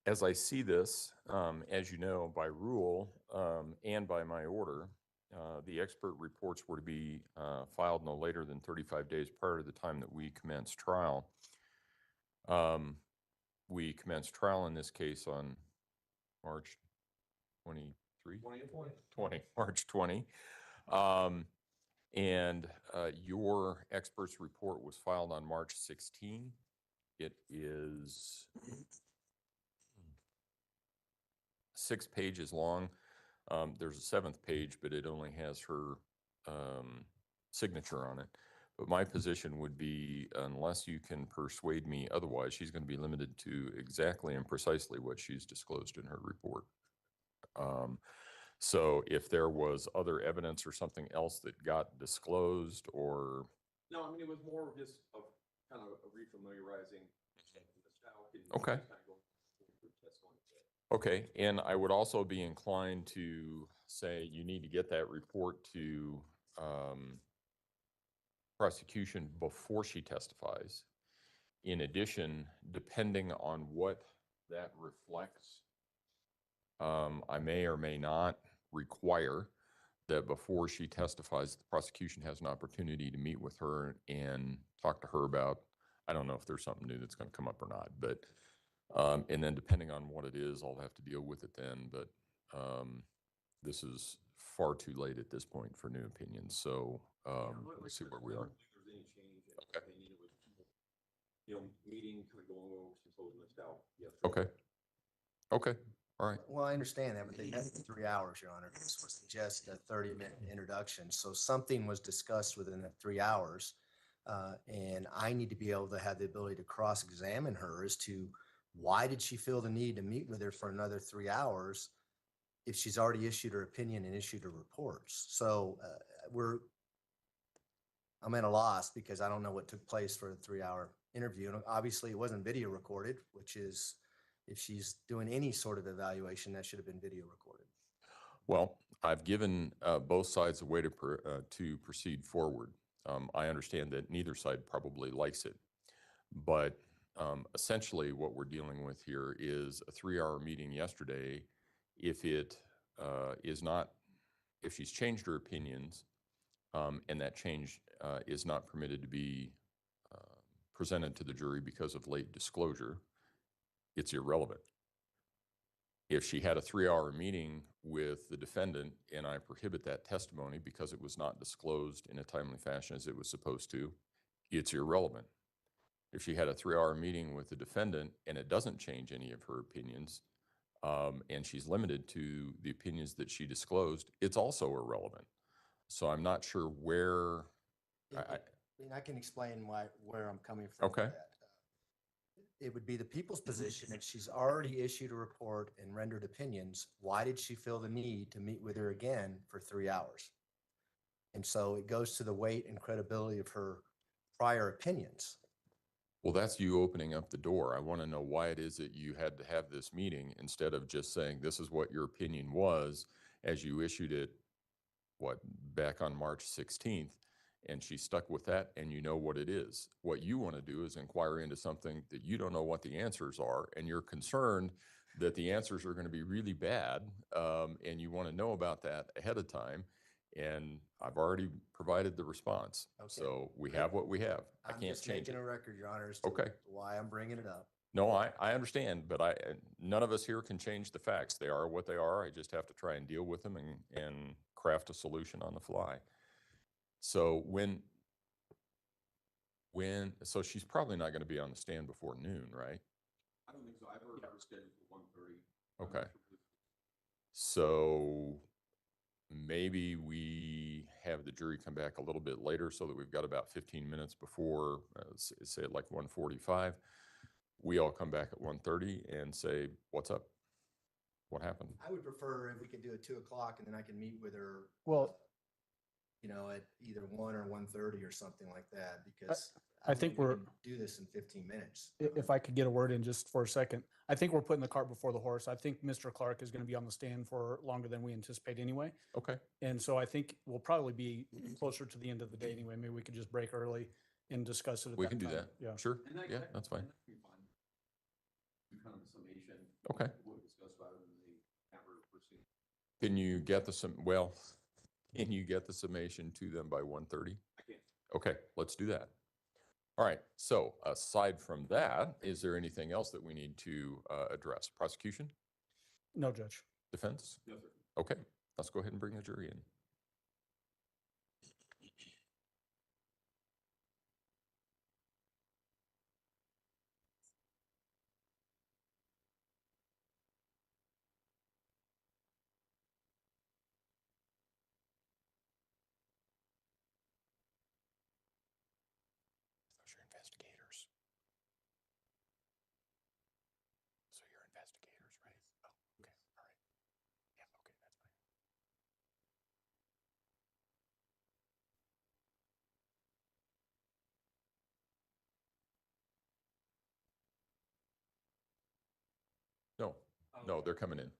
As I see this, as you know, by rule and by my order, the expert reports were to be filed no later than 35 days prior to the time that we commence trial. We commenced trial in this case on March 23? 20, March 20. And your expert's report was filed on March 16. It is 6 pages long. There's a 7th page, but it only has her signature on it. But my position would be, unless you can persuade me otherwise, she's going to be limited to exactly and precisely what she's disclosed in her report. So if there was other evidence or something else that got disclosed or... No, I mean, it was more of just of kind of refamiliarizing the Stauch and Okay. just kind of going through testimony. Okay, and I would also be inclined to say you need to get that report to prosecution before she testifies. In addition, depending on what that reflects, I may or may not require that before she testifies, the prosecution has an opportunity to meet with her and talk to her about, I don't know if there's something new that's going to come up or not, but, and then depending on what it is, I'll have to deal with it then, but this is far too late at this point for new opinions, so let's see where we are. There's any change in opinion, it was, meeting, kind of going over what she told us about yesterday. Okay, all right. Well, I understand that, but they had 3 hours, Your Honor. This was just a 30-minute introduction. So something was discussed within that 3 hours. And I need to be able to have the ability to cross-examine her as to why did she feel the need to meet with her for another 3 hours if she's already issued her opinion and issued her reports. So I'm at a loss because I don't know what took place for a 3-hour interview. And obviously it wasn't video recorded, which is, if she's doing any sort of evaluation, that should have been video recorded. Well, I've given both sides a way to proceed forward. I understand that neither side probably likes it, but essentially what we're dealing with here is a 3-hour meeting yesterday. If it is not, if she's changed her opinions and that change is not permitted to be presented to the jury because of late disclosure, it's irrelevant. If she had a 3-hour meeting with the defendant and I prohibit that testimony because it was not disclosed in a timely fashion as it was supposed to, it's irrelevant. If she had a 3-hour meeting with the defendant and it doesn't change any of her opinions and she's limited to the opinions that she disclosed, it's also irrelevant. So I'm not sure where... I can explain where I'm coming from. Okay. With that. It would be the people's position if she's already issued a report and rendered opinions, why did she feel the need to meet with her again for 3 hours? And so it goes to the weight and credibility of her prior opinions. Well, that's you opening up the door. I want to know why it is that you had to have this meeting instead of just saying this is what your opinion was as you issued it, back on March 16th. And she stuck with that and you know what it is. What you want to do is inquire into something that you don't know what the answers are and you're concerned that the answers are going to be really bad and you want to know about that ahead of time. And I've already provided the response. Okay. So we have what we have. I can't just change making it. A record, Your Honor, as to okay. Why I'm bringing it up. No, I understand, but none of us here can change the facts. They are what they are. I just have to try and deal with them and craft a solution on the fly. So so she's probably not going to be on the stand before noon, right? I don't think so. I've heard her scheduled for 1:30. Okay. So maybe we have the jury come back a little bit later so that we've got about 15 minutes before, say at like 1:45. We all come back at 1:30 and say, what's up? What happened? I would prefer if we could do it 2 o'clock and then I can meet with her. Well, at either 1 or 1:30 or something like that, because I think we we're can do this in 15 minutes. If I could get a word in just for a second, I think we're putting the cart before the horse. I think Mr. Clark is going to be on the stand for longer than we anticipate anyway. Okay. And so I think we'll probably be closer to the end of the day anyway. Maybe we could just break early and discuss it. We can do that. Yeah. Sure. And Yeah, that's fine. That could be fun. Do kind of a summation. Okay. We'll discuss about it in the never proceed. Can you get the well, can you get the summation to them by 1:30? I can't. Okay, let's do that. All right. So aside from that, is there anything else that we need to address? Prosecution, No, Judge. defense? No, sir. Okay, let's go ahead and bring the jury in. Those are investigators. So you're investigators, right? Oh, okay. All right. Yeah, okay, that's fine. No, no, they're coming in.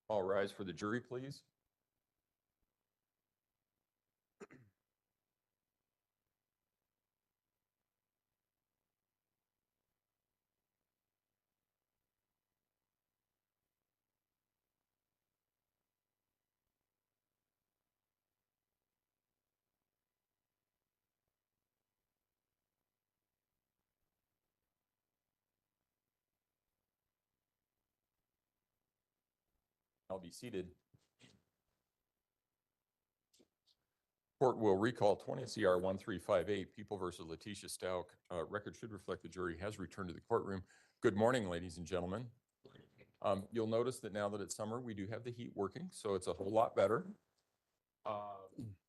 All rise for the jury, please. I'll be seated. Court will recall 20 CR 1358, People versus Letecia Stauch. Record should reflect the jury has returned to the courtroom. Good morning, ladies and gentlemen. You'll notice that now that it's summer, we do have the heat working, so it's a whole lot better.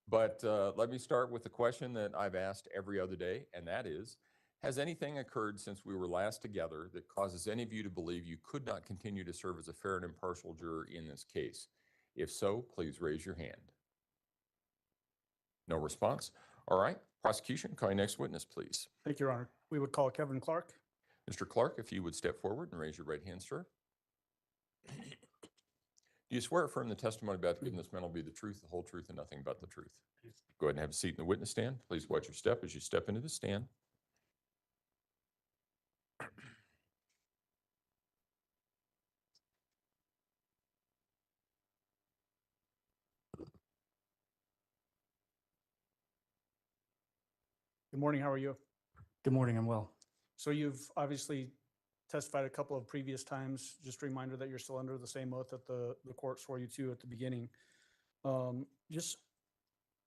But let me start with the question that I've asked every other day, and that is, has anything occurred since we were last together that causes any of you to believe you could not continue to serve as a fair and impartial juror in this case? If so, please raise your hand. No response. All right. Prosecution, call your next witness, please. Thank you, Your Honor. We would call Kevin Clark. Mr. Clark, if you would step forward and raise your right hand, sir. Do you swear or affirm the testimony about to give in this matter will be the truth, the whole truth, and nothing but the truth? Go ahead and have a seat in the witness stand. Please watch your step as you step into the stand. Good morning. How are you? Good morning, I'm well. So you've obviously testified a couple of previous times. Just a reminder that you're still under the same oath that the court swore you to at the beginning. Just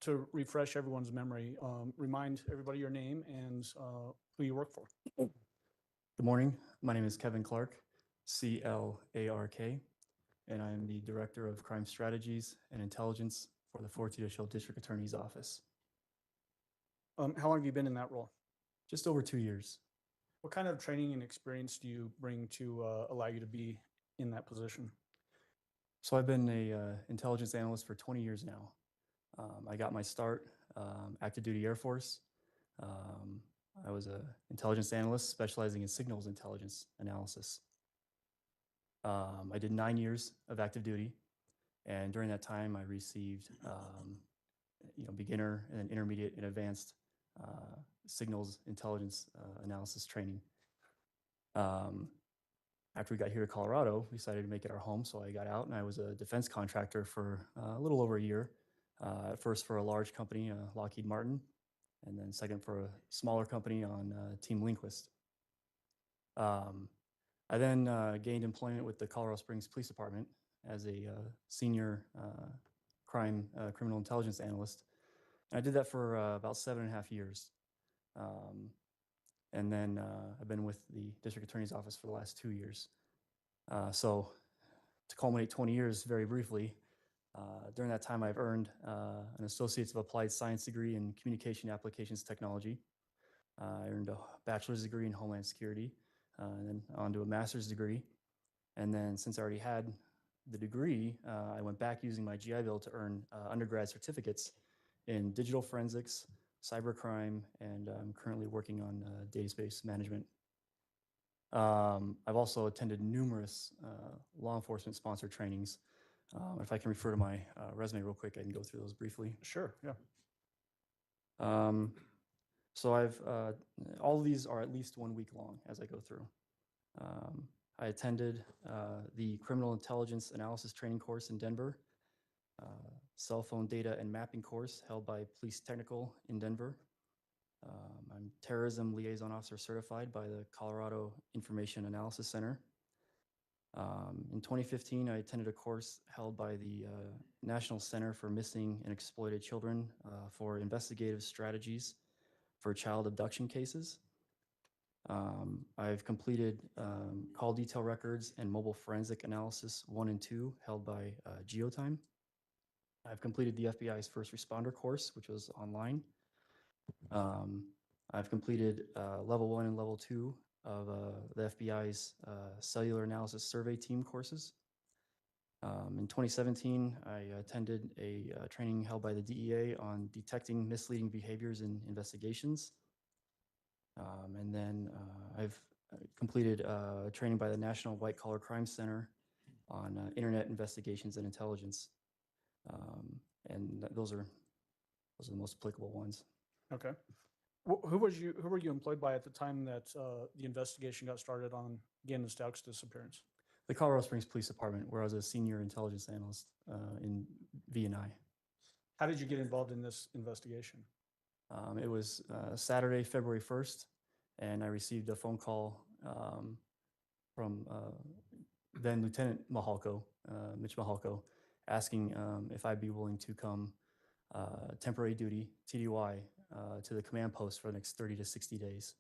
to refresh everyone's memory, remind everybody your name and who you work for. Good morning, my name is Kevin Clark, C-L-A-R-K, and I am the Director of Crime Strategies and Intelligence for the 4th Judicial District Attorney's Office. How long have you been in that role? Just over 2 years. What kind of training and experience do you bring to allow you to be in that position? So I've been a intelligence analyst for 20 years now. I got my start active duty Air Force. I was an intelligence analyst specializing in signals intelligence analysis. I did 9 years of active duty, and during that time I received beginner and intermediate and advanced signals intelligence analysis training. After we got here to Colorado, we decided to make it our home, so I got out and I was a defense contractor for a little over a year. At first for a large company, Lockheed Martin, and then second for a smaller company on Team Linquist. I then gained employment with the Colorado Springs Police Department as a senior criminal intelligence analyst. And I did that for about 7.5 years. And then I've been with the District Attorney's Office for the last 2 years. So to culminate 20 years very briefly, during that time I've earned an Associates of Applied Science degree in Communication Applications Technology. I earned a bachelor's degree in Homeland Security, and then on to a master's degree. And then since I already had the degree, I went back using my GI Bill to earn undergrad certificates in digital forensics, cybercrime, and I'm currently working on database management. I've also attended numerous law enforcement sponsored trainings. If I can refer to my resume real quick, I can go through those briefly. Sure, yeah. So I've all of these are at least 1 week long as I go through. I attended the criminal intelligence analysis training course in Denver, cell phone data and mapping course held by Police Technical in Denver. I'm terrorism liaison officer certified by the Colorado Information Analysis Center. In 2015, I attended a course held by the National Center for Missing and Exploited Children for investigative strategies for child abduction cases. I've completed call detail records and mobile forensic analysis 1 and 2 held by Geotime. I've completed the FBI's first responder course, which was online. I've completed level 1 and level 2 of the FBI's cellular analysis survey team courses. In 2017, I attended a training held by the DEA on detecting misleading behaviors in investigations. And then I've completed training by the National White Collar Crime Center on internet investigations and intelligence. And those are the most applicable ones. Okay. Who were you employed by at the time that the investigation got started on Gannon Stauch's disappearance? The Colorado Springs Police Department, where I was a senior intelligence analyst in V&I. How did you get involved in this investigation? It was Saturday, February 1st, and I received a phone call from then Lieutenant Mahalko, Mitch Mahalko, asking if I'd be willing to come temporary duty, TDY, to the command post for the next 30 to 60 days.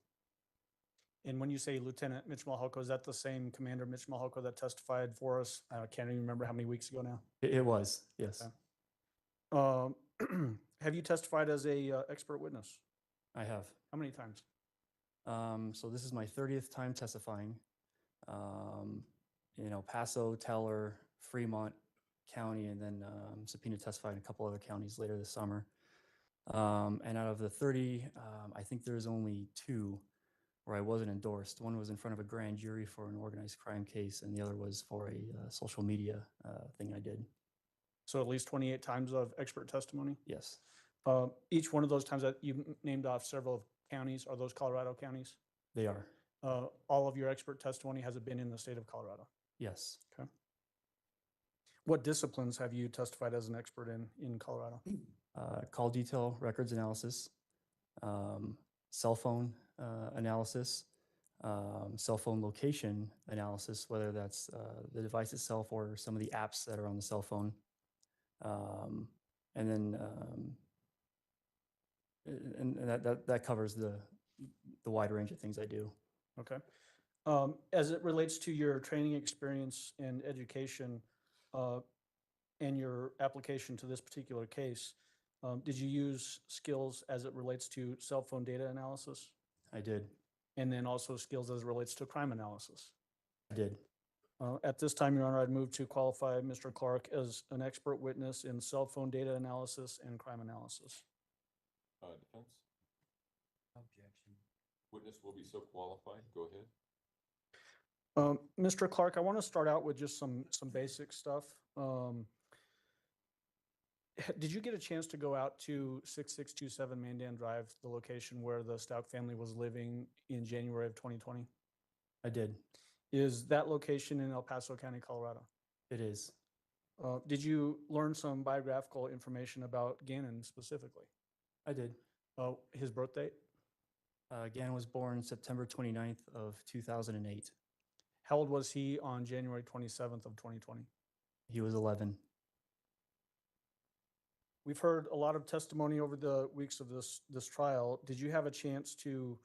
And when you say Lieutenant Mitch Mahalko, is that the same Commander Mitch Mahalko that testified for us? I can't even remember how many weeks ago now. It was, yes. Okay. Have you testified as a expert witness? I have. How many times? So this is my 30th time testifying. El Paso, Teller, Fremont County, and then subpoena testified in a couple other counties later this summer. And out of the 30, I think there's only 2 where I wasn't endorsed. One was in front of a grand jury for an organized crime case, and the other was for a social media thing I did. So at least 28 times of expert testimony? Yes, Each one of those times that you named off several counties, are those Colorado counties? they are. All of your expert testimony, has it been in the state of Colorado? Yes. Okay. What disciplines have you testified as an expert in Colorado? Call detail records analysis, cell phone analysis, cell phone location analysis, whether that's the device itself or some of the apps that are on the cell phone. And then that covers the wide range of things I do. Okay. As it relates to your training experience and education and your application to this particular case, did you use skills as it relates to cell phone data analysis? I did. And then also skills as it relates to crime analysis? I did. At this time, Your Honor, I'd move to qualify Mr. Clark as an expert witness in cell phone data analysis and crime analysis. Defense? Objection. Witness will be so qualified. Go ahead. Mr. Clark, I want to start out with just some basic stuff. Did you get a chance to go out to 6627 Mandan Drive, the location where the Stauch family was living in January of 2020? I did. Is that location in El Paso County, Colorado? It is. Did you learn some biographical information about Gannon specifically? I did. His birth date? Gannon was born September 29th of 2008. How old was he on January 27th of 2020? He was 11. We've heard a lot of testimony over the weeks of this trial. Did you have a chance to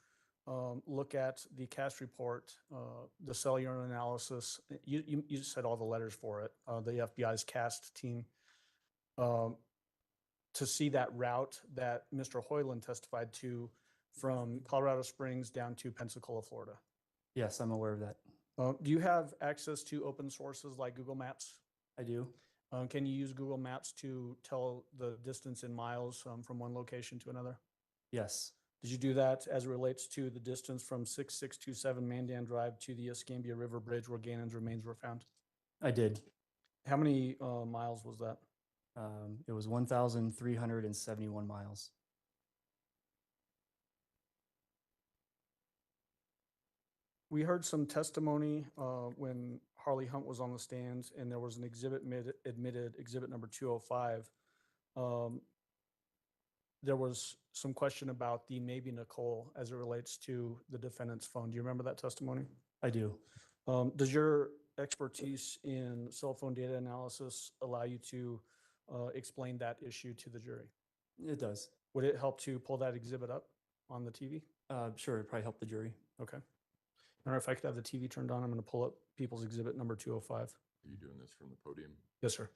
look at the CAST report, the cellular analysis? You said all the letters for it, the FBI's CAST team, to see that route that Mr. Hoyland testified to from Colorado Springs down to Pensacola, Florida? Yes, I'm aware of that. Do you have access to open sources like Google Maps? I do. Can you use Google Maps to tell the distance in miles from one location to another? Yes, Did you do that as it relates to the distance from 6627 Mandan Drive to the Escambia River Bridge where Gannon's remains were found? I did. How many miles was that? It was 1,371 miles. We heard some testimony when Harley Hunt was on the stand, and there was an exhibit admitted, exhibit number 205. There was some question about the maybe Nicole as it relates to the defendant's phone. Do you remember that testimony? I do. Does your expertise in cell phone data analysis allow you to explain that issue to the jury? It does. Would it help to pull that exhibit up on the TV? Sure, it'd probably help the jury. Okay. I don't know if I could have the TV turned on. I'm going to pull up People's Exhibit number 205. Are you doing this from the podium? Yes, sir.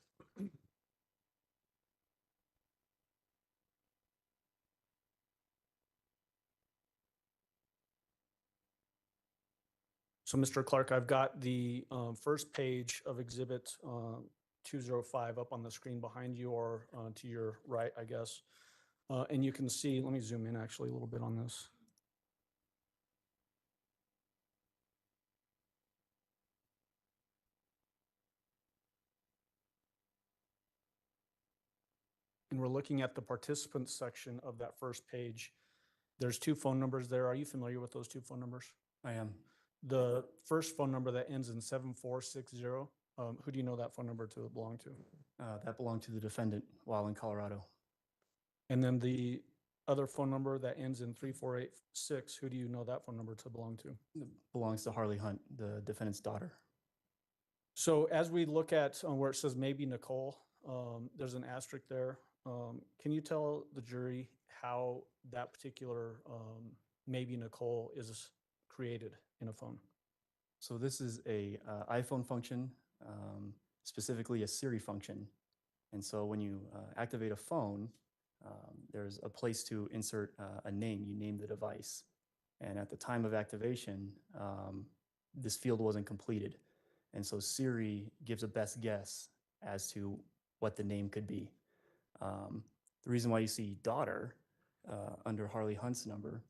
So, Mr. Clark, I've got the first page of Exhibit 205 up on the screen behind you, or to your right, I guess. And you can see, let me zoom in actually a little bit on this. And we're looking at the participants section of that first page. There's two phone numbers there. Are you familiar with those two phone numbers? I am. The first phone number that ends in 7460, who do you know that phone number to belong to? That belonged to the defendant while in Colorado. And then the other phone number that ends in 3486, who do you know that phone number to belong to? It belongs to Harley Hunt, the defendant's daughter. So as we look at where it says maybe Nicole, there's an asterisk there. Can you tell the jury how that particular maybe Nicole is created in a phone? So this is a iPhone function, specifically a Siri function. And so when you activate a phone, there's a place to insert a name. You name the device. And at the time of activation, this field wasn't completed. And so Siri gives a best guess as to what the name could be. The reason why you see daughter under Harley Hunt's number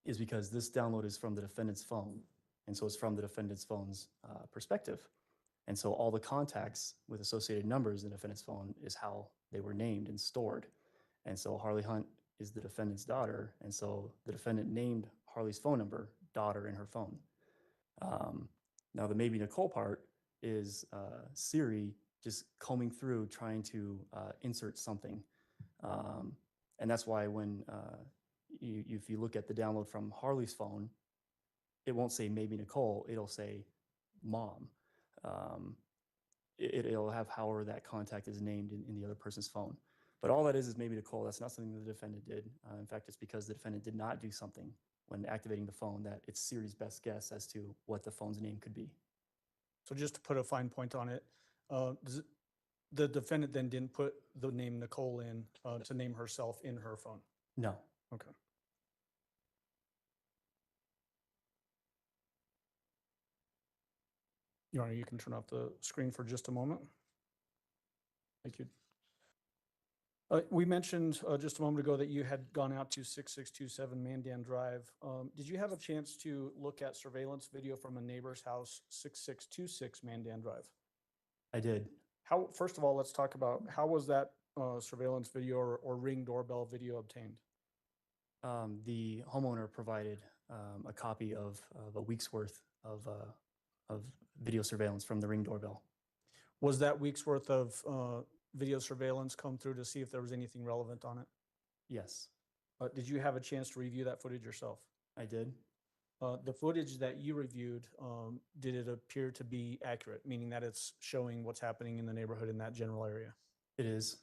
is because this download is from the defendant's phone. And so it's from the defendant's phone's perspective. And so all the contacts with associated numbers in the defendant's phone is how they were named and stored. And so Harley Hunt is the defendant's daughter. And so the defendant named Harley's phone number daughter in her phone. Now the maybe Nicole part is Siri just combing through trying to insert something. And that's why when if you look at the download from Harley's phone, it won't say maybe Nicole, it'll say mom. It'll have however that contact is named in the other person's phone. But all that is maybe Nicole. That's not something the defendant did. In fact, it's because the defendant did not do something when activating the phone that it's Siri's best guess as to what the phone's name could be. So just to put a fine point on it, the defendant then didn't put the name Nicole in to name herself in her phone? No. Okay. Your Honor, you can turn off the screen for just a moment. Thank you. We mentioned just a moment ago that you had gone out to 6627 Mandan Drive. Did you have a chance to look at surveillance video from a neighbor's house, 6626 Mandan Drive? I did. First of all, let's talk about how was that surveillance video or Ring doorbell video obtained? The homeowner provided a copy of a week's worth of video surveillance from the Ring doorbell. Was that week's worth of video surveillance come through to see if there was anything relevant on it? Yes, Did you have a chance to review that footage yourself? I did. The footage that you reviewed, did it appear to be accurate, meaning that it's showing what's happening in the neighborhood in that general area? It is.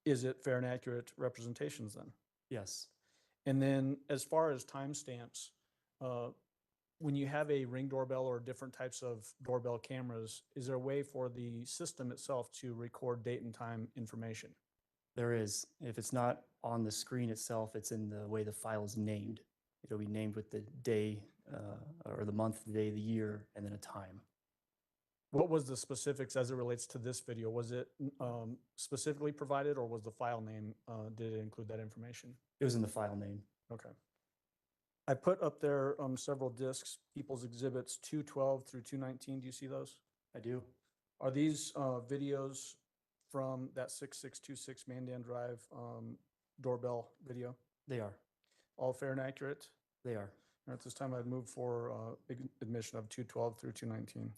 Is it fair and accurate representations then? Yes. And then as far as timestamps, when you have a Ring doorbell or different types of doorbell cameras, is there a way for the system itself to record date and time information? There is. If it's not on the screen itself, it's in the way the file is named. It'll be named with the day or the month, the day, the year, and then a time. What was the specifics as it relates to this video? Was it specifically provided, or was the file name, did it include that information? It was in the file name. Okay. I put up there several discs, People's Exhibits 212 through 219. Do you see those? I do. Are these videos from that 6626 Mandan Drive doorbell video? They are. All fair and accurate? They are. At this time, I'd move for admission of 212 through 219.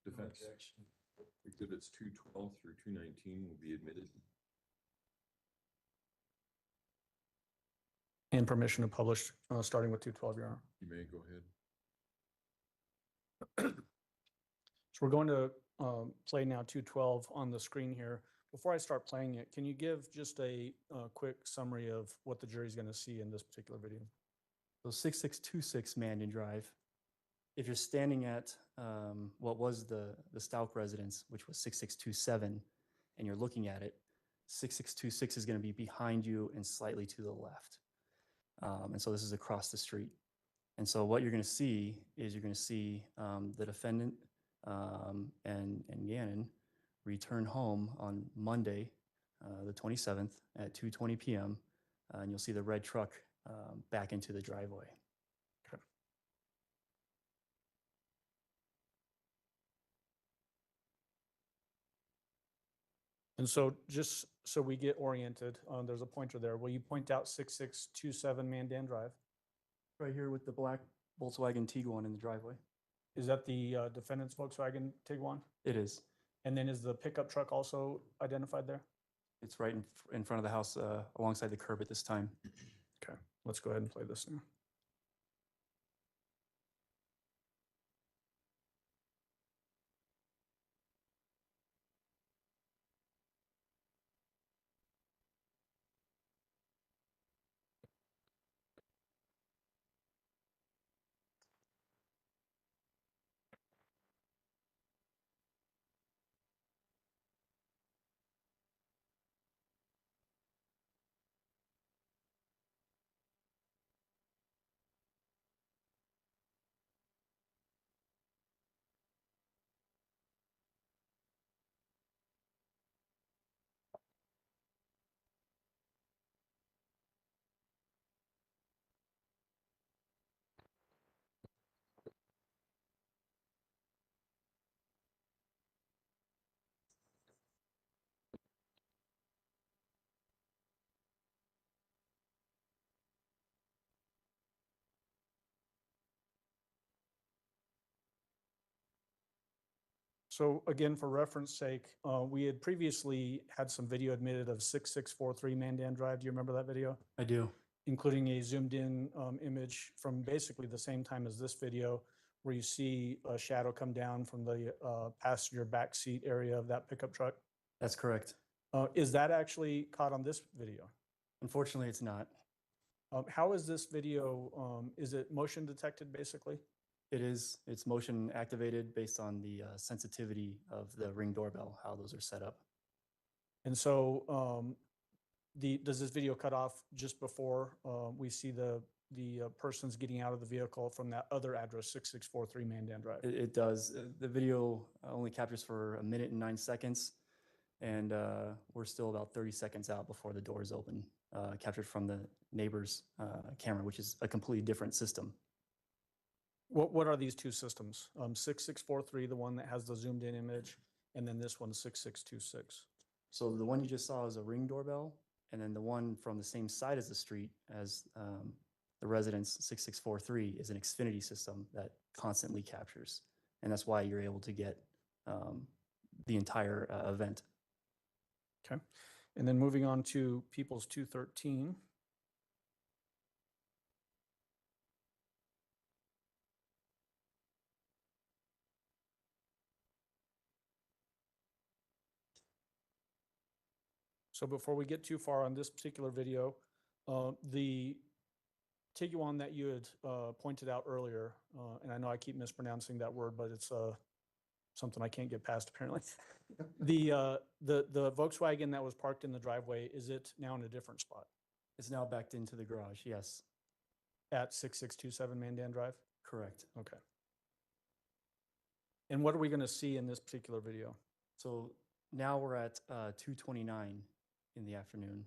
Defense. Exhibits 212 through 219 will be admitted. And permission to publish, starting with 212, Your Honor. You may go ahead. So we're going to play now 212 on the screen here. Before I start playing it, can you give just a quick summary of what the jury's going to see in this particular video? So 6626 Mandan Drive. If you're standing at what was the Stauch residence, which was 6627, and you're looking at it, 6626 is going to be behind you and slightly to the left. And so this is across the street. And so what you're going to see is you're going to see the defendant and Gannon return home on Monday, the 27th at 2:20 p.m. And you'll see the red truck back into the driveway. Okay. And so just so we get oriented, there's a pointer there. Will you point out 6627 Mandan Drive? Right here with the black Volkswagen Tiguan in the driveway. Is that the defendant's Volkswagen Tiguan? It is. And then is the pickup truck also identified there? It's right in front of the house alongside the curb at this time. Okay, let's go ahead and play this now. So again, for reference sake, we had previously had some video admitted of 6643 Mandan Drive. Do you remember that video? I do. Including a zoomed in image from basically the same time as this video, where you see a shadow come down from the passenger back seat area of that pickup truck. That's correct. Is that actually caught on this video? Unfortunately, it's not. How is this video, is it motion detected basically? It is. It's motion activated based on the sensitivity of the Ring doorbell, how those are set up. And so does this video cut off just before we see the persons getting out of the vehicle from that other address, 6643 Mandan Drive? It does. The video only captures for 1 minute and 9 seconds, and we're still about 30 seconds out before the doors open, captured from the neighbor's camera, which is a completely different system. What are these two systems? 6643, the one that has the zoomed in image, and then this one, 6626. So the one you just saw is a Ring doorbell, and then the one from the same side as the street as the residence 6643 is an Xfinity system that constantly captures. And that's why you're able to get the entire event. Okay. And then moving on to People's 213. So before we get too far on this particular video, the Tiguan that you had pointed out earlier, and I know I keep mispronouncing that word, but it's something I can't get past apparently. The Volkswagen that was parked in the driveway, is it now in a different spot? It's now backed into the garage, yes. At 6627 Mandan Drive? Correct. Okay. And what are we going to see in this particular video? So now we're at 2:29 in the afternoon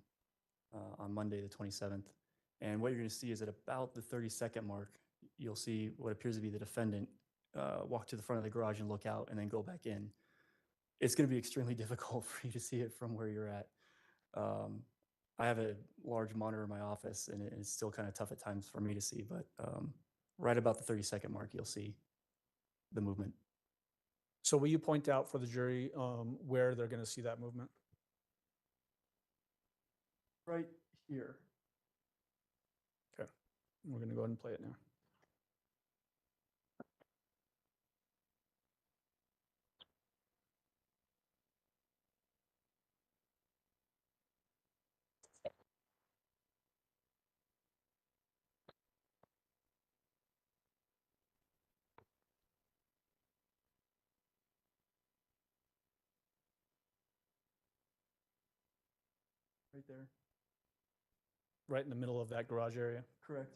on Monday, the 27th. And what you're going to see is at about the 30-second mark, you'll see what appears to be the defendant walk to the front of the garage and look out and then go back in. It's going to be extremely difficult for you to see it from where you're at. I have a large monitor in my office, and it's still kind of tough at times for me to see, but right about the 30-second mark, you'll see the movement. So will you point out for the jury where they're going to see that movement? Right here. Okay, we're going to go ahead and play it now. Right there. Right in the middle of that garage area. Correct.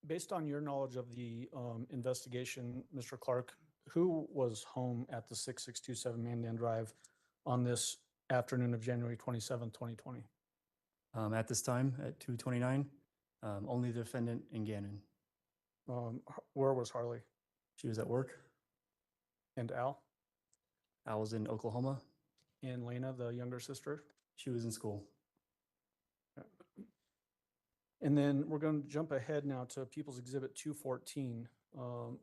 Based on your knowledge of the investigation, Mr. Clark, who was home at the 6627 Mandan Drive on this afternoon of January 27th, 2020? At this time, at 2:29, only the defendant and Gannon. Where was Harley She was at work. and Al I was in Oklahoma. and Lena, the younger sister? She was in school. And then we're going to jump ahead now to People's Exhibit 214.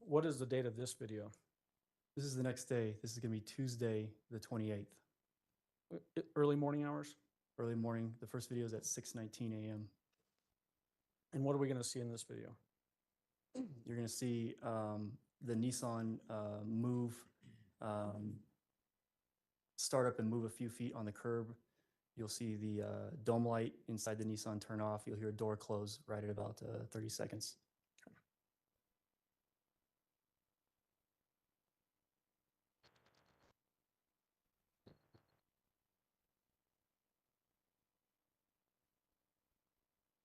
What is the date of this video? This is the next day. This is going to be Tuesday, the 28th. Early morning hours? Early morning. The first video is at 6:19 a.m. And what are we going to see in this video? You're going to see the Nissan move, start up and move a few feet on the curb. You'll see the dome light inside the Nissan turn off. You'll hear a door close right at about 30 seconds.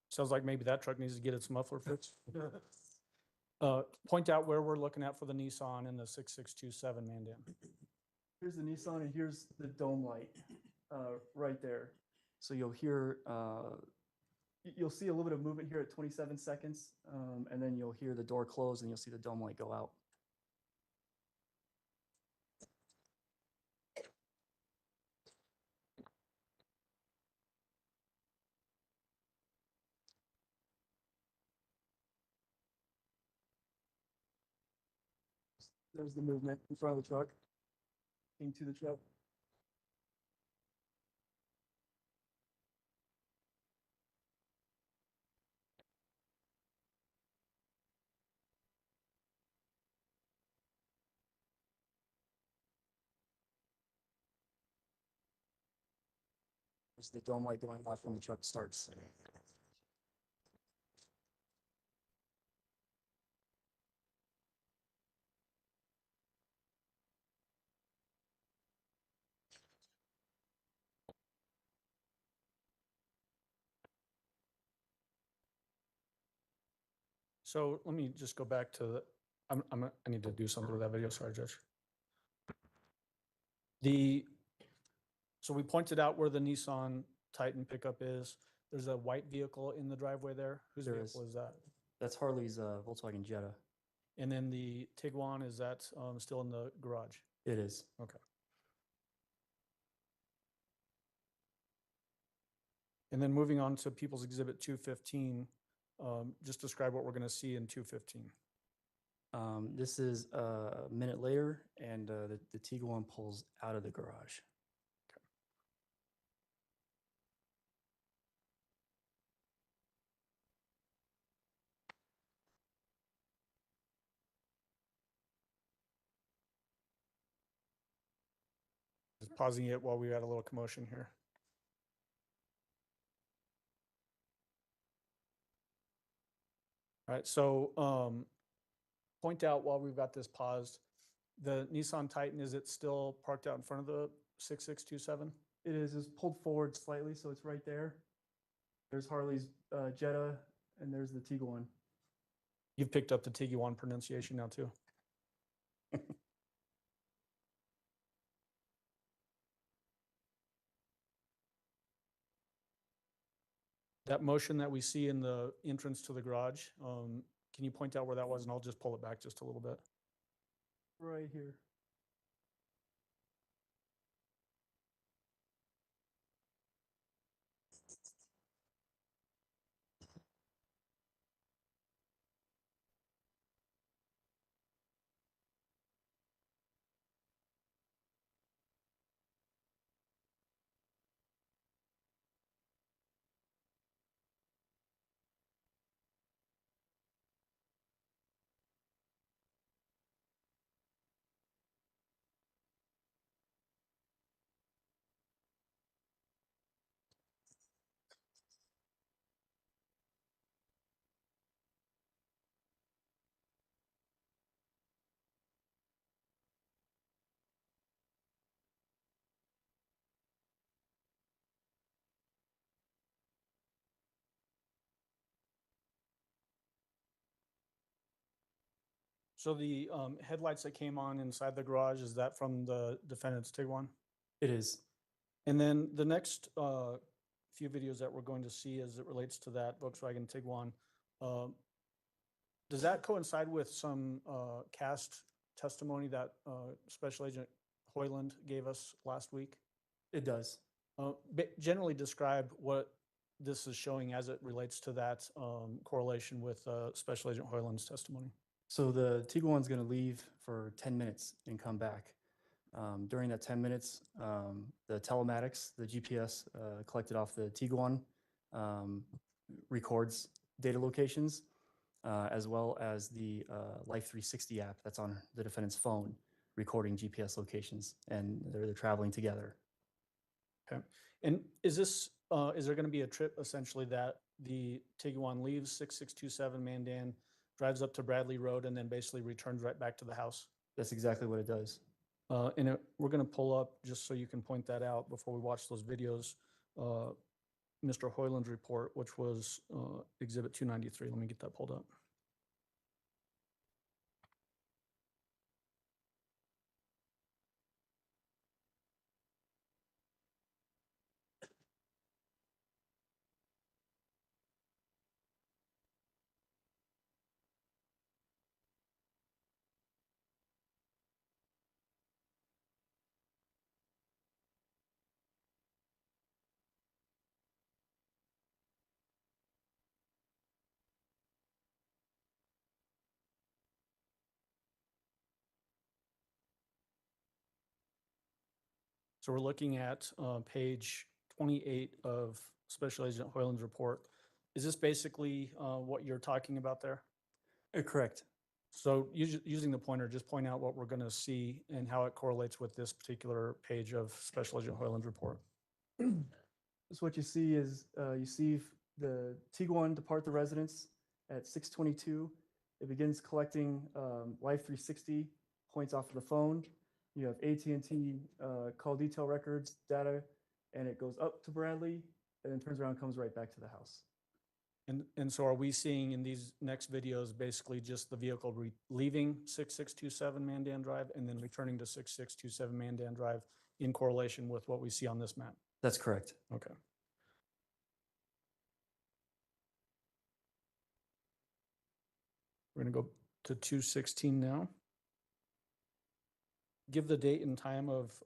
Sounds like maybe that truck needs to get its muffler fixed. Point out where we're looking at for the Nissan and the 6627 Mandan. Here's the Nissan and here's the dome light right there. So you'll hear, you'll see a little bit of movement here at 27 seconds, and then you'll hear the door close and you'll see the dome light go out. There's the movement in front of the truck, into the truck. There's the dome light going off when the truck starts. So let me just go back to, I need to do something with that video. Sorry, Judge. So we pointed out where the Nissan Titan pickup is. There's a white vehicle in the driveway there. Whose There vehicle is. is that? That's Harley's Volkswagen Jetta. And then the Tiguan, is that still in the garage? It is. Okay. And then moving on to People's Exhibit 215, just describe what we're going to see in 215. This is a minute later, and the Tiguan pulls out of the garage. Just pausing it while we had a little commotion here. All right, so point out while we've got this paused, the Nissan Titan, is it still parked out in front of the 6627? It is just pulled forward slightly, so it's right there. There's Harley's Jetta, and there's the Tiguan. You've picked up the Tiguan pronunciation now too. That motion that we see in the entrance to the garage, can you point out where that was? And I'll just pull it back just a little bit. Right here. So the headlights that came on inside the garage, is that from the defendant's Tiguan? It is. And then the next few videos that we're going to see as it relates to that Volkswagen Tiguan, does that coincide with some cast testimony that Special Agent Hoyland gave us last week? It does. Generally describe what this is showing as it relates to that correlation with Special Agent Hoyland's testimony. So the Tiguan's going to leave for 10 minutes and come back. During that 10 minutes, the telematics, the GPS collected off the Tiguan records data locations, as well as the Life 360 app that's on the defendant's phone recording GPS locations, and they're traveling together. Okay. And is this, is there going to be a trip essentially that the Tiguan leaves 6627 Mandan, drives up to Bradley Road, and then basically returns right back to the house? That's exactly what it does. We're going to pull up, just so you can point that out before we watch those videos, Mr. Hoyland's report, which was Exhibit 293. Let me get that pulled up. So we're looking at page 28 of Special Agent Hoyland's report. Is this basically what you're talking about there? Correct. So using the pointer, just point out what we're going to see and how it correlates with this particular page of Special Agent Hoyland's report. So what you see is you see the Tiguan depart the residence at 6:22. It begins collecting Life 360 points off of the phone. You have AT&T call detail records, data, and it goes up to Bradley and then turns around and comes right back to the house. And so are we seeing in these next videos basically just the vehicle leaving 6627 Mandan Drive and then returning to 6627 Mandan Drive in correlation with what we see on this map? That's correct. Okay. We're going to go to 216 now. Give the date and time of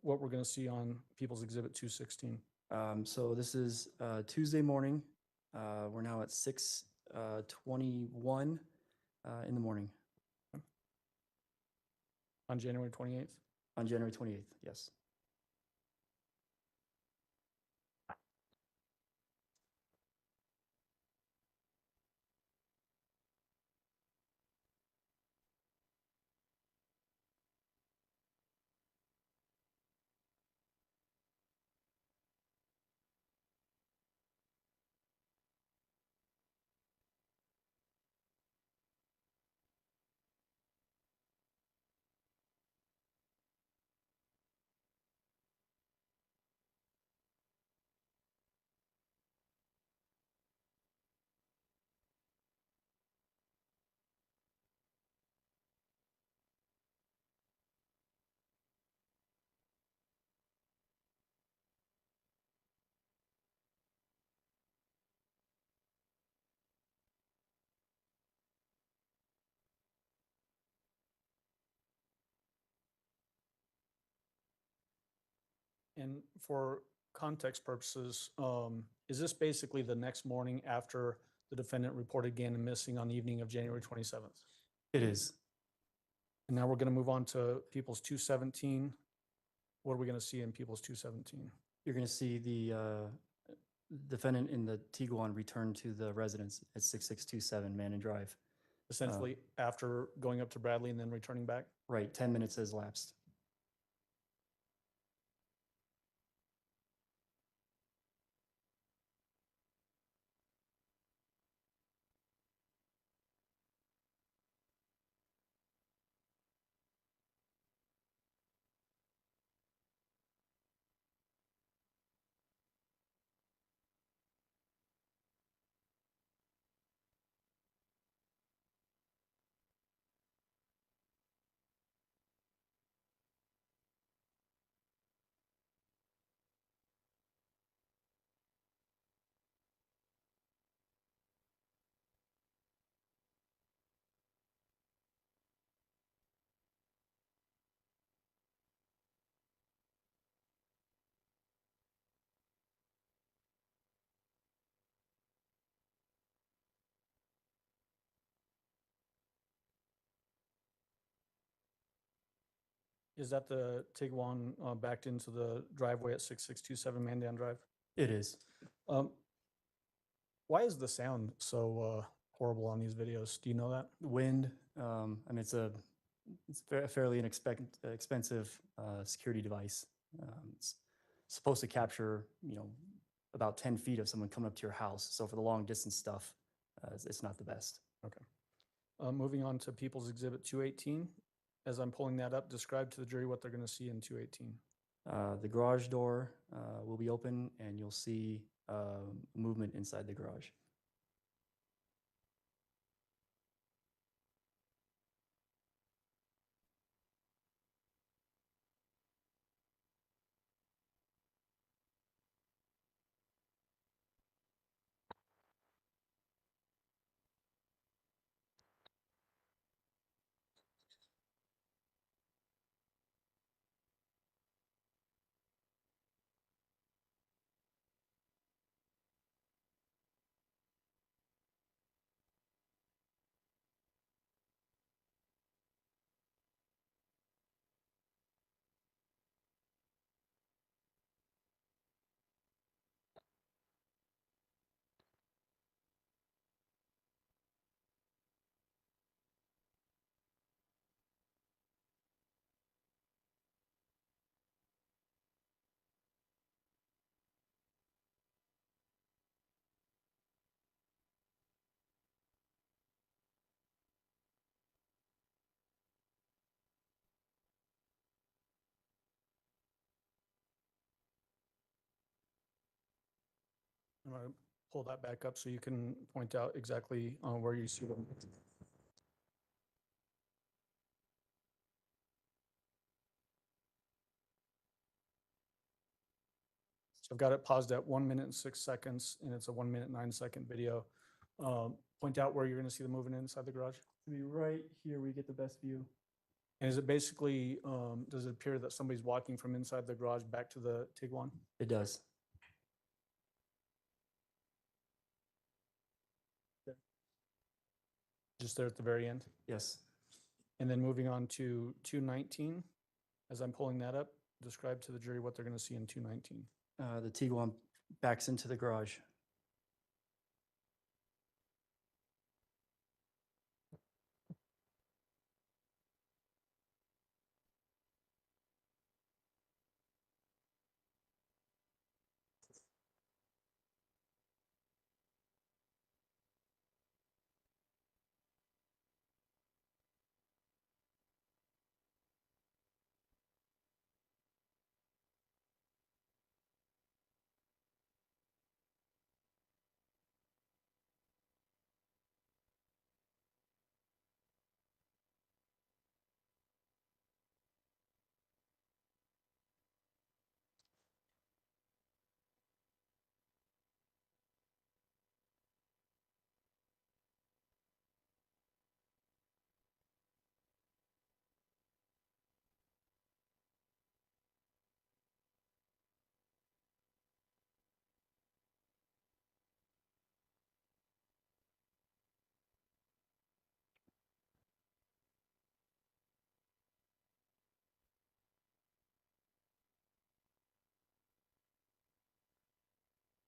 what we're going to see on People's Exhibit 216. So this is Tuesday morning. We're now at 6:21 in the morning. On January 28th? On January 28th, yes. And for context purposes, is this basically the next morning after the defendant reported Gannon missing on the evening of January 27th? It is. And now we're going to move on to People's 217. What are we going to see in People's 217? You're going to see the defendant in the Tiguan return to the residence at 6627 Mandan Drive. Essentially, after going up to Bradley and then returning back? Right, 10 minutes has lapsed. Is that the Tiguan backed into the driveway at 6627 Mandan Drive? It is. Why is the sound so horrible on these videos? Do you know that? Wind, I mean, it's a fairly expensive security device. It's supposed to capture, about 10 feet of someone coming up to your house. So for the long distance stuff, it's not the best. Moving on to People's Exhibit 218. As I'm pulling that up, describe to the jury what they're going to see in 218. The garage door will be open and you'll see movement inside the garage. I'm going to pull that back up so you can point out exactly where you see them. So I've got it paused at 1 minute and 6 seconds, and it's a 1 minute 9 second video. Point out where you're going to see them moving inside the garage. To be right here, we get the best view. And is it basically, does it appear that somebody's walking from inside the garage back to the Tiguan? It does. Just there at the very end? Yes. And then moving on to 219, as I'm pulling that up, describe to the jury what they're going to see in 219. The Tiguan backs into the garage.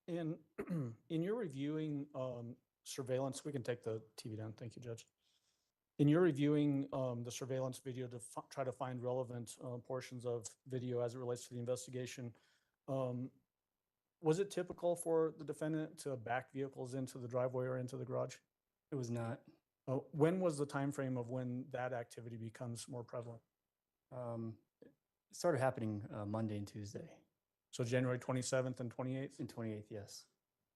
In in your reviewing surveillance, we can take the TV down. Thank you, Judge. In your reviewing the surveillance video to try to find relevant portions of video as it relates to the investigation, was it typical for the defendant to back vehicles into the driveway or into the garage? It was not. When was the time frame of when that activity becomes more prevalent? It started happening Monday and Tuesday. So January 27th and 28th, And 28th, yes.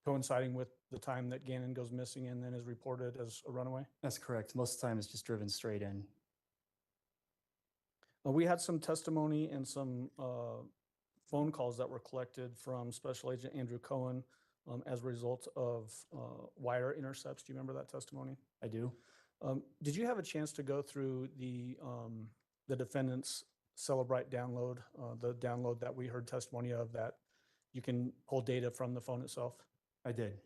coinciding with the time that Gannon goes missing and then is reported as a runaway? That's correct. Most of the time it's just driven straight in. We had some testimony and some phone calls that were collected from Special Agent Andrew Cohen as a result of wire intercepts. Do you remember that testimony? I do. Did you have a chance to go through the defendant's Celebrite download, the download that we heard testimony of that you can pull data from the phone itself? I did.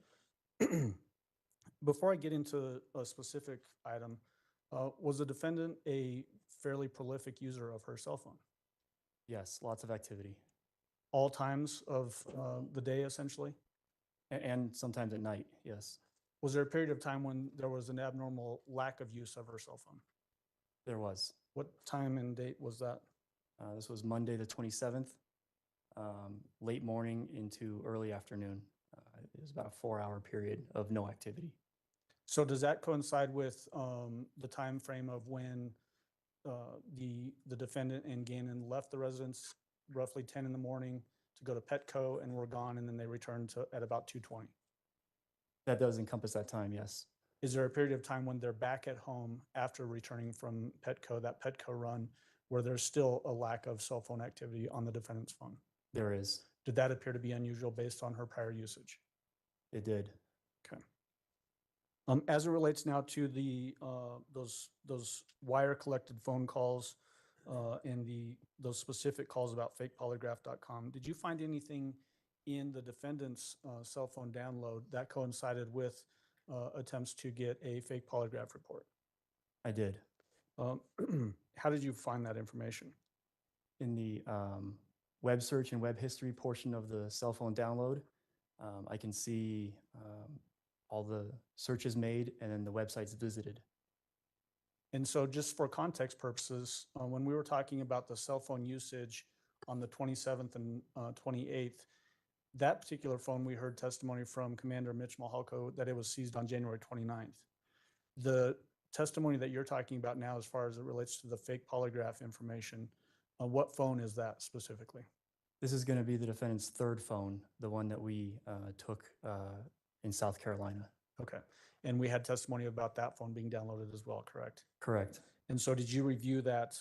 Before I get into a specific item, was the defendant a fairly prolific user of her cell phone? Yes, lots of activity. All times of the day, essentially? And sometimes at night, yes. Was there a period of time when there was an abnormal lack of use of her cell phone? There was. What time and date was that? This was Monday the 27th, late morning into early afternoon. It was about a 4-hour period of no activity. So does that coincide with the time frame of when the defendant and Gannon left the residence roughly 10 in the morning to go to Petco and were gone, and then they returned at about 2:20? That does encompass that time, yes. Is there a period of time when they're back at home after returning from Petco, that Petco run, where there's still a lack of cell phone activity on the defendant's phone? There is. Did that appear to be unusual based on her prior usage? It did. Okay. As it relates now to the those wire collected phone calls and those specific calls about fakepolygraph.com, did you find anything in the defendant's cell phone download that coincided with attempts to get a fake polygraph report? I did. How did you find that information? In the web search and web history portion of the cell phone download, I can see all the searches made and then the websites visited. And so just for context purposes, when we were talking about the cell phone usage on the 27th and 28th, that particular phone, we heard testimony from Commander Mitch Mahalko that it was seized on January 29th. The testimony that you're talking about now, as far as it relates to the fake polygraph information, what phone is that specifically? This is going to be the defendant's third phone, the one that we took in South Carolina. Okay. And we had testimony about that phone being downloaded as well, correct? Correct. And so did you review that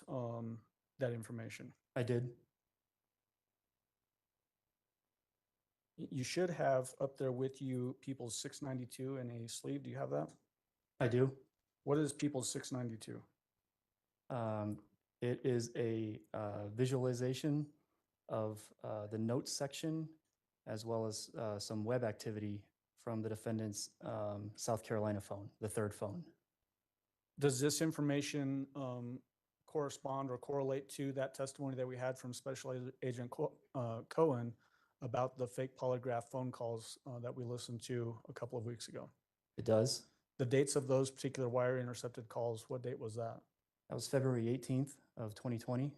that information? I did. You should have up there with you People's 692 in a sleeve. Do you have that? I do. What is People's 692? It is a visualization of the notes section as well as some web activity from the defendant's South Carolina phone, the third phone. Does this information correspond or correlate to that testimony that we had from Special Agent Cohen about the fake polygraph phone calls that we listened to a couple of weeks ago? It does. The dates of those particular wire intercepted calls, what date was that? That was February 18th of 2020.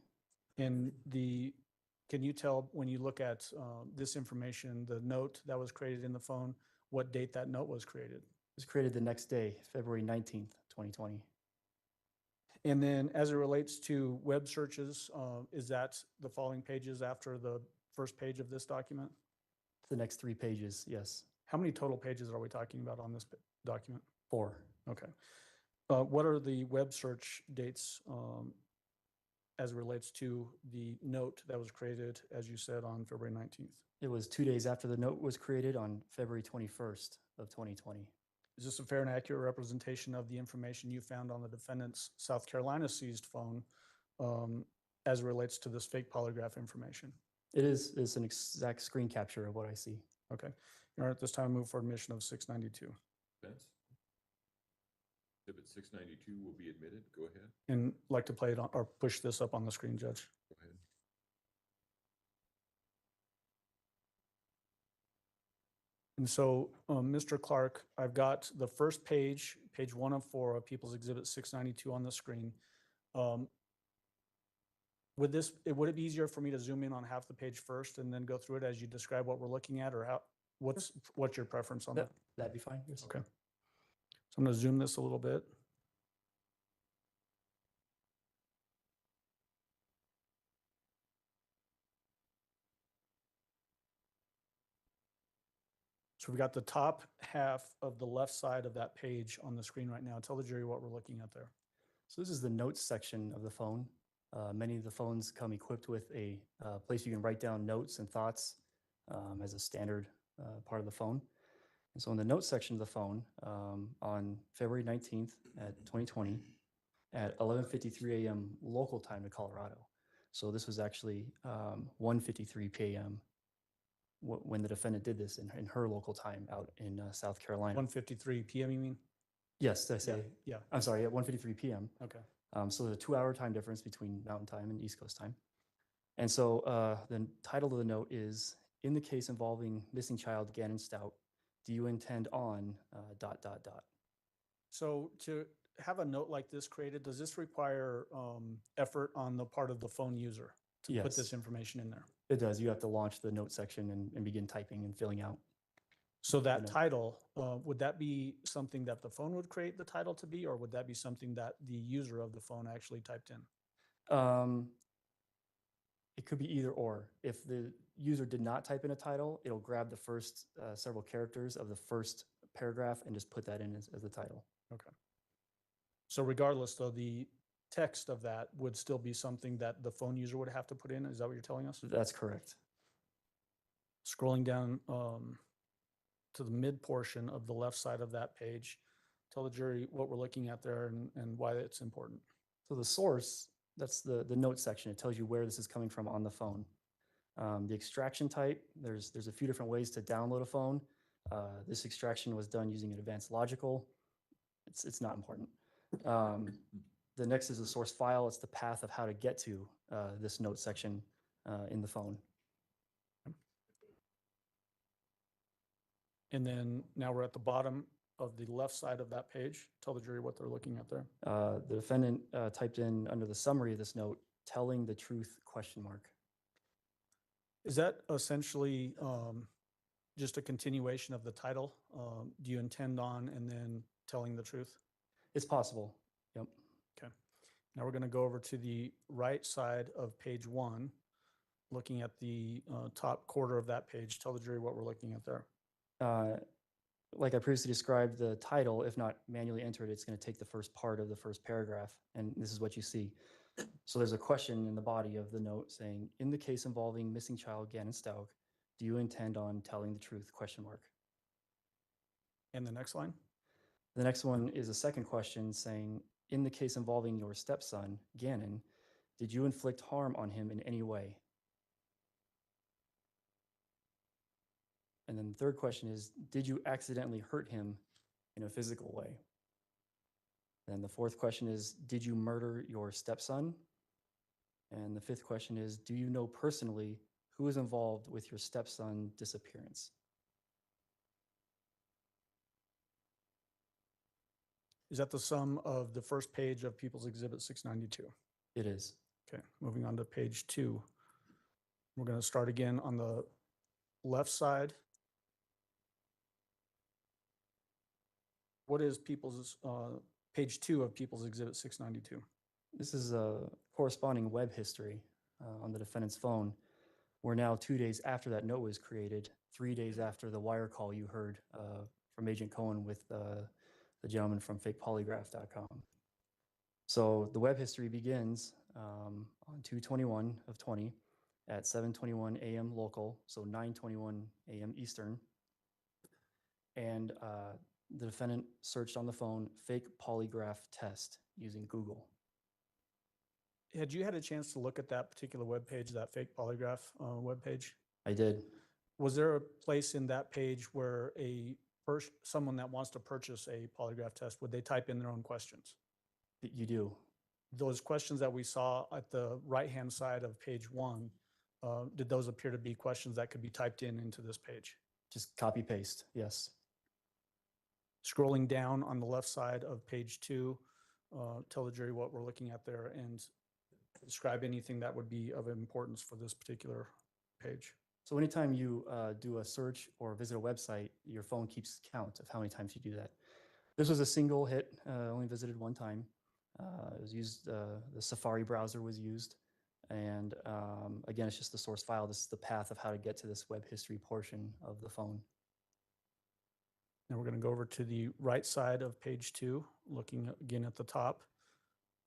And can you tell when you look at this information, the note that was created in the phone, what date that note was created? It was created the next day, February 19th, 2020. And then as it relates to web searches, is that the following pages after the first page of this document? The next 3 pages, yes. How many total pages are we talking about on this document? 4. Okay. What are the web search dates as it relates to the note that was created, as you said, on February 19th? It was 2 days after the note was created on February 21st of 2020. Is this a fair and accurate representation of the information you found on the defendant's South Carolina seized phone as it relates to this fake polygraph information? It is. It's an exact screen capture of what I see. Okay. Your Honor, at this time, move for admission of 692. Defense? Exhibit 692 will be admitted. Go ahead. And like to play it on, or push this up on the screen, Judge. Go ahead. And so, Mr. Clark, I've got the first page, page 1 of 4 of People's Exhibit 692 on the screen. Would it be easier for me to zoom in on half the page first and then go through it as you describe what we're looking at, or what's your preference on that? That'd be fine. Yes. Okay. So I'm going to zoom this a little bit. So we've got the top half of the left side of that page on the screen right now. Tell the jury what we're looking at there. So this is the notes section of the phone. Many of the phones come equipped with a place you can write down notes and thoughts as a standard part of the phone. And so in the notes section of the phone, on February 19th at 2020, at 11:53 a.m. local time to Colorado. So this was actually 1:53 p.m. when the defendant did this in her local time out in South Carolina. 1:53 p.m. you mean? Yes, did I say? Yeah. I'm sorry, at 1:53 p.m. Okay. So there's a 2-hour time difference between Mountain Time and East Coast time. And so the title of the note is, "In the case involving missing child Gannon Stauch, do you intend on ... So to have a note like this created, does this require effort on the part of the phone user to put Yes. this information in there? It does. You have to launch the note section and begin typing and filling out. So that note. title, would that be something that the phone would create the title to be, or would that be something that the user of the phone actually typed in? It could be either or. If the user did not type in a title, it'll grab the first several characters of the first paragraph and just put that in as the title. Okay. So regardless, though, the text of that would still be something that the phone user would have to put in? Is that what you're telling us? That's correct. Scrolling down to the mid portion of the left side of that page, tell the jury what we're looking at there and why it's important. So the source, that's the note section. It tells you where this is coming from on the phone. The extraction type, there's a few different ways to download a phone. This extraction was done using an advanced logical. It's not important. The next is the source file. It's the path of how to get to this note section in the phone. And then now we're at the bottom of the left side of that page. Tell the jury what they're looking at there. The defendant typed in under the summary of this note, "telling the truth?" ? Is that essentially just a continuation of the title? Do you intend on and then telling the truth? It's possible. Yep. Okay. Now we're going to go over to the right side of page 1, looking at the top quarter of that page. Tell the jury what we're looking at there. Like I previously described, the title, if not manually entered, it's going to take the first part of the first paragraph, and this is what you see. So there's a question in the body of the note saying, "In the case involving missing child Gannon Stauch, do you intend on telling the truth?" ? And the next line? The next one is a second question saying, "In the case involving your stepson, Gannon, did you inflict harm on him in any way?" And then the third question is, "Did you accidentally hurt him in a physical way?" Then the fourth question is, did you murder your stepson? And the fifth question is, do you know personally who is involved with your stepson disappearance? Is that the sum of the first page of People's Exhibit 692? It is. Okay, moving on to page 2. We're going to start again on the left side. What is page 2 of People's Exhibit 692? This is a corresponding web history on the defendant's phone. We're now 2 days after that note was created, 3 days after the wire call you heard from Agent Cohen with the gentleman from fakepolygraph.com. So the web history begins on 2/21 of 20 at 7:21 a.m. local, so 9:21 a.m. Eastern. And the defendant searched on the phone fake polygraph test using Google. Had you had a chance to look at that particular webpage, that fake polygraph webpage? I did. Was there a place in that page where someone that wants to purchase a polygraph test, would they type in their own questions? You do. Those questions that we saw at the right-hand side of page 1, did those appear to be questions that could be typed into this page? Just copy paste, yes. Scrolling down on the left side of page 2, tell the jury what we're looking at there and describe anything that would be of importance for this particular page. So anytime you do a search or visit a website, your phone keeps count of how many times you do that. This was a single hit, only visited one time. It was used, the Safari browser was used. And again, it's just the source file. This is the path of how to get to this web history portion of the phone. Now we're going to go over to the right side of page 2, looking again at the top.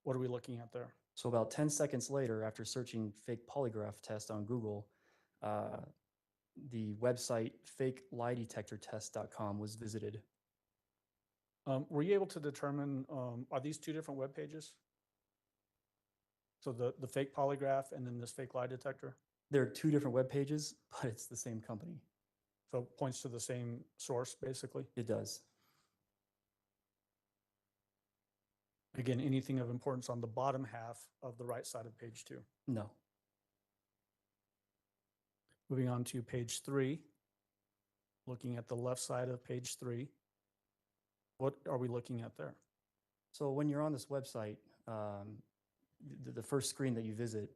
What are we looking at there? So about 10 seconds later, after searching fake polygraph test on Google, the website fakelieDetectorTest.com was visited. Were you able to determine, are these two different web pages? So the fake polygraph and then this fake lie detector? There are two different web pages, but it's the same company. So it points to the same source, basically? It does. Again, anything of importance on the bottom half of the right side of page 2? No. Moving on to page 3, looking at the left side of page 3. What are we looking at there? So when you're on this website, the first screen that you visit,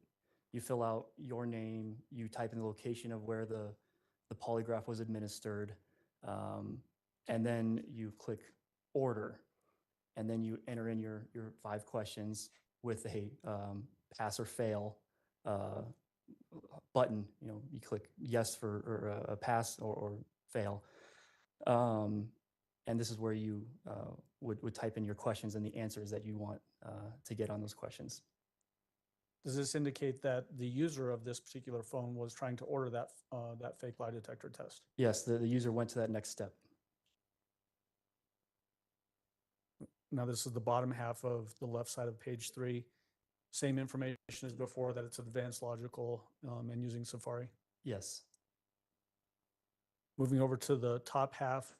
you fill out your name, you type in the location of where the polygraph was administered, and then you click order, and then you enter in your 5 questions with a pass or fail button. You know, you click yes for a pass or fail. And this is where you would type in your questions and the answers that you want to get on those questions. Does this indicate that the user of this particular phone was trying to order that fake lie detector test? Yes, the user went to that next step. Now this is the bottom half of the left side of page 3. Same information as before, that it's advanced logical and using Safari. Yes. Moving over to the top half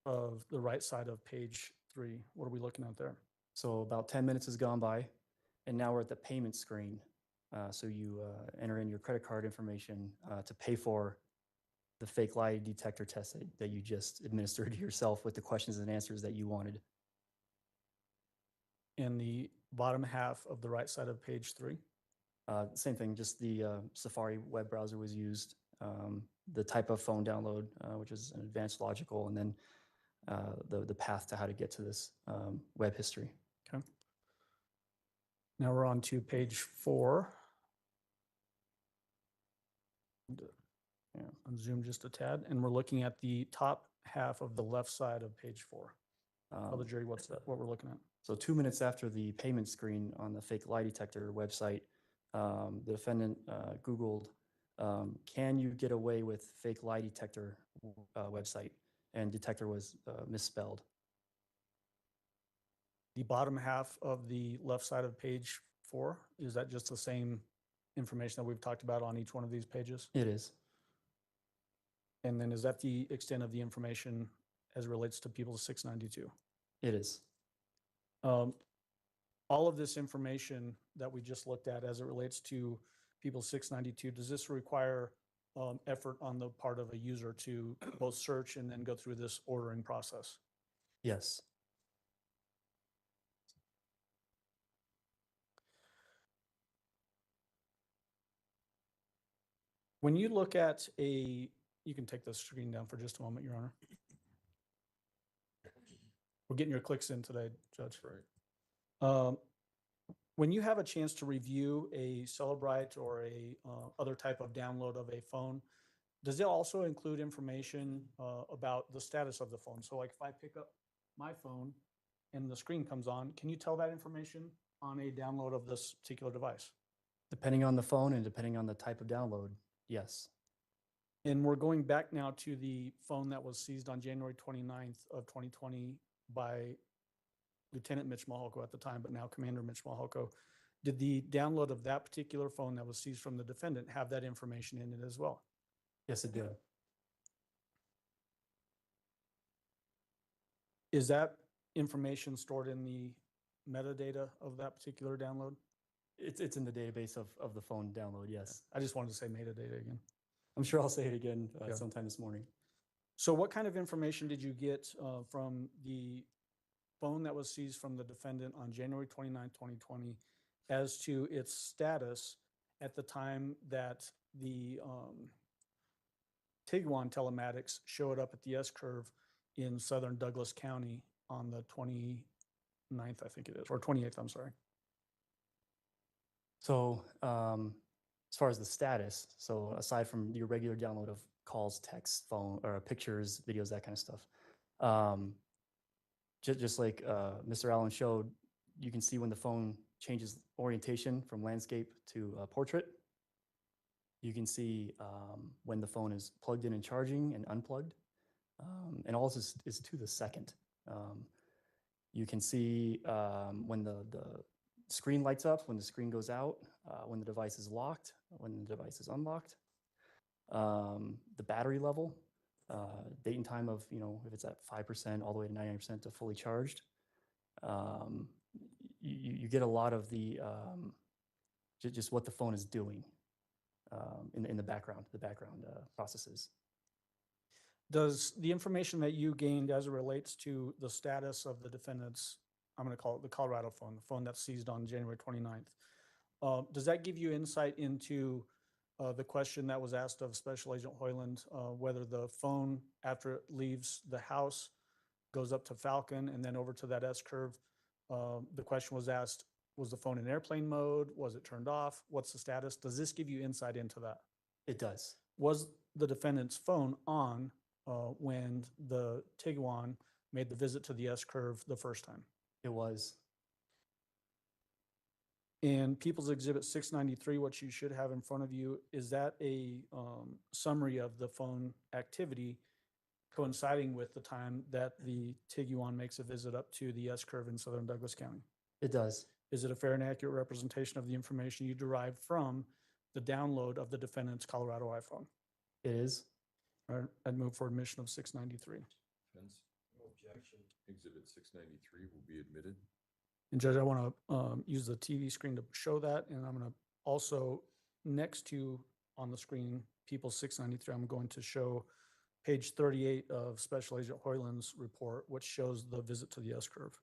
of the right side of page 3. What are we looking at there? So about 10 minutes has gone by, and now we're at the payment screen. So you enter in your credit card information to pay for the fake lie detector test that you just administered yourself with the questions and answers that you wanted. In the bottom half of the right side of page 3? Same thing, just the Safari web browser was used, the type of phone download, which is an advanced logical, and then the path to how to get to this web history. Okay. Now we're on to page 4. Yeah, I'll zoom just a tad, and we're looking at the top half of the left side of page 4. Tell the jury what we're looking at. So 2 minutes after the payment screen on the fake lie detector website, the defendant Googled, can you get away with fake lie detector website? And detector was misspelled. The bottom half of the left side of page 4, is that just the same information that we've talked about on each one of these pages? It is. And then is that the extent of the information as it relates to People's 692? It is. Um, all of this information that we just looked at as it relates to People 692, does this require effort on the part of a user to both search and then go through this ordering process? Yes. When you look at you can take the screen down for just a moment, Your Honor. We're getting your clicks in today, Judge. Right. When you have a chance to review a Celebrite or a other type of download of a phone, does it also include information about the status of the phone? So like if I pick up my phone and the screen comes on, can you tell that information on a download of this particular device? Depending on the phone and depending on the type of download, yes. And we're going back now to the phone that was seized on January 29th of 2020 by Lieutenant Mitch Malholko at the time, but now Commander Mitch Malholko. Did the download of that particular phone that was seized from the defendant have that information in it as well? Yes, it did. Is that information stored in the metadata of that particular download? It's in the database of the phone download, yes. I just wanted to say metadata again. I'm sure I'll say it again Yeah. sometime this morning. So what kind of information did you get from the phone that was seized from the defendant on January 29, 2020 as to its status at the time that the Tiguan telematics showed up at the S-curve in southern Douglas County on the 29th, I think it is, or 28th, I'm sorry. So as far as the status, so aside from your regular download of calls, texts, phone, or pictures, videos, that kind of stuff, just like Mr. Allen showed, you can see when the phone changes orientation from landscape to portrait. You can see when the phone is plugged in and charging and unplugged. And all this is to the second. You can see when the screen lights up, when the screen goes out, when the device is locked, when the device is unlocked. The battery level, date and time of, if it's at 5% all the way to 99% to fully charged. You get a lot of the, just what the phone is doing in the background processes. Does the information that you gained as it relates to the status of the defendant's, I'm going to call it the Colorado phone, the phone that's seized on January 29th, does that give you insight into the question that was asked of Special Agent Hoyland, whether the phone, after it leaves the house, goes up to Falcon and then over to that S-curve? The question was asked, was the phone in airplane mode? Was it turned off? What's the status? Does this give you insight into that? It does. Was the defendant's phone on when the Tiguan made the visit to the S-curve the first time? It was. And People's Exhibit 693, what you should have in front of you, is that a summary of the phone activity coinciding with the time that the Tiguan makes a visit up to the S-curve in southern Douglas County? It does. Is it a fair and accurate representation of the information you derived from the download of the defendant's Colorado iPhone? It is. All right, I'd move for admission of 693. Defense? No objection. Exhibit 693 will be admitted. And Judge, I want to use the TV screen to show that, and I'm going to also, next to on the screen, People 693, I'm going to show page 38 of Special Agent Hoyland's report, which shows the visit to the S-curve.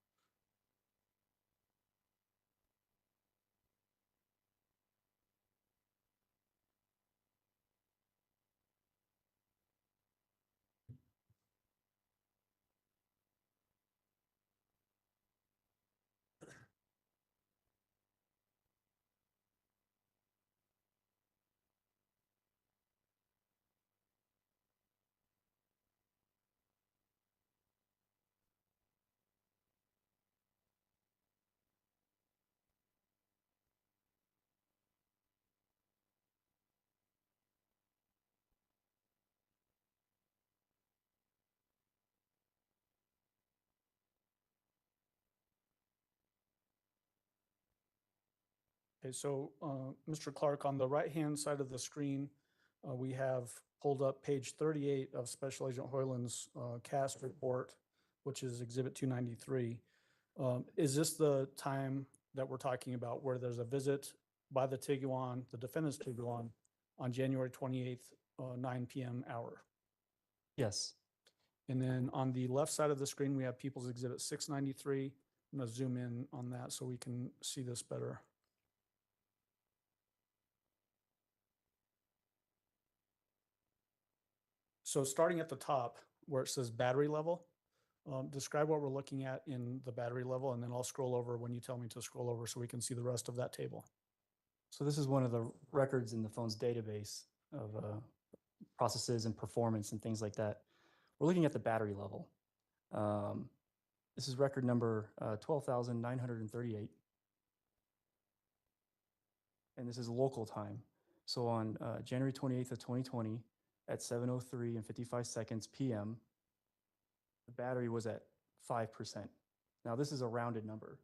Okay, so Mr. Clark, on the right-hand side of the screen, we have pulled up page 38 of Special Agent Hoyland's CAST report, which is Exhibit 293. Is this the time that we're talking about where there's a visit by the Tiguan, the defendant's Tiguan, on January 28th, 9 p.m. hour? Yes. And then on the left side of the screen, we have People's Exhibit 693. I'm going to zoom in on that so we can see this better. So starting at the top where it says battery level, describe what we're looking at in the battery level, and then I'll scroll over when you tell me to scroll over so we can see the rest of that table. So this is one of the records in the phone's database of processes and performance and things like that. We're looking at the battery level. This is record number 12,938. And this is local time. So on January 28th of 2020 at 7:03 and 55 seconds PM, the battery was at 5%. Now this is a rounded number.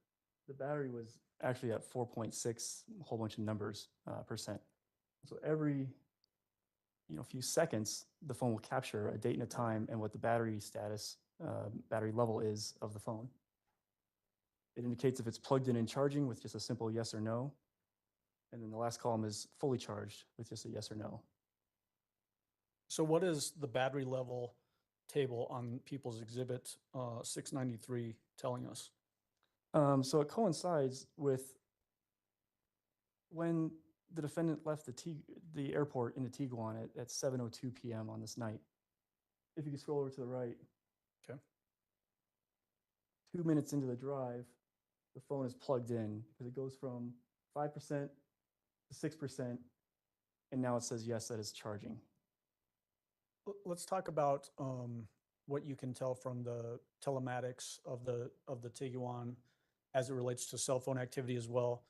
The battery was actually at 4.6, a whole bunch of numbers, percent. So every few seconds, the phone will capture a date and a time and what the battery status, battery level is of the phone. It indicates if it's plugged in and charging with just a simple yes or no. And then the last column is fully charged with just a yes or no. So what is the battery level table on People's Exhibit 693 telling us? So it coincides with when the defendant left the airport in the Tiguan at 7:02 p.m. on this night. If you can scroll over to the right. Okay. 2 minutes into the drive, the phone is plugged in because it goes from 5% to 6%, and now it says yes, that it's charging. Let's talk about what you can tell from the telematics of the Tiguan as it relates to cell phone activity as well.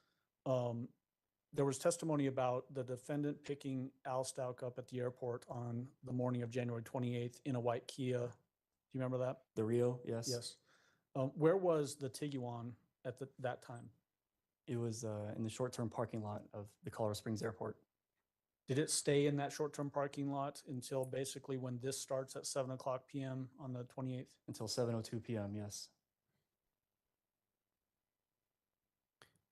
There was testimony about the defendant picking Al Stauch up at the airport on the morning of January 28th in a white Kia. Do you remember that? The Rio, yes. Yes. Where was the Tiguan at that time? It was in the short-term parking lot of the Colorado Springs Airport. Did it stay in that short-term parking lot until basically when this starts at 7:00 p.m. on the 28th? Until 7:02 p.m., yes.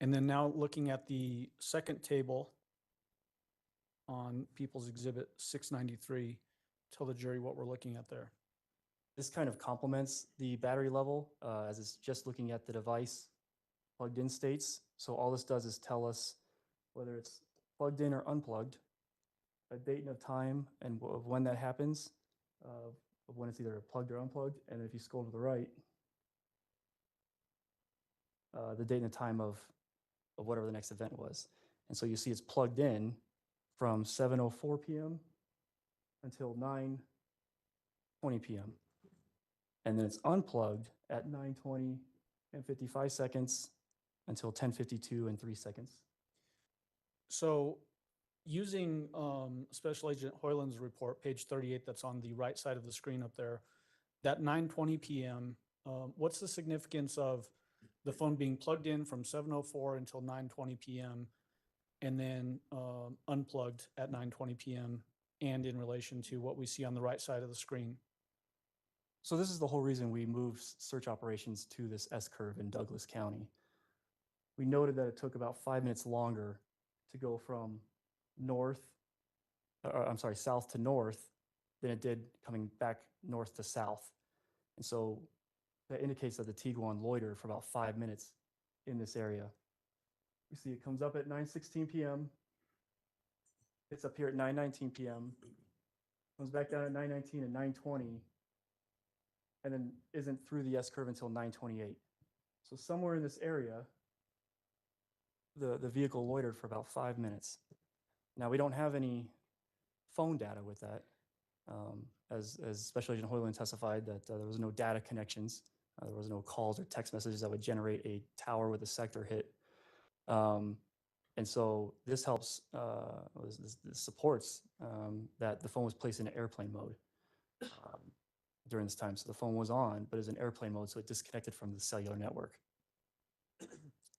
And then now looking at the second table on People's Exhibit 693, tell the jury what we're looking at there. This kind of complements the battery level as it's just looking at the device plugged in states. So all this does is tell us whether it's plugged in or unplugged, a date and a time and of when that happens, of when it's either plugged or unplugged. And if you scroll to the right, the date and the time of whatever the next event was. And so you see it's plugged in from 7:04 p.m. until 9:20 p.m. And then it's unplugged at 9:20 and 55 seconds until 10:52 and 3 seconds. So using Special Agent Hoyland's report, page 38, that's on the right side of the screen up there, that 9:20 p.m., what's the significance of the phone being plugged in from 7:04 until 9:20 p.m. and then unplugged at 9:20 p.m. and in relation to what we see on the right side of the screen? So this is the whole reason we moved search operations to this S-curve in Douglas County. We noted that it took about 5 minutes longer to go from south to north than it did coming back north to south. And so that indicates that the Tiguan loitered for about 5 minutes in this area. We see it comes up at 9:16 p.m. It's up here at 9:19 p.m. Comes back down at 9:19 and 9:20, and then isn't through the S-curve until 9:28. So somewhere in this area, the vehicle loitered for about 5 minutes. Now, we don't have any phone data with that. As Special Agent Hoyland testified that there was no data connections. There was no calls or text messages that would generate a tower with a sector hit. And so this helps, this supports that the phone was placed in airplane mode during this time. So the phone was on, but it was in airplane mode, so it disconnected from the cellular network.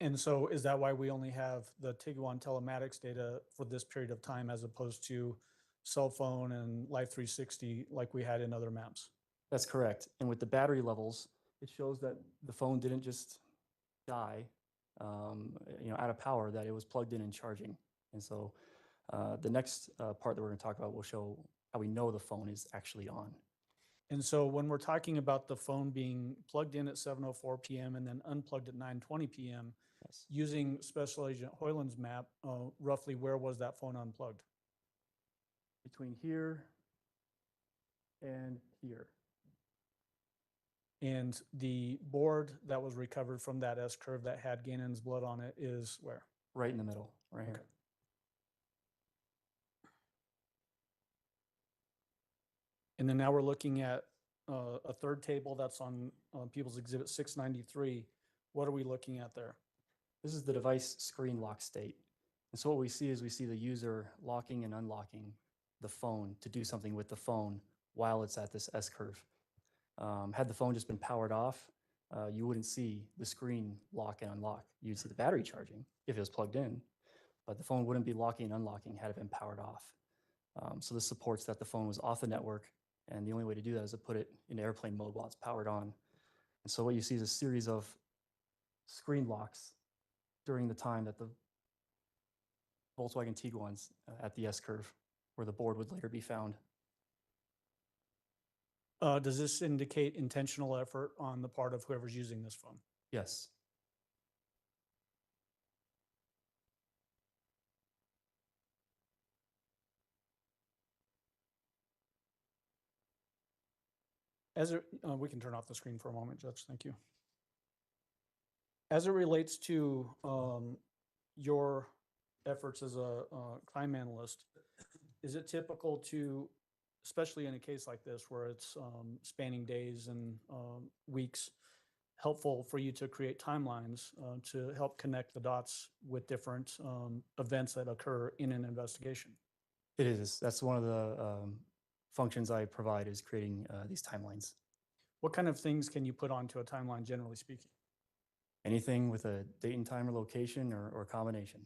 And so is that why we only have the Tiguan telematics data for this period of time as opposed to cell phone and Life 360 like we had in other maps? That's correct. And with the battery levels, it shows that the phone didn't just die, out of power, that it was plugged in and charging. And so the next part that we're going to talk about will show how we know the phone is actually on. And so when we're talking about the phone being plugged in at 7:04 PM and then unplugged at 9:20 PM, Yes. using Special Agent Hoyland's map, roughly where was that phone unplugged? Between here and here. And the board that was recovered from that S curve that had Gannon's blood on it is where? Right in the middle, right here. Okay. And then now we're looking at a third table that's on People's Exhibit 693. What are we looking at there? This is the device screen lock state. And so what we see is we see the user locking and unlocking the phone to do something with the phone while it's at this S curve. Had the phone just been powered off, you wouldn't see the screen lock and unlock. You'd see the battery charging if it was plugged in, but the phone wouldn't be locking and unlocking had it been powered off. So this supports that the phone was off the network, and the only way to do that is to put it in airplane mode while it's powered on. And so what you see is a series of screen locks during the time that the Volkswagen Tiguan's at the S curve, where the board would later be found. Does this indicate intentional effort on the part of whoever's using this phone? Yes. We can turn off the screen for a moment, Judge. Thank you. As it relates to your efforts as a crime analyst, is it typical to, especially in a case like this where it's spanning days and weeks, helpful for you to create timelines to help connect the dots with different events that occur in an investigation? It is. That's one of the functions I provide, is creating these timelines. What kind of things can you put onto a timeline, generally speaking? Anything with a date and time or location or combination.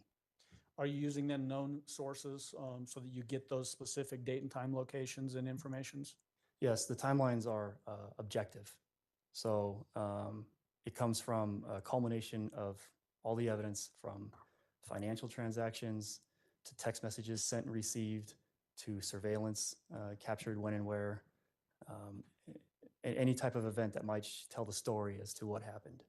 Are you using then known sources so that you get those specific date and time locations and informations? Yes, the timelines are objective. So it comes from a culmination of all the evidence, from financial transactions to text messages sent and received to surveillance captured when and where, any type of event that might tell the story as to what happened.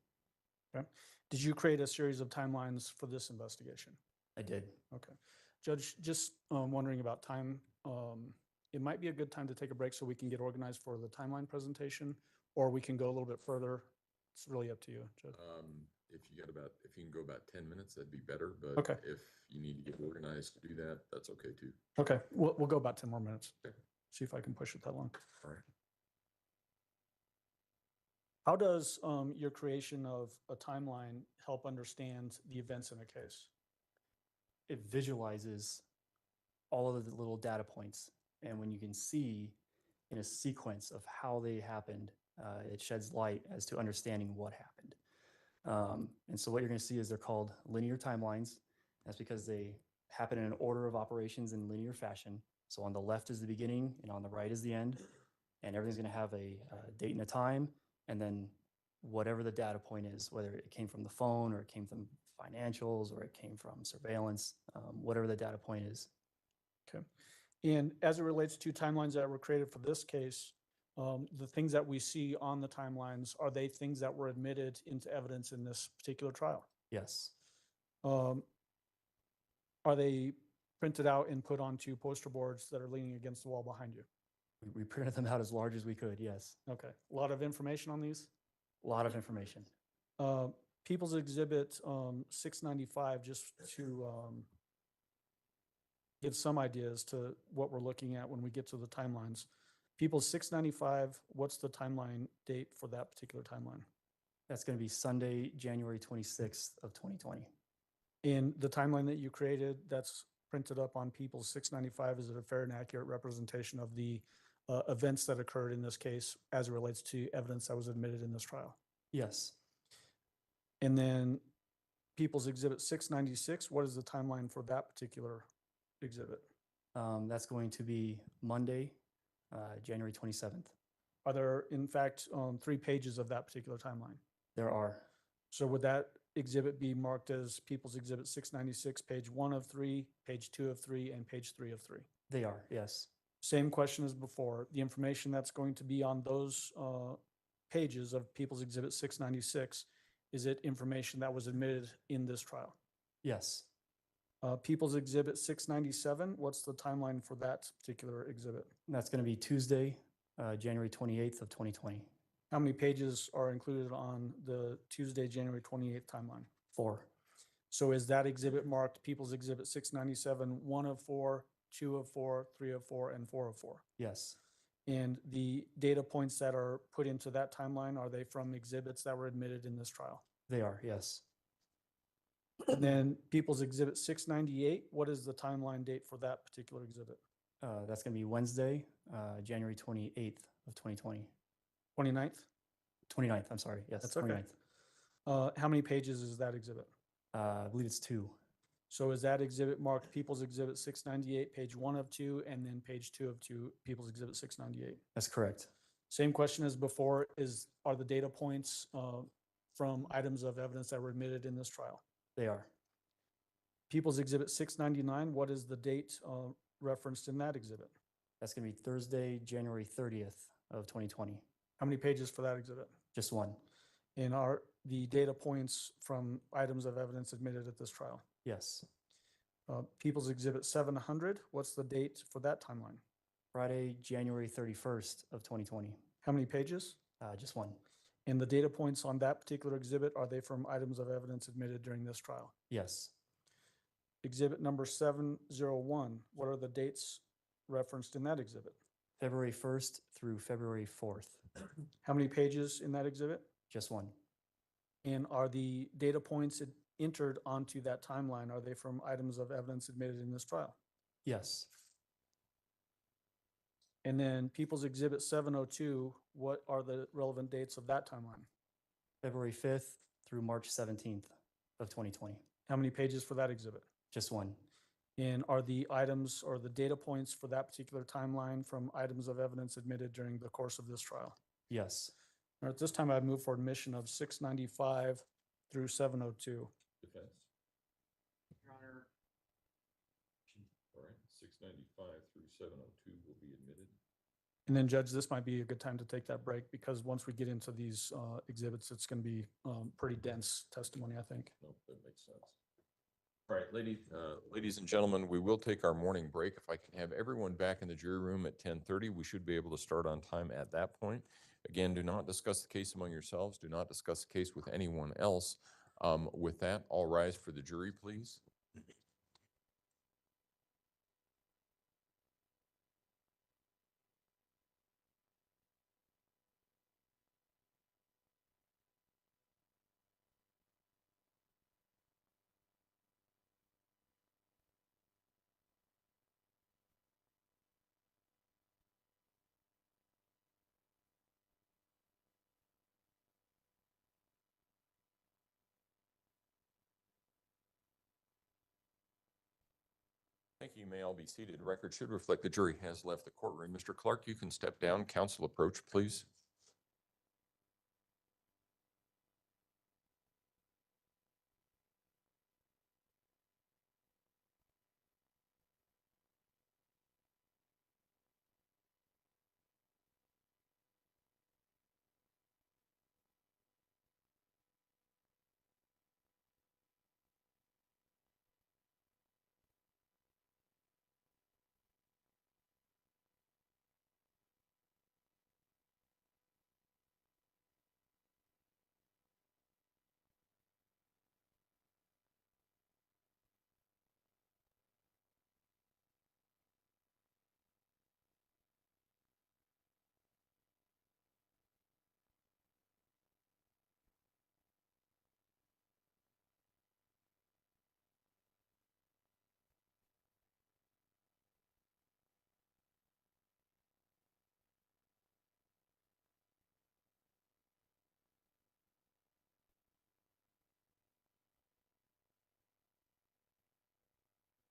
Okay. Did you create a series of timelines for this investigation? I did. Okay. Judge, just wondering about time. It might be a good time to take a break so we can get organized for the timeline presentation, or we can go a little bit further. It's really up to you, Judge. If you can go about 10 minutes, that'd be better, but Okay. if you need to get organized to do that, that's okay too. Okay, we'll go about 10 more minutes. Okay. See if I can push it that long. All right. How does your creation of a timeline help understand the events in a case? It visualizes all of the little data points. And when you can see in a sequence of how they happened, it sheds light as to understanding what happened. And so what you're going to see is they're called linear timelines. That's because they happen in an order of operations in linear fashion. So on the left is the beginning and on the right is the end. And everything's going to have a date and a time, and then whatever the data point is, whether it came from the phone or it came from financials or it came from surveillance, whatever the data point is. Okay. And as it relates to timelines that were created for this case, the things that we see on the timelines, are they things that were admitted into evidence in this particular trial? Yes. Are they printed out and put onto poster boards that are leaning against the wall behind you? We printed them out as large as we could, yes. Okay. A lot of information on these? A lot of information. People's Exhibit 695, just to give some ideas to what we're looking at when we get to the timelines. People's 695, what's the timeline date for that particular timeline? That's going to be Sunday, January 26th of 2020. In the timeline that you created, that's printed up on People's 695, is it a fair and accurate representation of the events that occurred in this case as it relates to evidence that was admitted in this trial? Yes. And then People's Exhibit 696, what is the timeline for that particular exhibit? That's going to be Monday, January 27th. Are there, in fact, 3 pages of that particular timeline? There are. So would that Exhibit B marked as People's Exhibit 696, page 1 of 3, page 2 of 3, and page 3 of 3? They are, yes. Same question as before. The information that's going to be on those pages of People's Exhibit 696, is it information that was admitted in this trial? Yes. People's Exhibit 697, what's the timeline for that particular exhibit? And that's going to be Tuesday, January 28th of 2020. How many pages are included on the Tuesday, January 28th timeline? 4. So is that exhibit marked People's Exhibit 697, 1 of 4, 2 of 4, 3 of 4, and 4 of 4? Yes. And the data points that are put into that timeline, are they from exhibits that were admitted in this trial? They are, yes. And then People's Exhibit 698, what is the timeline date for that particular exhibit? That's going to be Wednesday, January 28th of 2020. 29th? 29th, I'm sorry. Yes, That's okay. 29th. How many pages is that exhibit? I believe it's 2. So is that exhibit marked People's Exhibit 698, page 1 of 2, and then page 2 of 2, People's Exhibit 698? That's correct. Same question as before, are the data points from items of evidence that were admitted in this trial? They are. People's Exhibit 699, what is the date referenced in that exhibit? That's going to be Thursday, January 30th of 2020. How many pages for that exhibit? Just 1. And are the data points from items of evidence admitted at this trial? Yes. People's Exhibit 700, what's the date for that timeline? Friday, January 31st of 2020. How many pages? Just 1. And the data points on that particular exhibit, are they from items of evidence admitted during this trial? Yes. Exhibit number 701, what are the dates referenced in that exhibit? February 1st through February 4th. How many pages in that exhibit? Just 1. And are the data points entered onto that timeline, are they from items of evidence admitted in this trial? Yes. And then People's Exhibit 702, what are the relevant dates of that timeline? February 5th through March 17th of 2020. How many pages for that exhibit? Just 1. And are the items or the data points for that particular timeline from items of evidence admitted during the course of this trial? Yes. Or at this time, I'd move for admission of 695 through 702. Defense. Your Honor, All right, 695 through 702 will be admitted. And then Judge, this might be a good time to take that break because once we get into these exhibits, it's going to be pretty dense testimony, I think. Nope, that makes sense. All right, ladies and gentlemen, we will take our morning break. If I can have everyone back in the jury room at 10:30, we should be able to start on time at that point. Again, do not discuss the case among yourselves. Do not discuss the case with anyone else. With that, all rise for the jury, please. Thank you. You may all be seated. Record should reflect the jury has left the courtroom. Mr. Clark, you can step down. Counsel approach, please.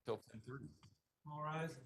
Till 10:30. all rise.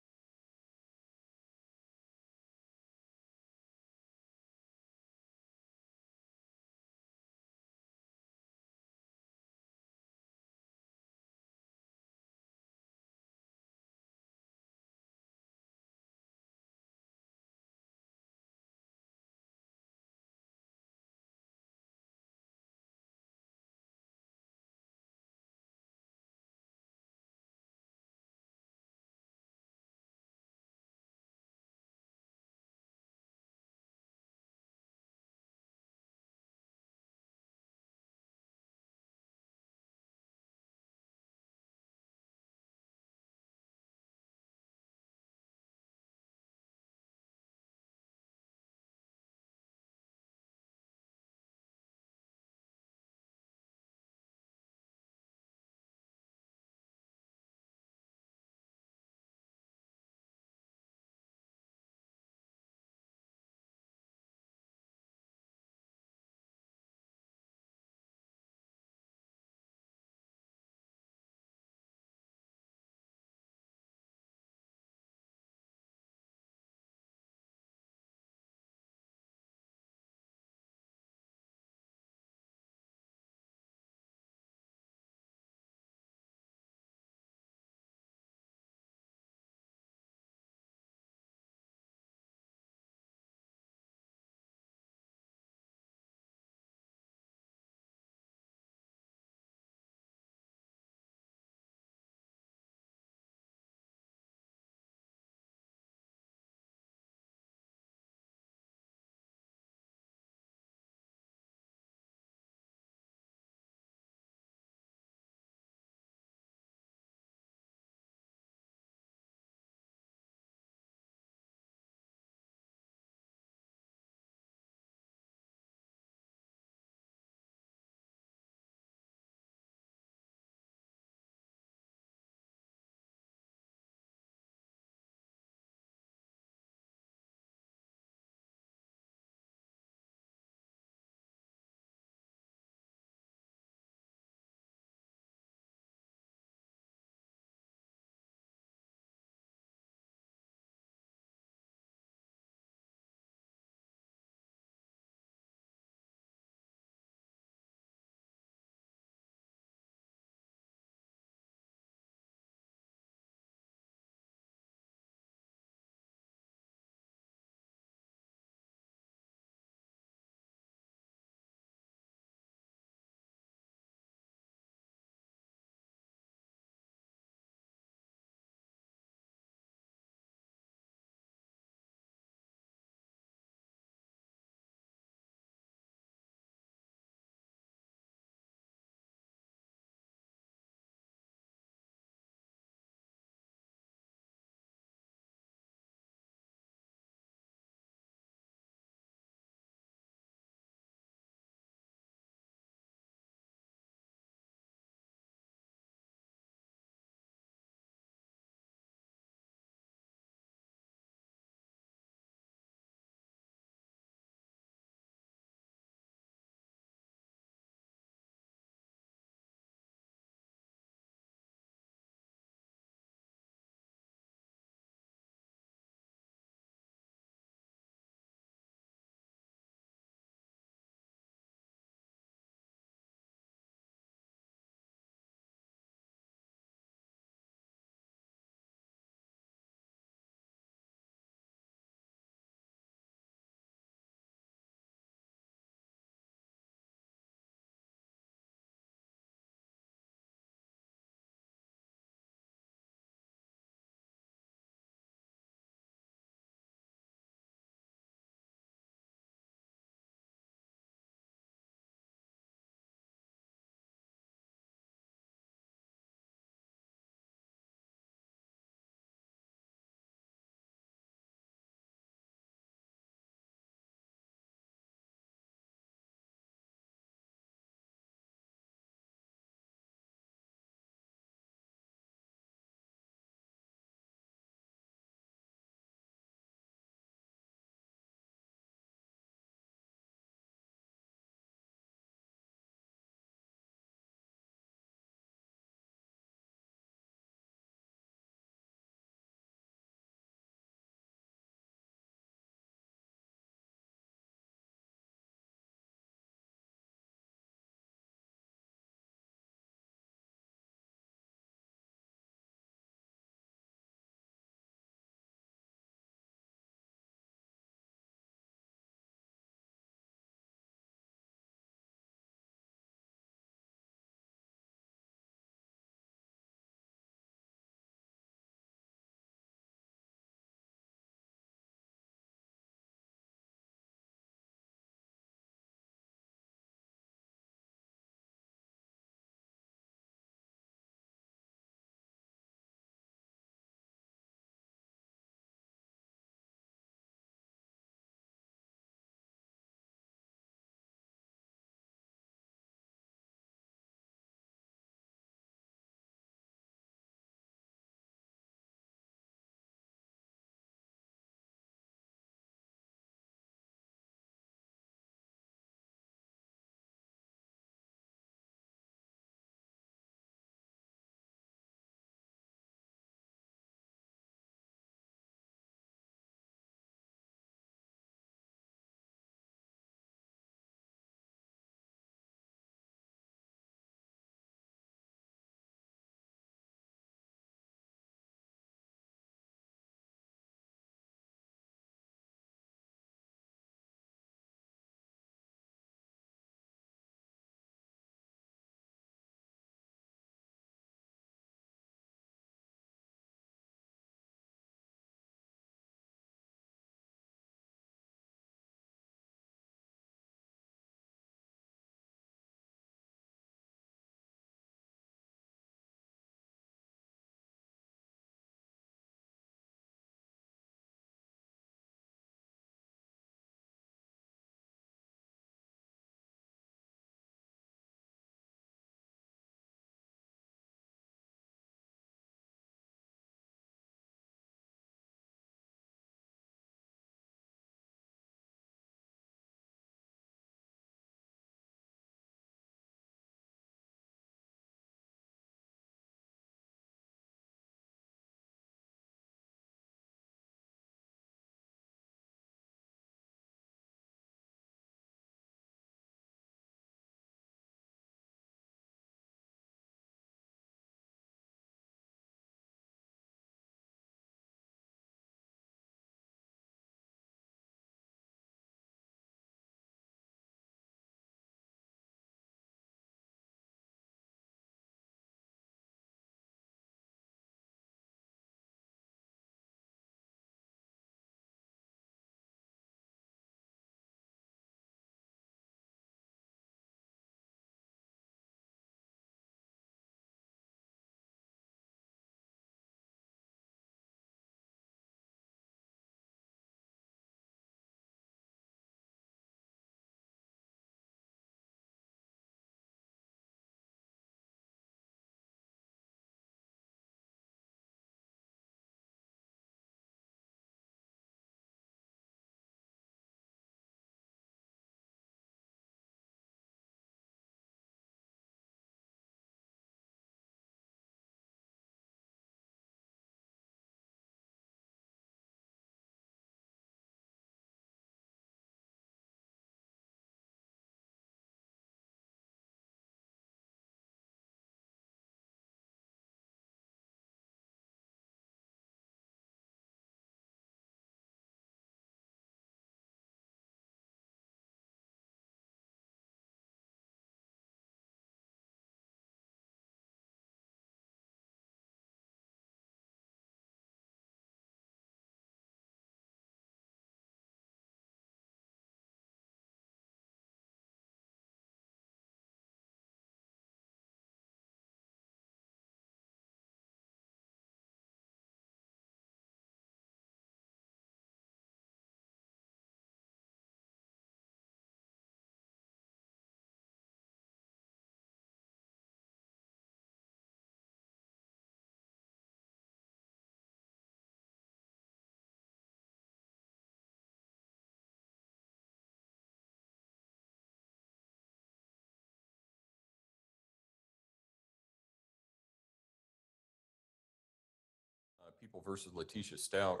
People versus Letecia Stauch.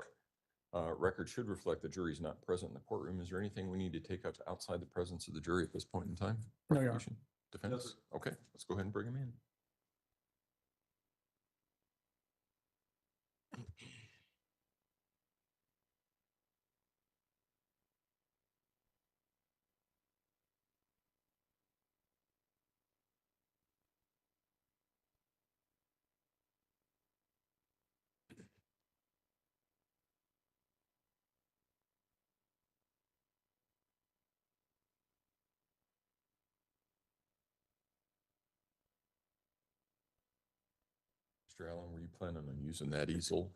Record should reflect the jury's not present in the courtroom. Is there anything we need to take up outside the presence of the jury at this point in time? No, Your Honor. Prosecution? Defense? Okay, let's go ahead and bring him in. Mr. Allen, were you planning on using that easel?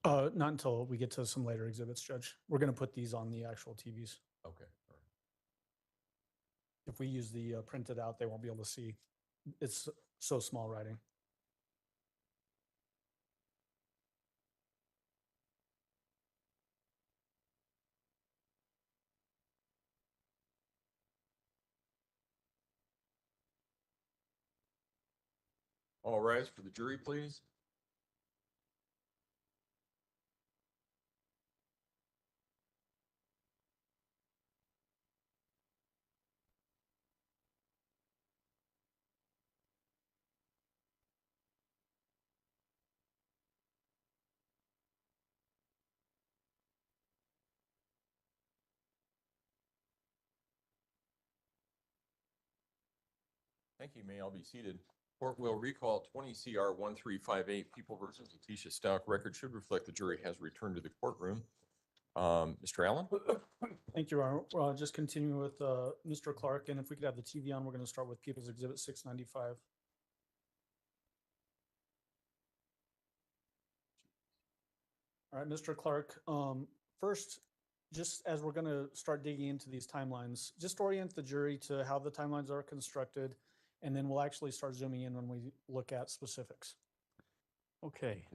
Not until we get to some later exhibits, Judge. We're going to put these on the actual TVs. Okay, all right. If we use the printed out, they won't be able to see. It's so small writing. All rise for the jury, please. Thank you. May all be seated. Court will recall 20 CR 1358, People versus Letecia Stauch. Record should reflect the jury has returned to the courtroom. Mr. Allen? Thank you, Your Honor. Just continuing with Mr. Clark, and if we could have the TV on, we're going to start with People's Exhibit 695. All right, Mr. Clark, first, just as we're going to start digging into these timelines, just orient the jury to how the timelines are constructed, and then we'll actually start zooming in when we look at specifics. Okay.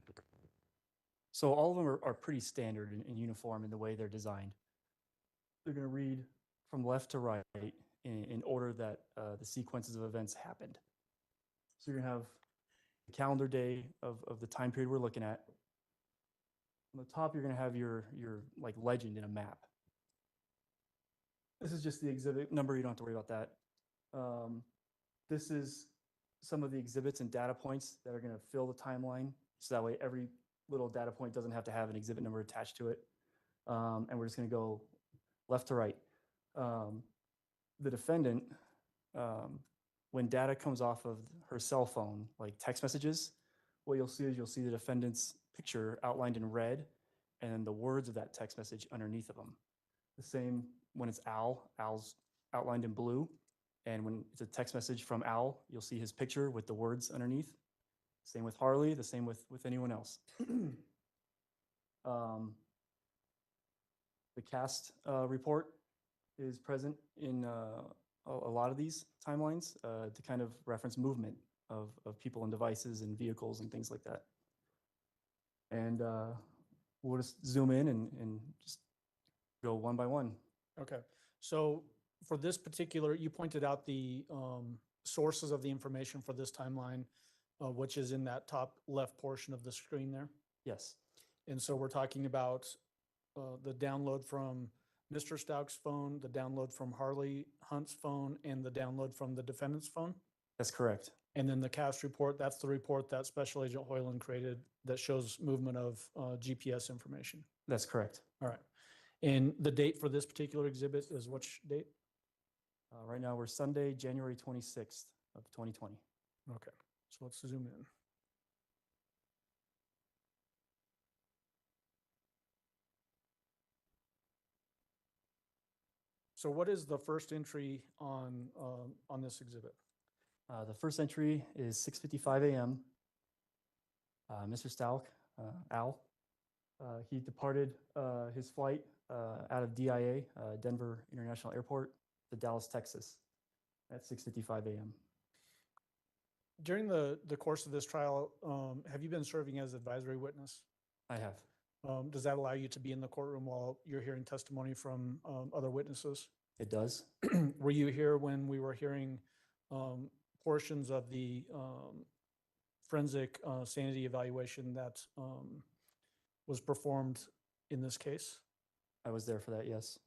So all of them are pretty standard and uniform in the way they're designed. They're going to read from left to right in order that the sequences of events happened. So you're going to have the calendar day of the time period we're looking at. On the top, you're going to have your like legend in a map. This is just the exhibit number. You don't have to worry about that. This is some of the exhibits and data points that are going to fill the timeline. So that way every little data point doesn't have to have an exhibit number attached to it. And we're just going to go left to right. The defendant, when data comes off of her cell phone, like text messages, what you'll see is you'll see the defendant's picture outlined in red and then the words of that text message underneath of them. The same when it's Al's outlined in blue. And when it's a text message from Al, you'll see his picture with the words underneath. Same with Harley, the same with anyone else. The cast report is present in a lot of these timelines to kind of reference movement of people and devices and vehicles and things like that. And we'll just zoom in and just go one by one. Okay, so for this particular, you pointed out the sources of the information for this timeline, which is in that top left portion of the screen there. Yes. And so we're talking about the download from Mr. Stauch's phone, the download from Harley Hunt's phone, and the download from the defendant's phone. That's correct. And then the cast report, that's the report that Special Agent Hoyland created that shows movement of GPS information. That's correct. All right. And the date for this particular exhibit is which date? Right now we're Sunday, January 26th of 2020. Okay, so let's zoom in. So what is the first entry on this exhibit? The first entry is 6:55 a.m. Mr. Stauch, Al, he departed his flight out of DIA, Denver International Airport, to Dallas, Texas, at 6:55 a.m. During the course of this trial, have you been serving as advisory witness? I have. Does that allow you to be in the courtroom while you're hearing testimony from other witnesses? It does. Were you here when we were hearing portions of the forensic sanity evaluation that was performed in this case. I was there for that, yes.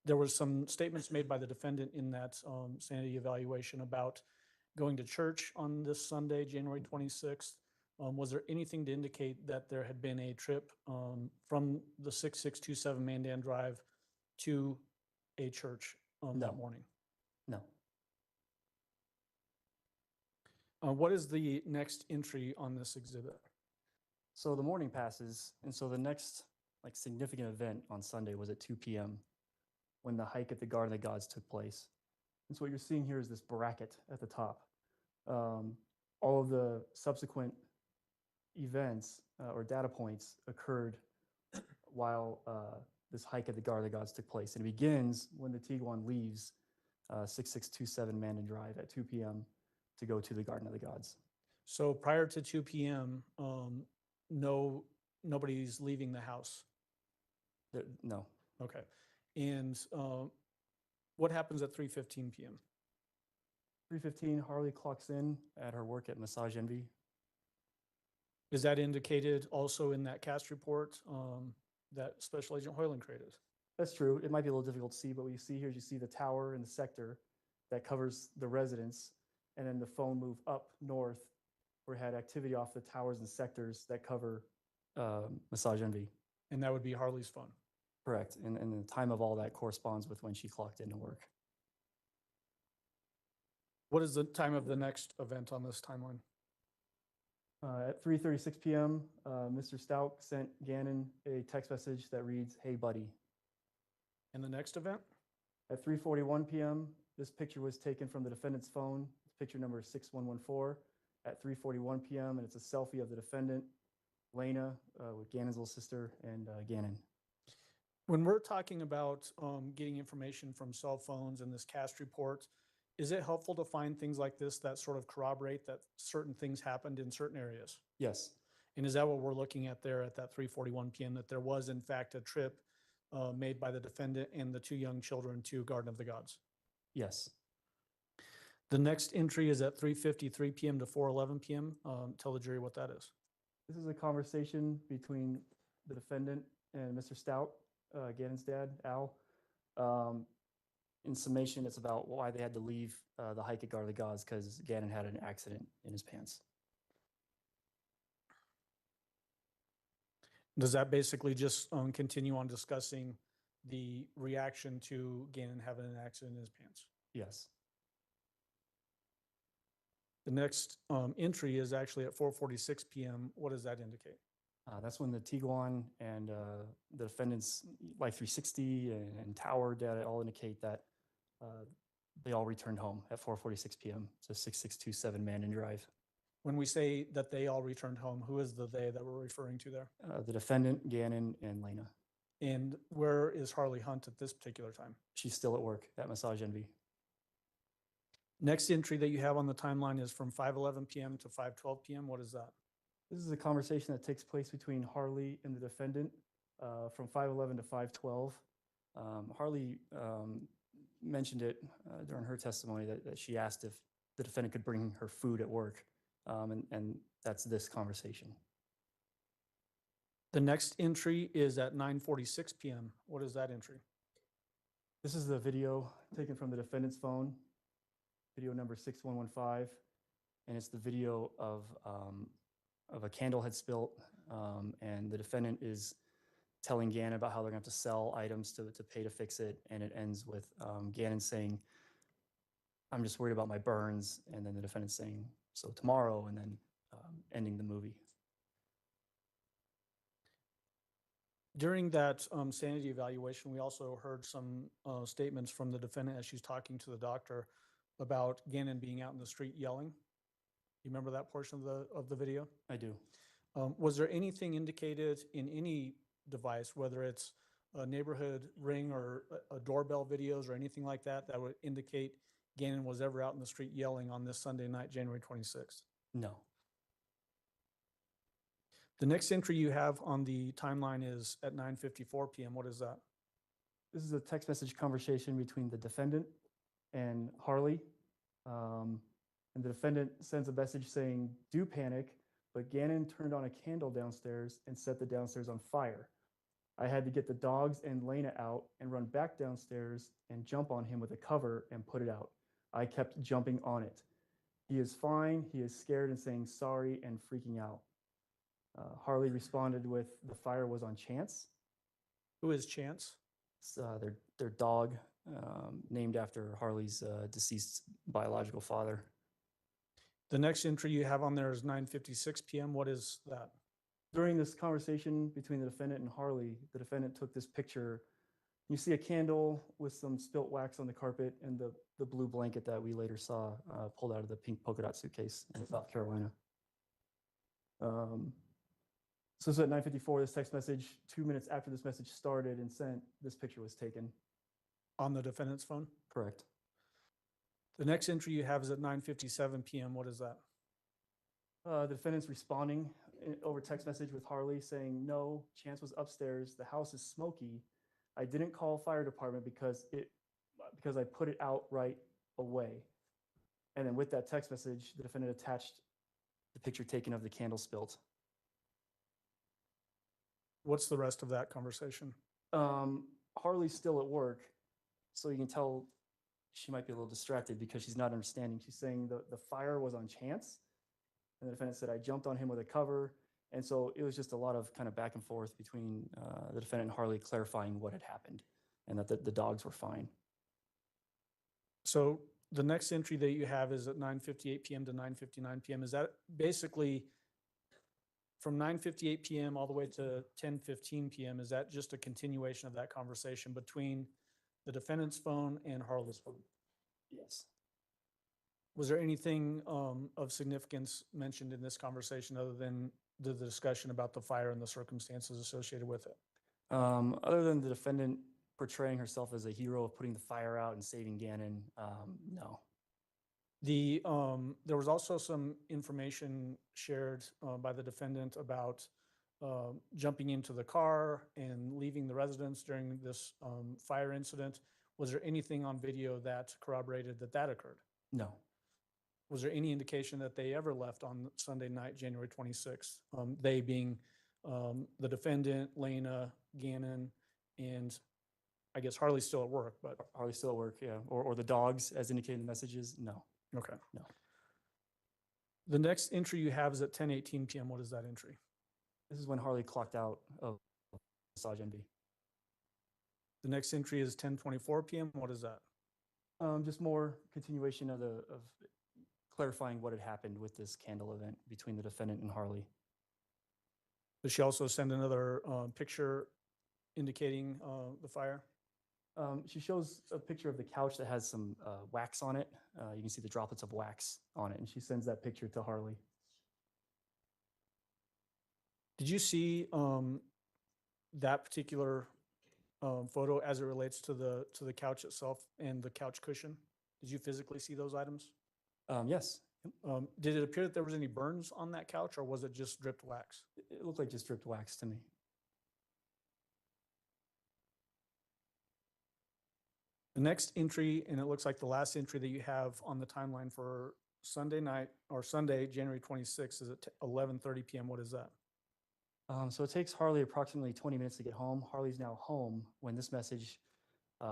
There was some statements made by the defendant in that sanity evaluation about going to church on this Sunday, January 26th. Was there anything to indicate that there had been a trip from the 6627 Mandan Drive to a church that No. morning? No. What is the next entry on this exhibit? So the morning passes, and so the next like significant event on Sunday was at 2 p.m. when the hike at the Garden of the Gods took place. And so what you're seeing here is this bracket at the top. All of the subsequent events or data points occurred while this hike at the Garden of the Gods took place. And it begins when the Tiguan leaves 6627 Mandan Drive at 2 p.m. to go to the Garden of the Gods. So prior to 2 p.m., nobody's leaving the house. No. Okay. And what happens at 3:15 p.m.? 3:15, Harley clocks in at her work at Massage Envy. Is that indicated also in that cast report that Special Agent Hoyland created? That's true. It might be a little difficult to see, but what you see here is you see the tower and the sector that covers the residence, and then the phone move up north where it had activity off the towers and sectors that cover Massage Envy. And that would be Harley's phone. Correct. And the time of all that corresponds with when she clocked into work. What is the time of the next event on this timeline? At 3:36 p.m., Mr. Stauch sent Gannon a text message that reads, "Hey, buddy." And the next event? At 3:41 p.m., this picture was taken from the defendant's phone. It's picture number 6114 at 3:41 p.m., and it's a selfie of the defendant, Lena, with Gannon's little sister, and Gannon. When we're talking about getting information from cell phones and this cast report, is it helpful to find things like this that sort of corroborate that certain things happened in certain areas? Yes. And is that what we're looking at there at that 3:41 p.m., that there was in fact a trip made by the defendant and the two young children to Garden of the Gods? Yes. The next entry is at 3:53 p.m. to 4:11 p.m. Tell the jury what that is. This is a conversation between the defendant and Mr. Stauch, Gannon's dad, Al. In summation, it's about why they had to leave the hike at Garden of the Gods because Gannon had an accident in his pants. Does that basically just continue on discussing the reaction to Gannon having an accident in his pants? Yes. The next entry is actually at 4:46 p.m. What does that indicate? That's when the Tiguan and the defendant's Life 360 and tower data all indicate that they all returned home at 4:46 p.m. to 6627 Mandan Drive. When we say that they all returned home, who is the they that we're referring to there? The defendant, Gannon, and Lena. And where is Harley Hunt at this particular time? She's still at work at Massage Envy. Next entry that you have on the timeline is from 5:11 p.m. to 5:12 p.m. What is that? This is a conversation that takes place between Harley and the defendant from 5:11 to 5:12. Harley mentioned it during her testimony that she asked if the defendant could bring her food at work, and that's this conversation. The next entry is at 9:46 p.m. What is that entry? This is the video taken from the defendant's phone, video number 6115, and it's the video of a candle had spilt, and the defendant is telling Gannon about how they're going to have to sell items to pay to fix it, and it ends with Gannon saying, "I'm just worried about my burns," and then the defendant saying, "So tomorrow," and then ending the movie. During that sanity evaluation, we also heard some statements from the defendant as she's talking to the doctor about Gannon being out in the street yelling. You remember that portion of the video? I do. Was there anything indicated in any device, whether it's a neighborhood ring or a doorbell videos or anything like that, that would indicate Gannon was ever out in the street yelling on this Sunday night, January 26th? No. The next entry you have on the timeline is at 9:54 p.m. What is that? This is a text message conversation between the defendant and Harley. And the defendant sends a message saying, "Do panic. but Gannon turned on a candle downstairs and set the downstairs on fire. I had to get the dogs and Lena out and run back downstairs and jump on him with a cover and put it out. I kept jumping on it. He is fine. He is scared and saying sorry and freaking out. Harley responded with, the fire was on Chance. Who is Chance? It's, their dog, named after Harley's deceased biological father. The next entry you have on there is 9:56 p.m. What is that? During this conversation between the defendant and Harley, the defendant took this picture. You see a candle with some spilt wax on the carpet and the blue blanket that we later saw pulled out of the pink polka dot suitcase in South Carolina. So this is at 9:54, this text message, 2 minutes after this message started and sent, this picture was taken. On the defendant's phone? Correct. The next entry you have is at 9:57 p.m. What is that? The defendant's responding over text message with Harley saying, no, Chance was upstairs. The house is smoky. I didn't call fire department because I put it out right away. And then with that text message, the defendant attached the picture taken of the candle spilt. What's the rest of that conversation? Harley's still at work, so you can tell she might be a little distracted because she's not understanding. She's saying the fire was on Chance. And the defendant said, I jumped on him with a cover. And so it was just a lot of kind of back and forth between the defendant and Harley clarifying what had happened and that the dogs were fine. So the next entry that you have is at 9:58 p.m. to 9:59 p.m. Is that basically from 9:58 p.m. all the way to 10:15 p.m.? Is that just a continuation of that conversation between the defendant's phone and Harley's phone? Yes. Was there anything of significance mentioned in this conversation other than the discussion about the fire and the circumstances associated with it? Other than the defendant portraying herself as a hero of putting the fire out and saving Gannon, no. There was also some information shared by the defendant about jumping into the car and leaving the residence during this fire incident. Was there anything on video that corroborated that occurred? No. Was there any indication that they ever left on Sunday night, January 26th? They being the defendant, Lena, Gannon, and I guess Harley's still at work, but. Harley's still at work, yeah. Or the dogs, as indicated in the messages, no. Okay. No. The next entry you have is at 10:18 p.m. What is that entry? This is when Harley clocked out of Massage NB. The next entry is 10:24 p.m. What is that? Just more continuation of clarifying what had happened with this candle event between the defendant and Harley. Does she also send another picture indicating the fire? She shows a picture of the couch that has some wax on it. You can see the droplets of wax on it, and she sends that picture to Harley. Did you see that particular photo as it relates to the couch itself and the couch cushion? Did you physically see those items? Yes. Did it appear that there was any burns on that couch, or was it just dripped wax? It looked like just dripped wax to me. The next entry, and it looks like the last entry that you have on the timeline for Sunday night or Sunday, January 26th, is at 11:30 p.m. What is that? So it takes Harley approximately 20 minutes to get home. Harley's now home when this message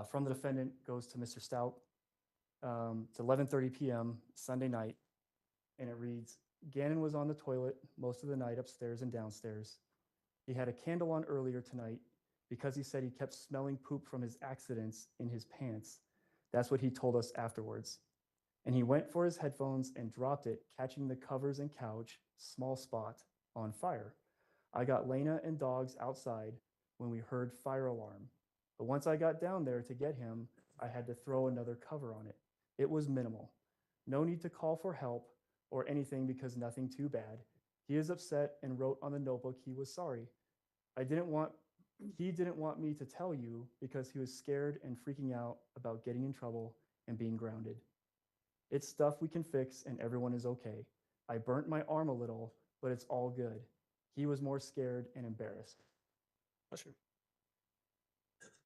from the defendant goes to Mr. Stauch. It's 11:30 p.m. Sunday night, and it reads, Gannon was on the toilet most of the night upstairs and downstairs. He had a candle on earlier tonight because he said he kept smelling poop from his accidents in his pants. That's what he told us afterwards. And he went for his headphones and dropped it, catching the covers and couch, small spot, on fire. I got Lena and dogs outside when we heard fire alarm. But once I got down there to get him, I had to throw another cover on it. It was minimal. No need to call for help or anything because nothing too bad. He is upset and wrote on the notebook he was sorry. He didn't want me to tell you because he was scared and freaking out about getting in trouble and being grounded. It's stuff we can fix and everyone is okay. I burnt my arm a little, but it's all good. He was more scared and embarrassed. Sure.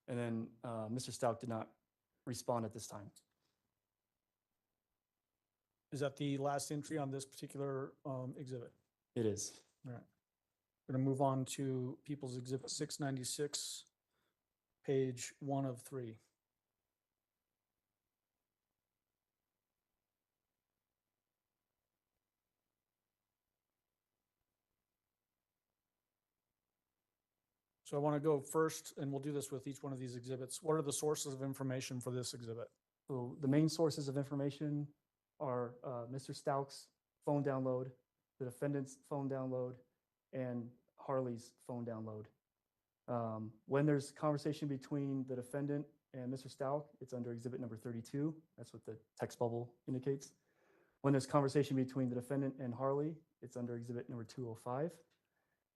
And then Mr. Stauch did not respond at this time. Is that the last entry on this particular exhibit? It is. All right. We're going to move on to People's Exhibit 696, page 1 of 3. So I want to go first, and we'll do this with each one of these exhibits. What are the sources of information for this exhibit? So the main sources of information are Mr. Stauch's phone download, the defendant's phone download, and Harley's phone download. When there's conversation between the defendant and Mr. Stauch, it's under exhibit number 32. That's what the text bubble indicates. When there's conversation between the defendant and Harley, it's under exhibit number 205.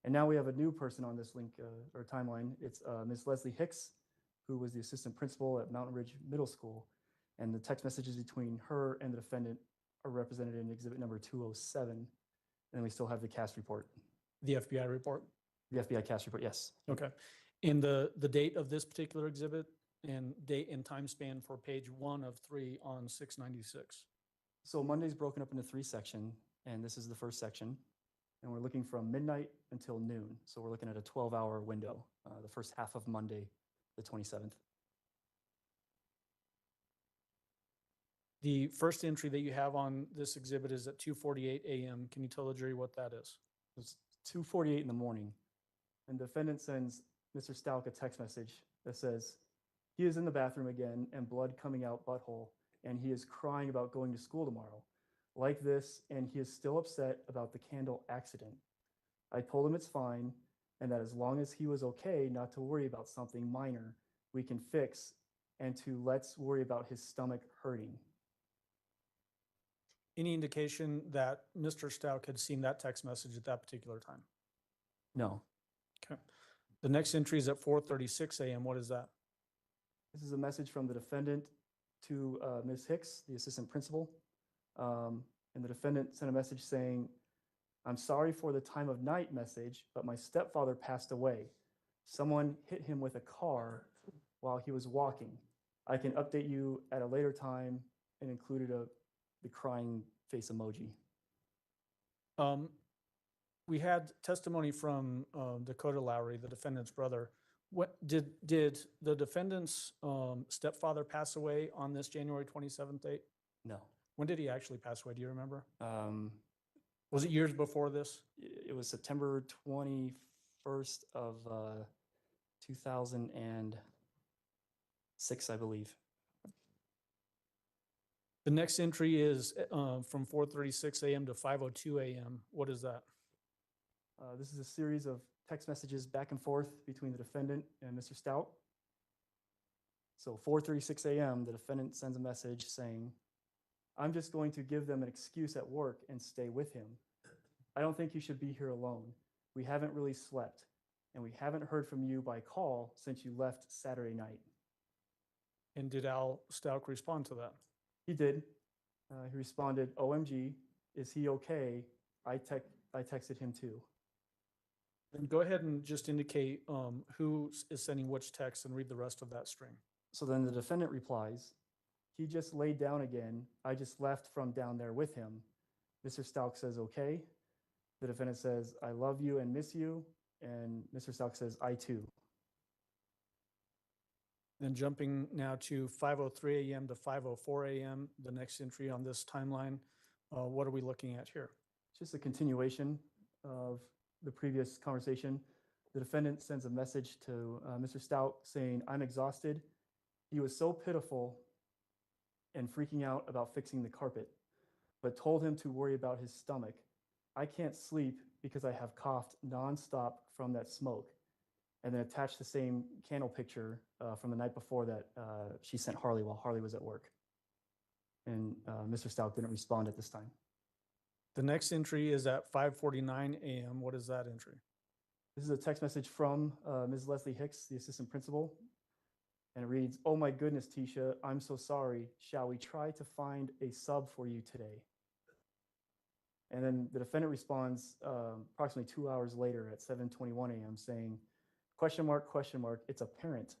And now we have a new person on this link or timeline. It's Ms. Leslie Hicks, who was the assistant principal at Mountain Ridge Middle School. And the text messages between her and the defendant are represented in exhibit number 207. And then we still have the CAS report. The FBI report? The FBI CAS report, yes. Okay. In the date of this particular exhibit and date and time span for page 1 of 3 on 696. So Monday's broken up into 3 sections, and this is the first section. And we're looking from midnight until noon. So we're looking at a 12-hour window, the first half of Monday, the 27th. The first entry that you have on this exhibit is at 2:48 a.m. Can you tell the jury what that is? It's 2:48 in the morning, and the defendant sends Mr. Stauch a text message that says, he is in the bathroom again and blood coming out butthole, and he is crying about going to school tomorrow. Like this, and he is still upset about the candle accident. I told him it's fine, and that as long as he was okay, not to worry about something minor we can fix, and to let's worry about his stomach hurting. Any indication that Mr. Stauch had seen that text message at that particular time? No. Okay. The next entry is at 4:36 a.m. What is that? This is a message from the defendant to Ms. Hicks, the assistant principal. And the defendant sent a message saying, I'm sorry for the time of night message, but my stepfather passed away. Someone hit him with a car while he was walking. I can update you at a later time, and included the crying face emoji. We had testimony from Dakota Lowry, the defendant's brother. What did the defendant's stepfather pass away on this January 27th date? No. When did he actually pass away? Do you remember? Was it years before this? It was September 21st of 2006, I believe. The next entry is from 4:36 a.m. to 5:02 a.m. What is that? This is a series of text messages back and forth between the defendant and Mr. Stauch. So 4:36 a.m., the defendant sends a message saying, I'm just going to give them an excuse at work and stay with him. I don't think you should be here alone. We haven't really slept, and we haven't heard from you by call since you left Saturday night. And did Al Stauch respond to that? He did. He responded, OMG, is he okay? I texted him too. And go ahead and just indicate who is sending which text and read the rest of that string. So then the defendant replies, he just laid down again. I just left from down there with him. Mr. Stauch says, okay. The defendant says, I love you and miss you. And Mr. Stauch says, I too. Then jumping now to 5:03 a.m. to 5:04 a.m., the next entry on this timeline, what are we looking at here? It's just a continuation of the previous conversation. The defendant sends a message to Mr. Stauch saying, I'm exhausted. He was so pitiful and freaking out about fixing the carpet, but told him to worry about his stomach. I can't sleep because I have coughed nonstop from that smoke. And then attached the same candle picture from the night before that she sent Harley while Harley was at work. And Mr. Stauch didn't respond at this time. The next entry is at 5:49 a.m. What is that entry? This is a text message from Ms. Leslie Hicks, the assistant principal. And it reads, oh my goodness, Tisha, I'm so sorry. Shall we try to find a sub for you today? And then the defendant responds approximately 2 hours later at 7:21 a.m. saying, question mark, it's apparent.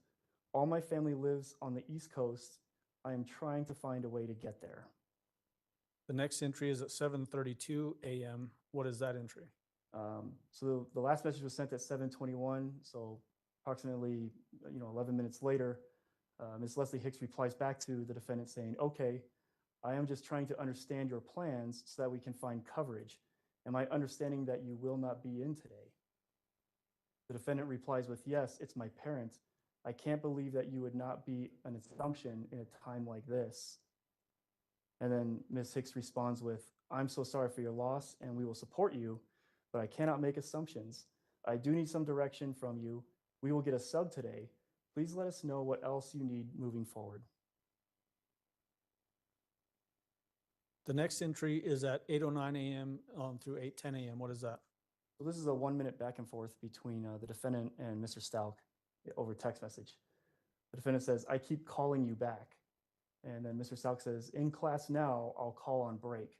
All my family lives on the East Coast. I am trying to find a way to get there. The next entry is at 7:32 a.m. What is that entry? So the last message was sent at 7:21. So approximately, 11 minutes later, Ms. Leslie Hicks replies back to the defendant saying, "Okay, I am just trying to understand your plans so that we can find coverage. Am I understanding that you will not be in today?" The defendant replies with, "Yes, it's my parent. I can't believe that you would not be an assumption in a time like this." And then Ms. Hicks responds with, "I'm so sorry for your loss and we will support you, but I cannot make assumptions. I do need some direction from you. We will get a sub today. Please let us know what else you need moving forward." The next entry is at 8:09 a.m. Through 8:10 a.m. What is that? So this is a 1 minute back and forth between the defendant and Mr. Stauch over text message. The defendant says, "I keep calling you back." And then Mr. Stauch says, "In class now, I'll call on break."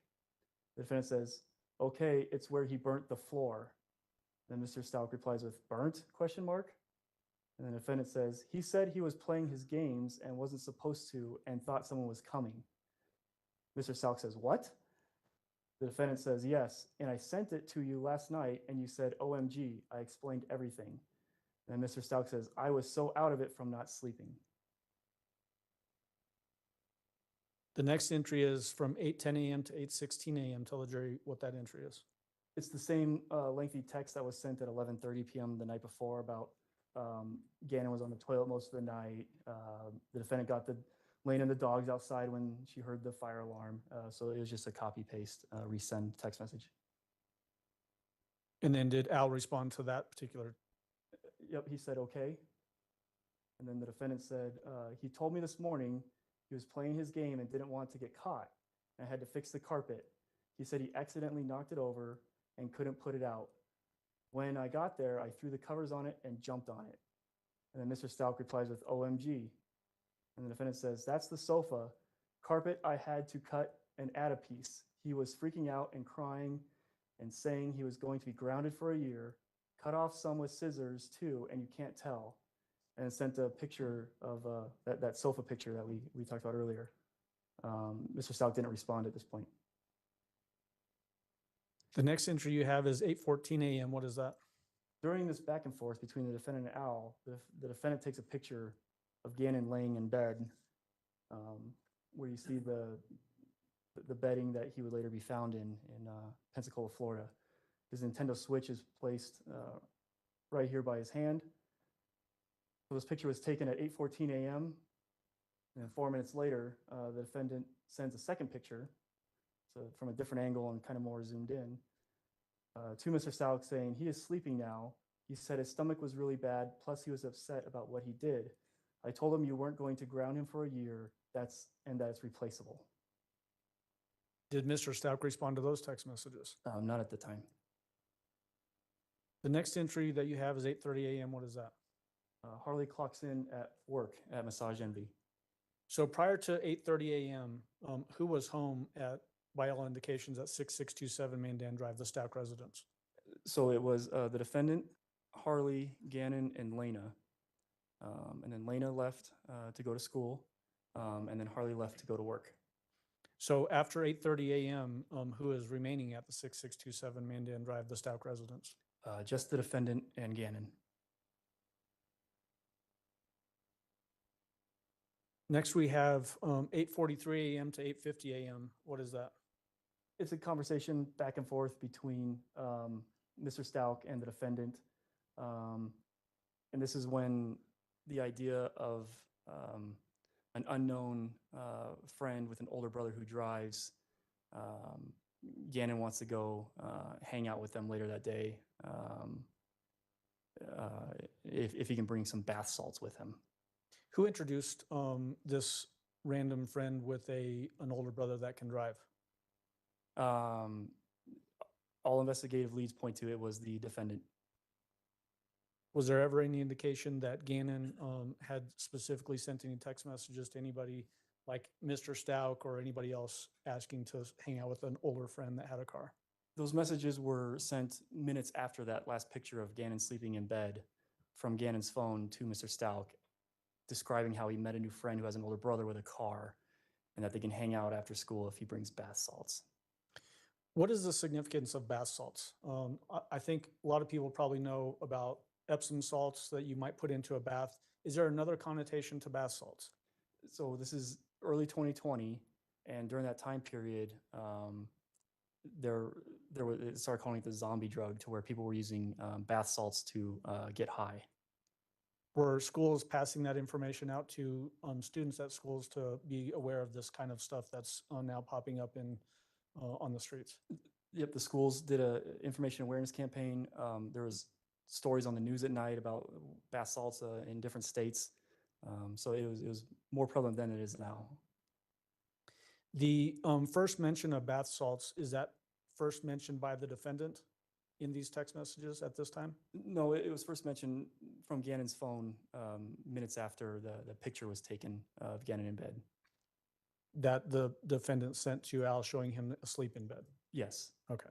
The defendant says, "Okay, it's where he burnt the floor." Then Mr. Stauch replies with, "Burnt?" question mark. And then the defendant says, "He said he was playing his games and wasn't supposed to and thought someone was coming." Mr. Stauch says, "What?" The defendant says, "Yes, and I sent it to you last night and you said, 'OMG, I explained everything.'" And Mr. Stauch says, "I was so out of it from not sleeping." The next entry is from 8:10 a.m. to 8:16 a.m. Tell the jury what that entry is. It's the same lengthy text that was sent at 11:30 p.m. the night before about Gannon was on the toilet most of the night. The defendant got laying in the dogs outside when she heard the fire alarm. So it was just a copy paste resend text message. And then did Al respond to that particular? Yep, he said, "Okay." And then the defendant said, "He told me this morning he was playing his game and didn't want to get caught. I had to fix the carpet. He said he accidentally knocked it over and couldn't put it out. When I got there, I threw the covers on it and jumped on it." And then Mr. Stauch replies with, "OMG." And the defendant says, "That's the sofa. Carpet I had to cut and add a piece. He was freaking out and crying and saying he was going to be grounded for a year, cut off some with scissors too, and you can't tell." And sent a picture of that sofa picture that we talked about earlier. Mr. Stauch didn't respond at this point. The next entry you have is 8:14 a.m. What is that? During this back and forth between the defendant and Al, the defendant takes a picture of Gannon laying in bed, where you see the bedding that he would later be found in Pensacola, Florida. His Nintendo Switch is placed right here by his hand. So this picture was taken at 8:14 a.m. And then 4 minutes later, the defendant sends a second picture, so from a different angle and kind of more zoomed in, to Mr. Stauch saying, "He is sleeping now. He said his stomach was really bad, plus he was upset about what he did. I told him you weren't going to ground him for a year, and that it's replaceable." Did Mr. Stauch respond to those text messages? Not at the time. The next entry that you have is 8:30 a.m. What is that? Harley clocks in at work at Massage Envy. So prior to 8:30 a.m., who was home by all indications, at 6627 Main Dan Drive, the Stauch residence? So it was the defendant, Harley, Gannon, and Lena. And then Lena left to go to school, and then Harley left to go to work. So after 8:30 a.m., who is remaining at the 6627 Main Dan Drive, the Stauch residence? Just the defendant and Gannon. Next, we have 8:43 a.m. to 8:50 a.m. What is that? It's a conversation back and forth between Mr. Stauch and the defendant. And this is when the idea of an unknown friend with an older brother who drives, Gannon wants to go hang out with them later that day, if he can bring some bath salts with him. Who introduced this random friend with an older brother that can drive? All investigative leads point to it was the defendant. Was there ever any indication that Gannon had specifically sent any text messages to anybody like Mr. Stauch or anybody else asking to hang out with an older friend that had a car? Those messages were sent minutes after that last picture of Gannon sleeping in bed from Gannon's phone to Mr. Stauch, describing how he met a new friend who has an older brother with a car and that they can hang out after school if he brings bath salts. What is the significance of bath salts? I think a lot of people probably know about Epsom salts that you might put into a bath. Is there another connotation to bath salts? So this is early 2020, and during that time period, there was, it started calling it the zombie drug, to where people were using bath salts to get high. Were schools passing that information out to students at schools to be aware of this kind of stuff that's now popping up in on the streets? Yep, the schools did a information awareness campaign. There was stories on the news at night about bath salts in different states. So it was more prevalent than it is now. The first mention of bath salts, is that first mentioned by the defendant in these text messages at this time? No, it was first mentioned from Gannon's phone minutes after the picture was taken of Gannon in bed. That the defendant sent to Al showing him asleep in bed? Yes. Okay.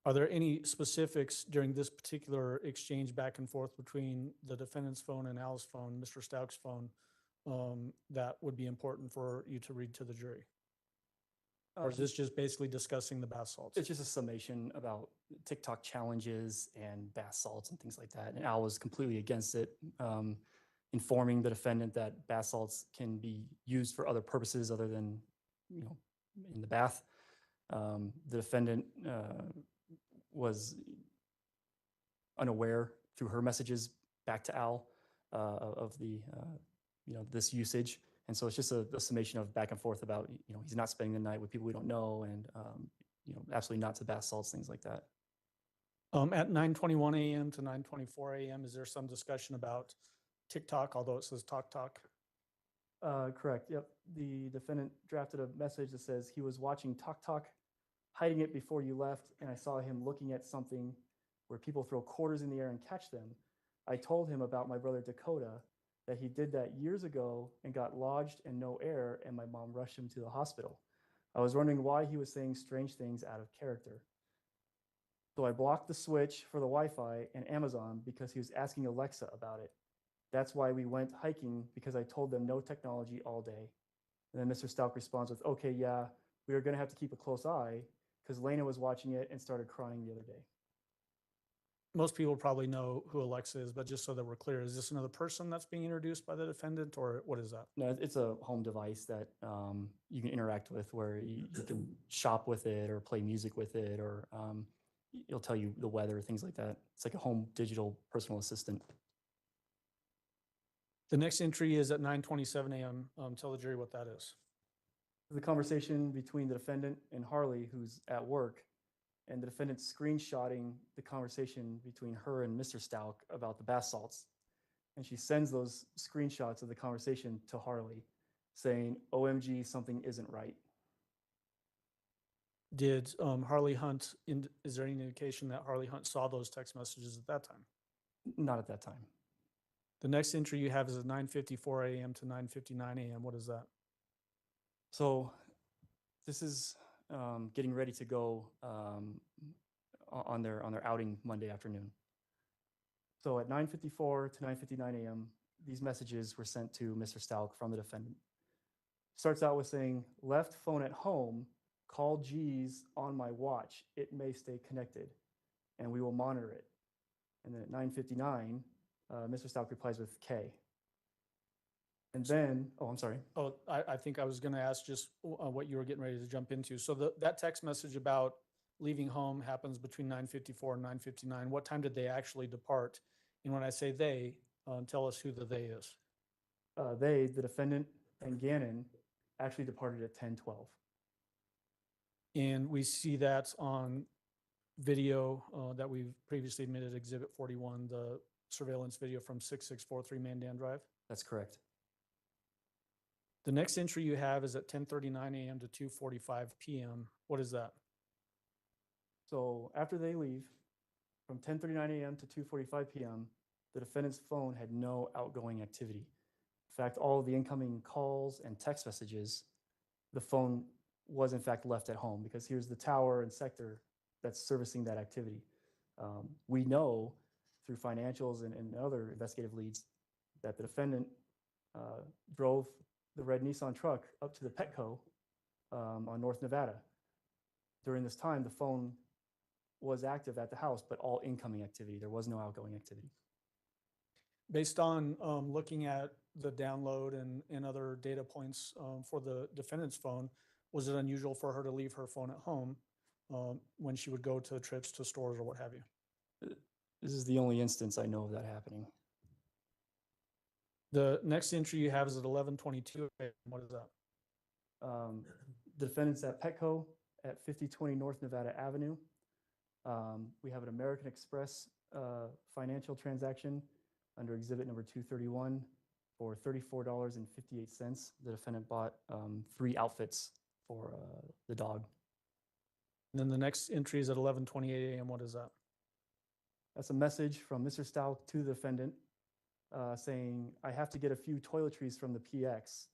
Are there any specifics during this particular exchange back and forth between the defendant's phone and Al's phone, Mr. Stauch's phone, that would be important for you to read to the jury? Or is this just basically discussing the bath salts? It's just a summation about TikTok challenges and bath salts and things like that. And Al was completely against it, informing the defendant that bath salts can be used for other purposes other than, you know, in the bath. The defendant was unaware through her messages back to Al of the, you know, this usage. And so it's just a summation of back and forth about, you know, he's not spending the night with people we don't know, and, you know, absolutely not to bath salts, things like that. At 9:21 a.m. to 9:24 a.m., is there some discussion about TikTok, although it says Talk? Correct. Yep. The defendant drafted a message that says he was watching Talk, hiding it before you left, and I saw him looking at something where people throw quarters in the air and catch them. I told him about my brother Dakota, that he did that years ago and got lodged and no air, and my mom rushed him to the hospital. I was wondering why he was saying strange things out of character. So I blocked the switch for the Wi-Fi and Amazon because he was asking Alexa about it. That's why we went hiking, because I told them no technology all day. And then Mr. Stauch responds with, okay, yeah, we are going to have to keep a close eye, because Lena was watching it and started crying the other day. Most people probably know who Alexa is, but just so that we're clear, is this another person that's being introduced by the defendant, or what is that? No, it's a home device that you can interact with, where you can shop with it or play music with it, or it'll tell you the weather, things like that. It's like a home digital personal assistant. The next entry is at 9:27 a.m. Tell the jury what that is. The conversation between the defendant and Harley, who's at work, and the defendant screenshotting the conversation between her and Mr. Stauch about the bath salts. And she sends those screenshots of the conversation to Harley, saying, OMG, something isn't right. Did Harley Hunt, is there any indication that Harley Hunt saw those text messages at that time? Not at that time. The next entry you have is at 9:54 a.m. to 9:59 a.m. What is that? So this is getting ready to go on their outing Monday afternoon. So at 9:54 to 9:59 a.m., these messages were sent to Mr. Stauch from the defendant. Starts out with saying, left phone at home, call G's on my watch. It may stay connected, and we will monitor it. And then at 9:59, Mr. Stauch replies with K. And then, oh, I'm sorry. Oh, I think I was going to ask just what you were getting ready to jump into. So that text message about leaving home happens between 9:54 and 9:59. What time did they actually depart? And when I say they, tell us who the they is. They, the defendant and Gannon, actually departed at 10:12. And we see that on video that we've previously admitted, Exhibit 41, the surveillance video from 6643 Mandan Drive. That's correct. The next entry you have is at 10:39 a.m. to 2:45 p.m. What is that? So after they leave, from 10:39 a.m. to 2:45 p.m., the defendant's phone had no outgoing activity. In fact, all of the incoming calls and text messages, the phone was in fact left at home, because here's the tower and sector that's servicing that activity. We know through financials and other investigative leads that the defendant drove the red Nissan truck up to the Petco on North Nevada. During this time, the phone was active at the house, but all incoming activity. There was no outgoing activity. Based on looking at the download and other data points for the defendant's phone, was it unusual for her to leave her phone at home when she would go to trips to stores or what have you? This is the only instance I know of that happening. The next entry you have is at 11:22. What is that? Defendants at Petco at 5020 North Nevada Avenue. We have an American Express financial transaction under exhibit number 231 for $34.58. The defendant bought 3 outfits for the dog. And then the next entry is at 11:28 a.m. What is that? That's a message from Mr. Stauch to the defendant saying, I have to get a few toiletries from the PX.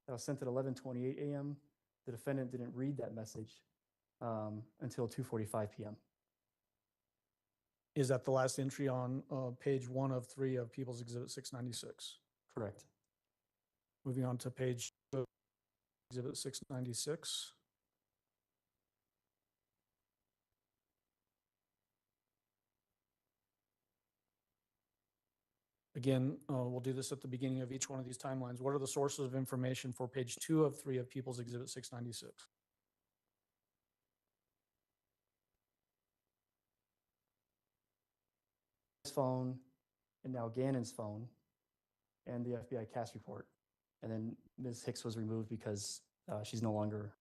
That was sent at 11:28 a.m. The defendant didn't read that message until 2:45 p.m. Is that the last entry on page 1 of 3 of People's Exhibit 696? Correct. Moving on to page 2 of Exhibit 696. Again, we'll do this at the beginning of each one of these timelines. What are the sources of information for page 2 of 3 of People's Exhibit 696? Phone, and now Gannon's phone, and the FBI CAS report. And then Ms. Hicks was removed because she's no longer.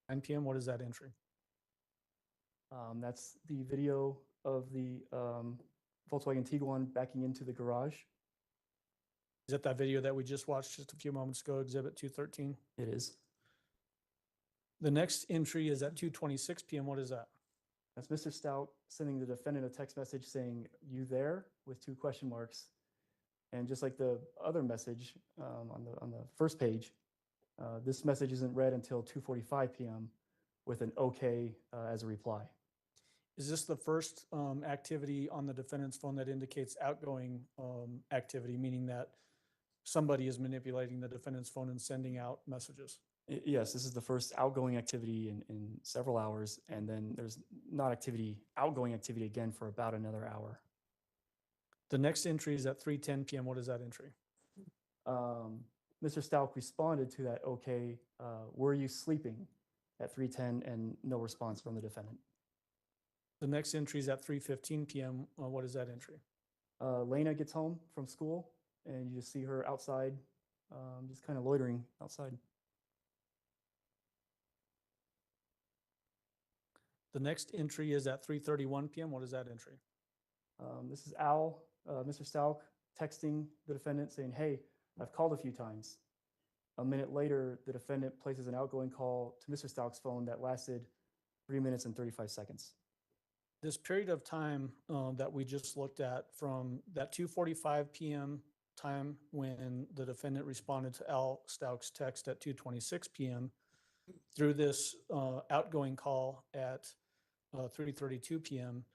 Nine p.m. What is that entry? That's the video of the Volkswagen Tiguan backing into the garage. Is that video that we just watched just a few moments ago, Exhibit 213? It is. The next entry is at 2:26 p.m. What is that? That's Mr. Stauch sending the defendant a text message saying, you there, with 2 question marks. And just like the other message on the first page, this message isn't read until 2:45 p.m. with an okay as a reply. Is this the first activity on the defendant's phone that indicates outgoing activity, meaning that somebody is manipulating the defendant's phone and sending out messages? Yes, this is the first outgoing activity in several hours, and then there's not outgoing activity again for about another hour. The next entry is at 3:10 PM. What is that entry? Mr. Stauch responded to that, okay, were you sleeping at 3:10, and no response from the defendant. The next entry is at 3:15 PM. What is that entry? Lena gets home from school, and you just see her outside, just kind of loitering outside. The next entry is at 3:31 PM. What is that entry? This is Al, Mr. Stauch, texting the defendant saying, hey, I've called a few times. A minute later, the defendant places an outgoing call to Mr. Stauch's phone that lasted 3 minutes and 35 seconds. This period of time that we just looked at, from that 2:45 PM time when the defendant responded to Al Stauch's text at 2:26 PM through this outgoing call at 3:32 PM,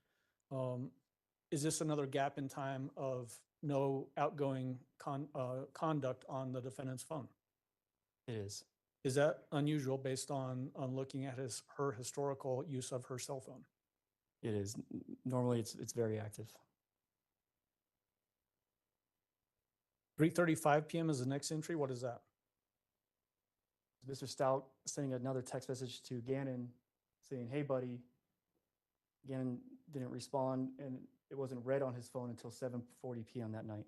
is this another gap in time of no outgoing conduct on the defendant's phone? It is. Is that unusual based on looking at her historical use of her cell phone? It is. Normally, it's very active. 3:35 PM is the next entry. What is that? Mr. Stauch sending another text message to Gannon saying, hey, buddy. Gannon didn't respond, and it wasn't read on his phone until 7:40 PM that night.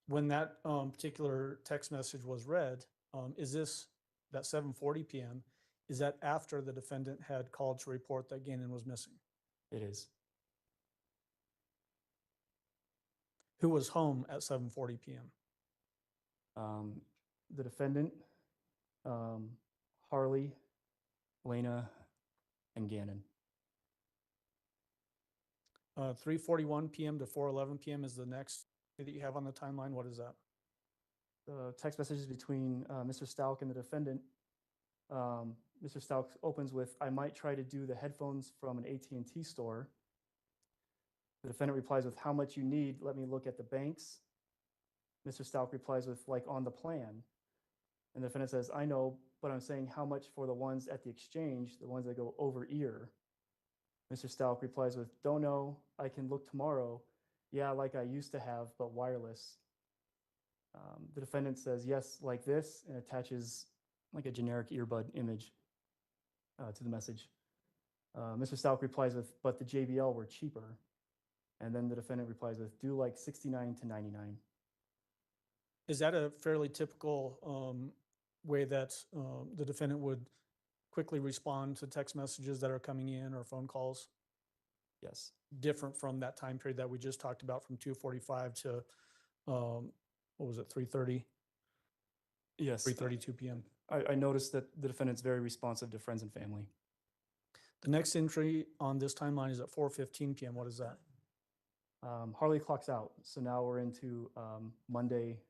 When that particular text message was read, is this that 7:40 PM? Is that after the defendant had called to report that Gannon was missing? It is. Who was home at 7:40 PM? The defendant, Harley, Lena, and Gannon. 3:41 PM to 4:11 PM is the next that you have on the timeline. What is that? The text messages between Mr. Stauch and the defendant. Mr. Stauch opens with, I might try to do the headphones from an AT&T store. The defendant replies with, how much you need, let me look at the banks. Mr. Stauch replies with, like on the plan. And the defendant says, I know, but I'm saying how much for the ones at the exchange, the ones that go over ear. Mr. Stauch replies with, don't know, I can look tomorrow. Yeah, like I used to have, but wireless. The defendant says, yes, like this, and attaches like a generic earbud image to the message. Mr. Stauch replies with, but the JBL were cheaper. And then the defendant replies with, do like 69 to 99. Is that a fairly typical way that the defendant would quickly respond to text messages that are coming in or phone calls? Yes. Different from that time period that we just talked about, from 2:45 to what was it, 3:30? Yes. 3:32 PM. I noticed that the defendant's very responsive to friends and family. The next entry on this timeline is at 4:15 PM. What is that? Harley clocks out. So now we're into Monday,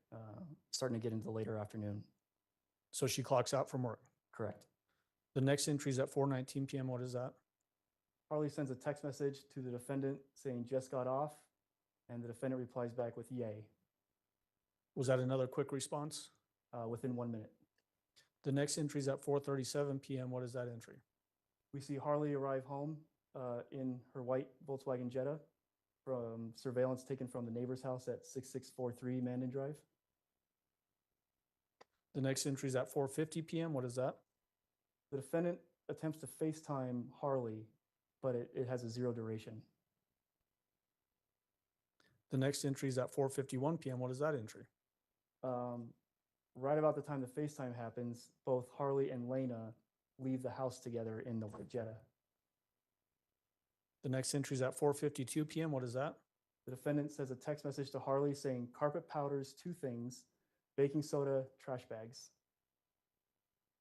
starting to get into the later afternoon. So she clocks out from work. Correct. The next entry is at 4:19 PM. What is that? Harley sends a text message to the defendant saying just got off, and the defendant replies back with yay. Was that another quick response? Within 1 minute. The next entry is at 4:37 PM. What is that entry? We see Harley arrive home in her white Volkswagen Jetta from surveillance taken from the neighbor's house at 6643 Mandan Drive. The next entry is at 4:50 PM. What is that? The defendant attempts to FaceTime Harley, but it has a 0 duration. The next entry is at 4:51 PM. What is that entry? Right about the time the FaceTime happens, both Harley and Lena leave the house together in the white Jetta. The next entry is at 4:52 PM. What is that? The defendant sends a text message to Harley saying carpet powders, 2 things, baking soda, trash bags.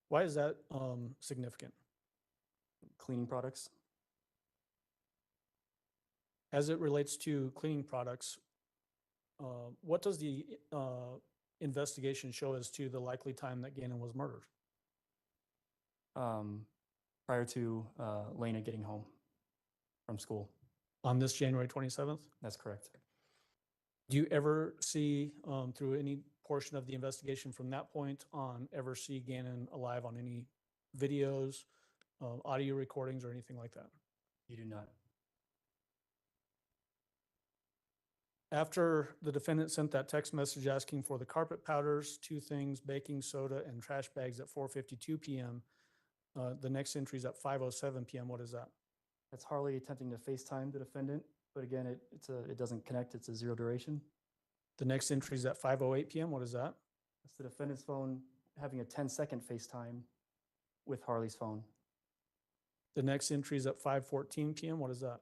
Why is that significant? Cleaning products. As it relates to cleaning products, what does the investigation show as to the likely time that Gannon was murdered? Prior to Lena getting home from school. On this January 27th? That's correct. Do you ever see through any portion of the investigation from that point on ever see Gannon alive on any videos, audio recordings, or anything like that? You do not. After the defendant sent that text message asking for the carpet powders, 2 things, baking soda, and trash bags at 4:52 p.m., the next entry is at 5:07 p.m. What is that? That's Harley attempting to FaceTime the defendant, but again, it doesn't connect. It's a zero duration. The next entry is at 5:08 p.m. What is that? That's the defendant's phone having a 10-second FaceTime with Harley's phone. The next entry is at 5:14 p.m. What is that?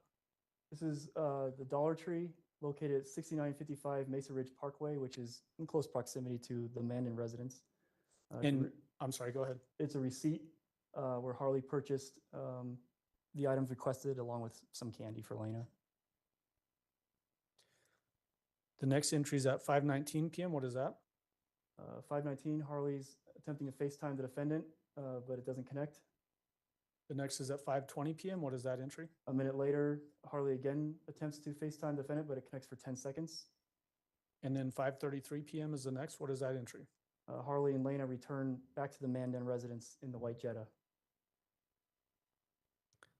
This is the Dollar Tree located at 6955 Mesa Ridge Parkway, which is in close proximity to the Mandan residence. And I'm sorry, go ahead. It's a receipt where Harley purchased the items requested along with some candy for Lena. The next entry is at 5:19 p.m. What is that? 519, Harley's attempting to FaceTime the defendant, but it doesn't connect. The next is at 5:20 p.m. What is that entry? A minute later, Harley again attempts to FaceTime the defendant, but it connects for 10 seconds. And then 5:33 p.m. is the next. What is that entry? Harley and Lena return back to the Mandan residence in the white Jetta.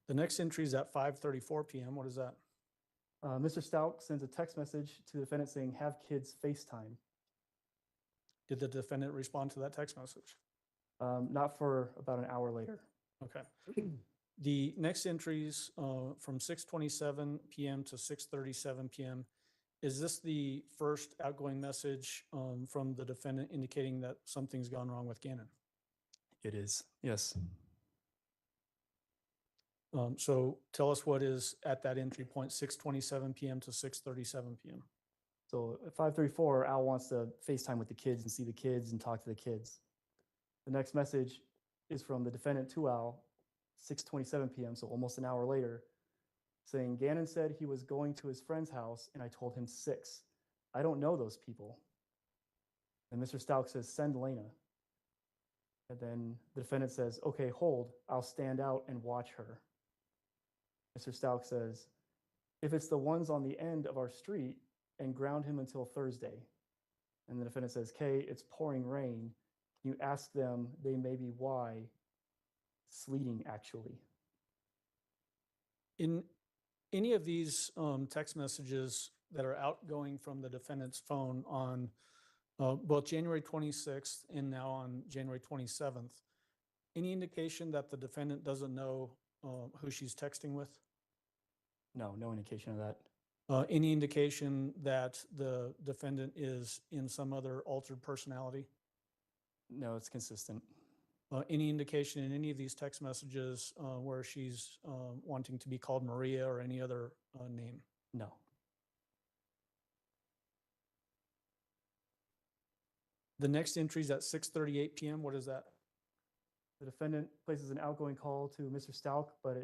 The next entry is at 5:34 p.m. What is that? Mr. Stauch sends a text message to the defendant saying, "Have kids FaceTime." Did the defendant respond to that text message? Not for about an hour later. Okay. The next entries from 6:27 p.m. to 6:37 p.m. Is this the first outgoing message from the defendant indicating that something's gone wrong with Gannon? It is. Yes. So tell us what is at that entry point, 6:27 p.m. to 6:37 p.m. So at 5:34, Al wants to FaceTime with the kids and see the kids and talk to the kids. The next message is from the defendant to Al, 6:27 p.m., so almost an hour later, saying, "Gannon said he was going to his friend's house, and I told him 6. I don't know those people." And Mr. Stauch says, "Send Lena." And then the defendant says, "Okay, hold. I'll stand out and watch her." Mr. Stauch says, "If it's the ones on the end of our street, and ground him until Thursday." And the defendant says, "Kay, it's pouring rain. Can you ask them? They may be why. Sleeting, actually." In any of these text messages that are outgoing from the defendant's phone on both January 26th and now on January 27th, any indication that the defendant doesn't know who she's texting with? No, no indication of that. Any indication that the defendant is in some other altered personality? No, it's consistent. Any indication in any of these text messages where she's wanting to be called Maria or any other name? No. The next entry is at 6:38 p.m. What is that? The defendant places an outgoing call to Mr. Stauch, but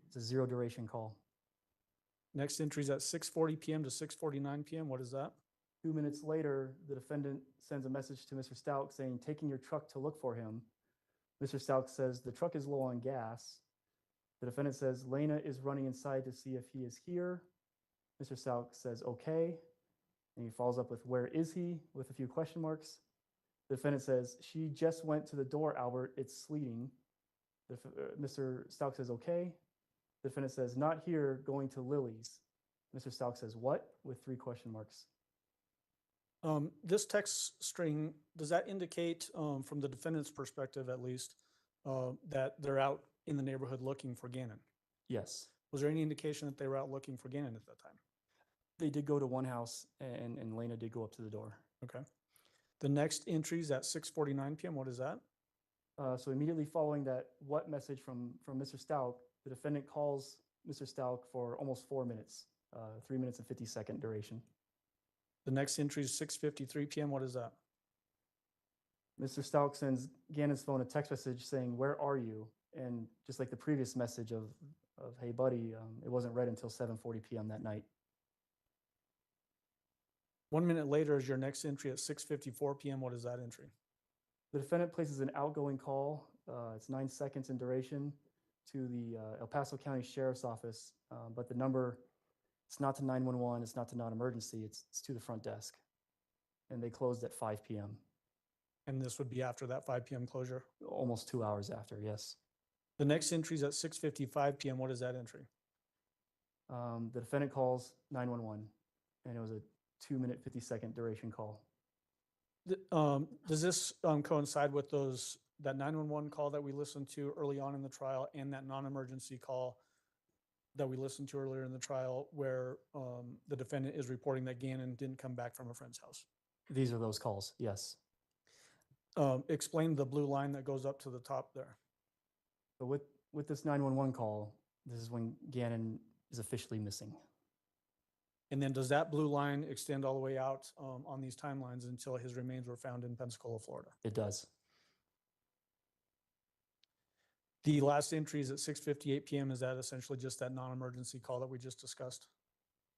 it's a zero duration call. Next entry is at 6:40 p.m. to 6:49 p.m. What is that? 2 minutes later, the defendant sends a message to Mr. Stauch saying, "Taking your truck to look for him." Mr. Stauch says, "The truck is low on gas." The defendant says, "Lena is running inside to see if he is here." Mr. Stauch says, "Okay." And he follows up with, "Where is he?" with a few question marks. The defendant says, "She just went to the door, Albert. It's sleeting." Mr. Stauch says, "Okay." The defendant says, "Not here, going to Lily's." Mr. Stauch says, "What?" with 3 question marks. This text string, does that indicate, from the defendant's perspective at least, that they're out in the neighborhood looking for Gannon? Yes. Was there any indication that they were out looking for Gannon at that time? They did go to one house, and Lena did go up to the door. Okay. The next entry is at 6:49 p.m. What is that? So immediately following that what message from Mr. Stauch, the defendant calls Mr. Stauch for almost 4 minutes, 3 minutes and 50-second duration. The next entry is 6:53 p.m. What is that? Mr. Stauch sends Gannon's phone a text message saying, "Where are you?" And just like the previous message of "Hey buddy," it wasn't read until 7:40 p.m. that night. 1 minute later is your next entry at 6:54 p.m. What is that entry? The defendant places an outgoing call. It's 9 seconds in duration to the El Paso County Sheriff's Office, but the number, it's not to 911, it's not to non-emergency, it's to the front desk. and they closed at 5 p.m. And this would be after that 5 p.m. closure. Almost 2 hours after, yes. The next entry is at 6:55 p.m. What is that entry? The defendant calls 911, and it was a 2-minute, 50-second duration call. Does this coincide with that 911 call that we listened to early on in the trial and that non-emergency call that we listened to earlier in the trial where the defendant is reporting that Gannon didn't come back from a friend's house? These are those calls, yes. Explain the blue line that goes up to the top there. But with this 911 call, this is when Gannon is officially missing. And then does that blue line extend all the way out on these timelines until his remains were found in Pensacola, Florida? It does. The last entry is at 6:58 p.m. Is that essentially just that non-emergency call that we just discussed?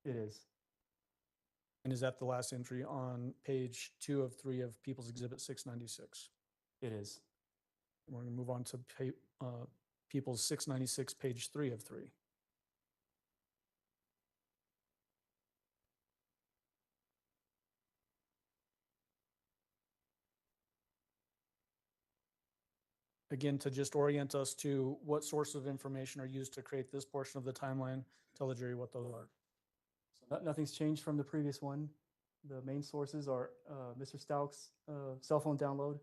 It is. And is that the last entry on page 2 of 3 of People's Exhibit 696? It is. We're going to move on to People's 696, page 3 of 3. Again, to just orient us to what sources of information are used to create this portion of the timeline, tell the jury what those are. So nothing's changed from the previous one. The main sources are Mr. Stauch's cell phone download,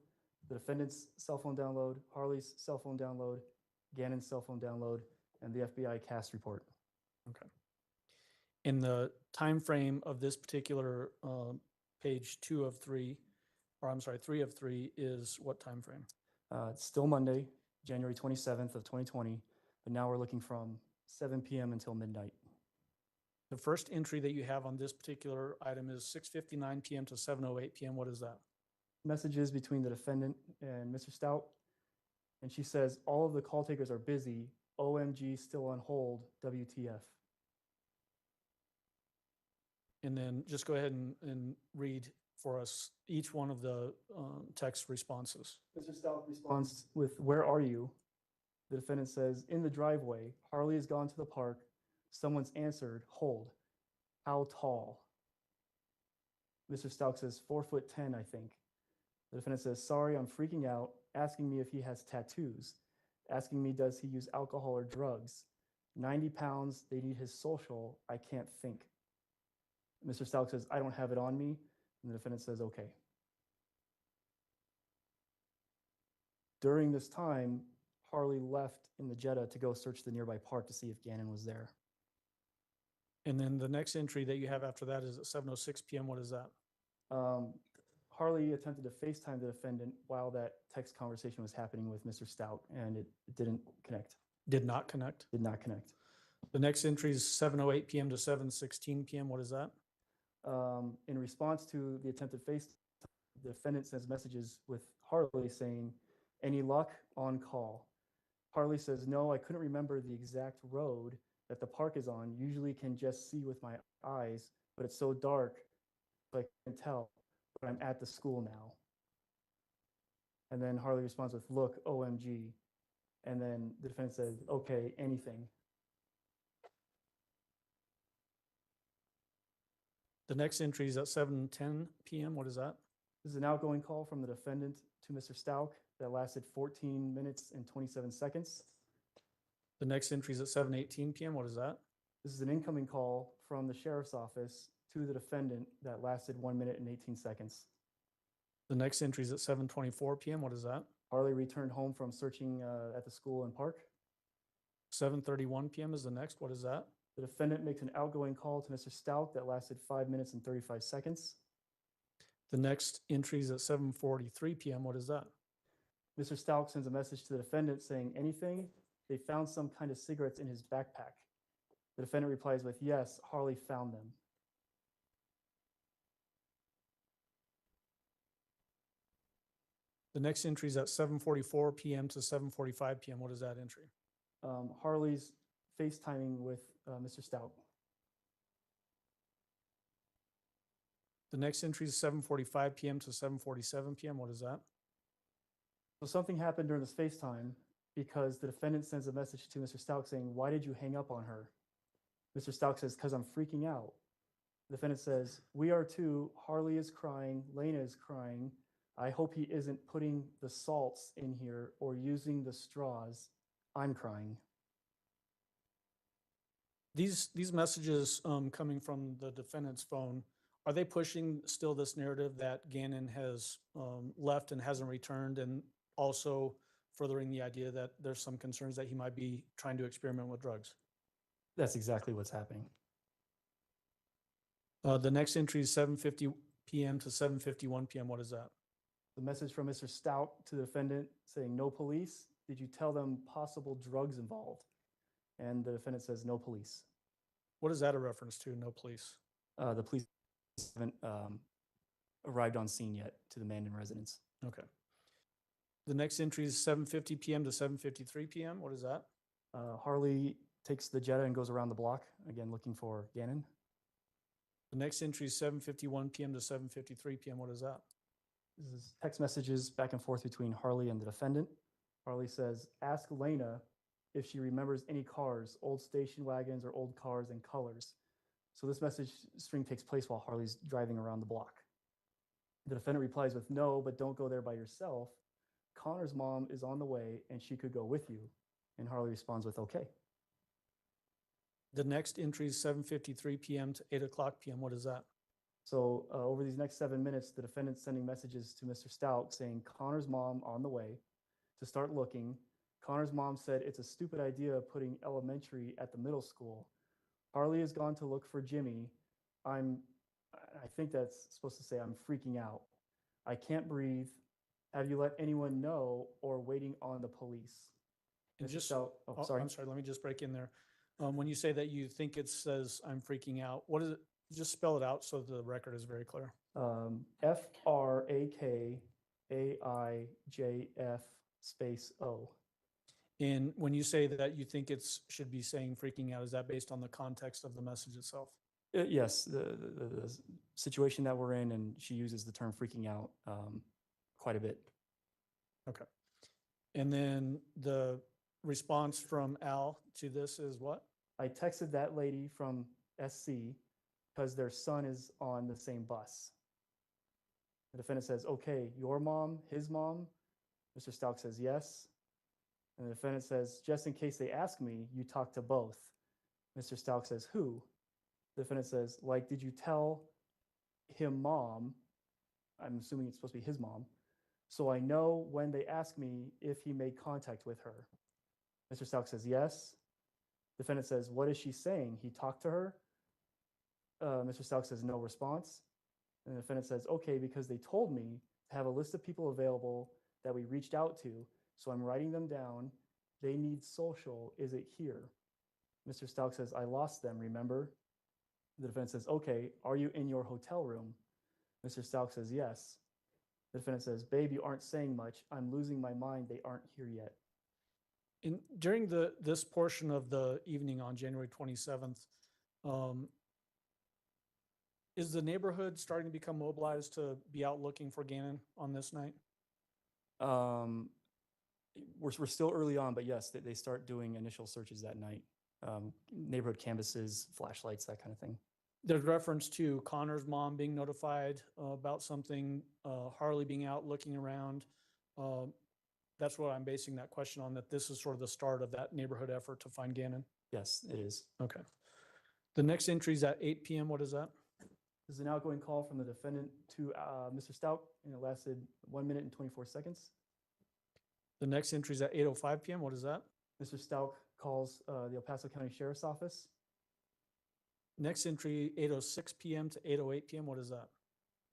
the defendant's cell phone download, Harley's cell phone download, Gannon's cell phone download, and the FBI CAS report. Okay. In the time frame of this particular page 2 of 3, or I'm sorry, 3 of 3 is what time frame? It's still Monday, January 27th of 2020, but now we're looking from 7 p.m. until midnight. The first entry that you have on this particular item is 6:59 p.m. to 7:08 p.m. What is that? Messages between the defendant and Mr. Stauch, and she says, all of the call takers are busy, OMG, still on hold, WTF. And then just go ahead and read for us each one of the text responses. Mr. Stauch responds with, where are you? The defendant says, in the driveway. Harley has gone to the park. Someone's answered, hold. How tall? Mr. Stauch says, 4'10", I think. The defendant says, sorry, I'm freaking out, asking me if he has tattoos, asking me does he use alcohol or drugs. 90 pounds, they need his social, I can't think. Mr. Stauch says, I don't have it on me. And the defendant says, okay. During this time, Harley left in the Jetta to go search the nearby park to see if Gannon was there. And then the next entry that you have after that is at 7:06 p.m. What is that? Harley attempted to FaceTime the defendant while that text conversation was happening with Mr. Stauch, and it didn't connect. Did not connect. Did not connect. The next entry is 7:08 p.m. to 7:16 p.m. What is that? In response to the attempted FaceTime, the defendant sends messages with Harley saying, any luck, on call. Harley says, no, I couldn't remember the exact road that the park is on. Usually can just see with my eyes, but it's so dark, so I can't tell, but I'm at the school now. And then Harley responds with, look, OMG. And then the defendant says, okay, anything. The next entry is at 7:10 p.m. What is that? This is an outgoing call from the defendant to Mr. Stauch that lasted 14 minutes and 27 seconds. The next entry is at 7:18 p.m. What is that? This is an incoming call from the sheriff's office to the defendant that lasted 1 minute and 18 seconds. The next entry is at 7:24 p.m. What is that? Harley returned home from searching at the school and park. 7:31 p.m. is the next. What is that? The defendant makes an outgoing call to Mr. Stauch that lasted 5 minutes and 35 seconds. The next entry is at 7:43 p.m. What is that? Mr. Stauch sends a message to the defendant saying, anything? They found some kind of cigarettes in his backpack. The defendant replies with, yes, Harley found them. The next entry is at 7:44 p.m. to 7:45 p.m. What is that entry? Harley's FaceTiming with Mr. Stauch. The next entry is 7:45 p.m. to 7:47 p.m. What is that? So something happened during this FaceTime because the defendant sends a message to Mr. Stauch saying, why did you hang up on her? Mr. Stauch says, because I'm freaking out. The defendant says, "We are too. Harley is crying. Lena is crying. I hope he isn't putting the salts in here or using the straws. I'm crying." These messages coming from the defendant's phone, are they pushing still this narrative that Gannon has left and hasn't returned, and also furthering the idea that there's some concerns that he might be trying to experiment with drugs? That's exactly what's happening. The next entry is 7:50 p.m. to 7:51 p.m. What is that? The message from Mr. Stauch to the defendant saying, "No police. Did you tell them possible drugs involved?" And the defendant says, "No police." What is that a reference to? No police. The police haven't arrived on scene yet to the Mandan residence. Okay. The next entry is 7:50 p.m. to 7:53 p.m. What is that? Harley takes the Jetta and goes around the block, again looking for Gannon. The next entry is 7:51 p.m. to 7:53 p.m. What is that? This is text messages back and forth between Harley and the defendant. Harley says, "Ask Lena if she remembers any cars, old station wagons or old cars and colors." So this message string takes place while Harley's driving around the block. The defendant replies with, "No, but don't go there by yourself. Connor's mom is on the way and she could go with you." And Harley responds with, "Okay." The next entry is 7:53 p.m. to 8 o'clock p.m. What is that? So over these next 7 minutes, the defendant's sending messages to Mr. Stauch saying, "Connor's mom on the way to start looking. Connor's mom said it's a stupid idea putting elementary at the middle school. Harley has gone to look for Jimmy. I think that's supposed to say I'm freaking out. I can't breathe. Have you let anyone know or waiting on the police?" And Mr. just, Stauch, sorry. I'm sorry, let me just break in there. When you say that you think it says I'm freaking out, what is it? Just spell it out so the record is very clear. FRAKAIJF space O. And when you say that you think it's should be saying freaking out, is that based on the context of the message itself? Yes, the situation that we're in, and she uses the term freaking out quite a bit. Okay. And then the response from Al to this is what? I texted that lady from SC because their son is on the same bus. The defendant says, "Okay, your mom, his mom?" Mr. Stauch says, "Yes." And the defendant says, "Just in case they ask me, you talk to both." Mr. Stauch says, "Who?" The defendant says, "Like, did you tell him mom?" I'm assuming it's supposed to be his mom. "So I know when they ask me if he made contact with her." Mr. Stauch says, "Yes." Defendant says, "What is she saying? He talked to her?" Mr. Stauch says, "No response." And the defendant says, "Okay, because they told me to have a list of people available that we reached out to, so I'm writing them down. They need social. Is it here?" Mr. Stauch says, "I lost them, remember?" The defendant says, "Okay, are you in your hotel room?" Mr. Stauch says, "Yes." The defendant says, "Babe, you aren't saying much. I'm losing my mind. They aren't here yet." During this portion of the evening on January 27th, is the neighborhood starting to become mobilized to be out looking for Gannon on this night? We're still early on, but yes, they start doing initial searches that night. Neighborhood canvases, flashlights, that kind of thing. There's reference to Connor's mom being notified about something, Harley being out looking around. That's what I'm basing that question on, that this is sort of the start of that neighborhood effort to find Gannon. Yes, it is. Okay. The next entry is at 8 p.m. What is that? This is an outgoing call from the defendant to Mr. Stauch, and it lasted 1 minute and 24 seconds. The next entry is at 8:05 p.m. What is that? Mr. Stauch calls the El Paso County Sheriff's Office. Next entry, 8:06 p.m. to 8:08 p.m. What is that?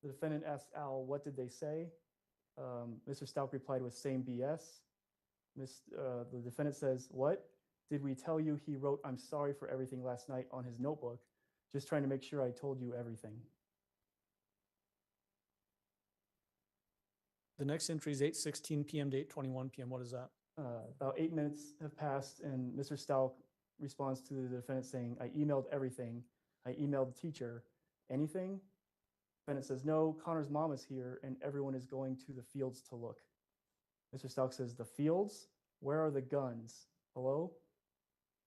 The defendant asked Al, "What did they say?" Mr. Stauch replied with "Same BS." The defendant says, "What? Did we tell you he wrote 'I'm sorry for everything' last night on his notebook? Just trying to make sure I told you everything." The next entry is 8:16 p.m. to 8:21 p.m. What is that? About 8 minutes have passed, and Mr. Stauch responds to the defendant saying, "I emailed everything. I emailed the teacher. Anything?" Defendant says, "No, Connor's mom is here, and everyone is going to the fields to look." Mr. Stauch says, "The fields? Where are the guns? Hello?"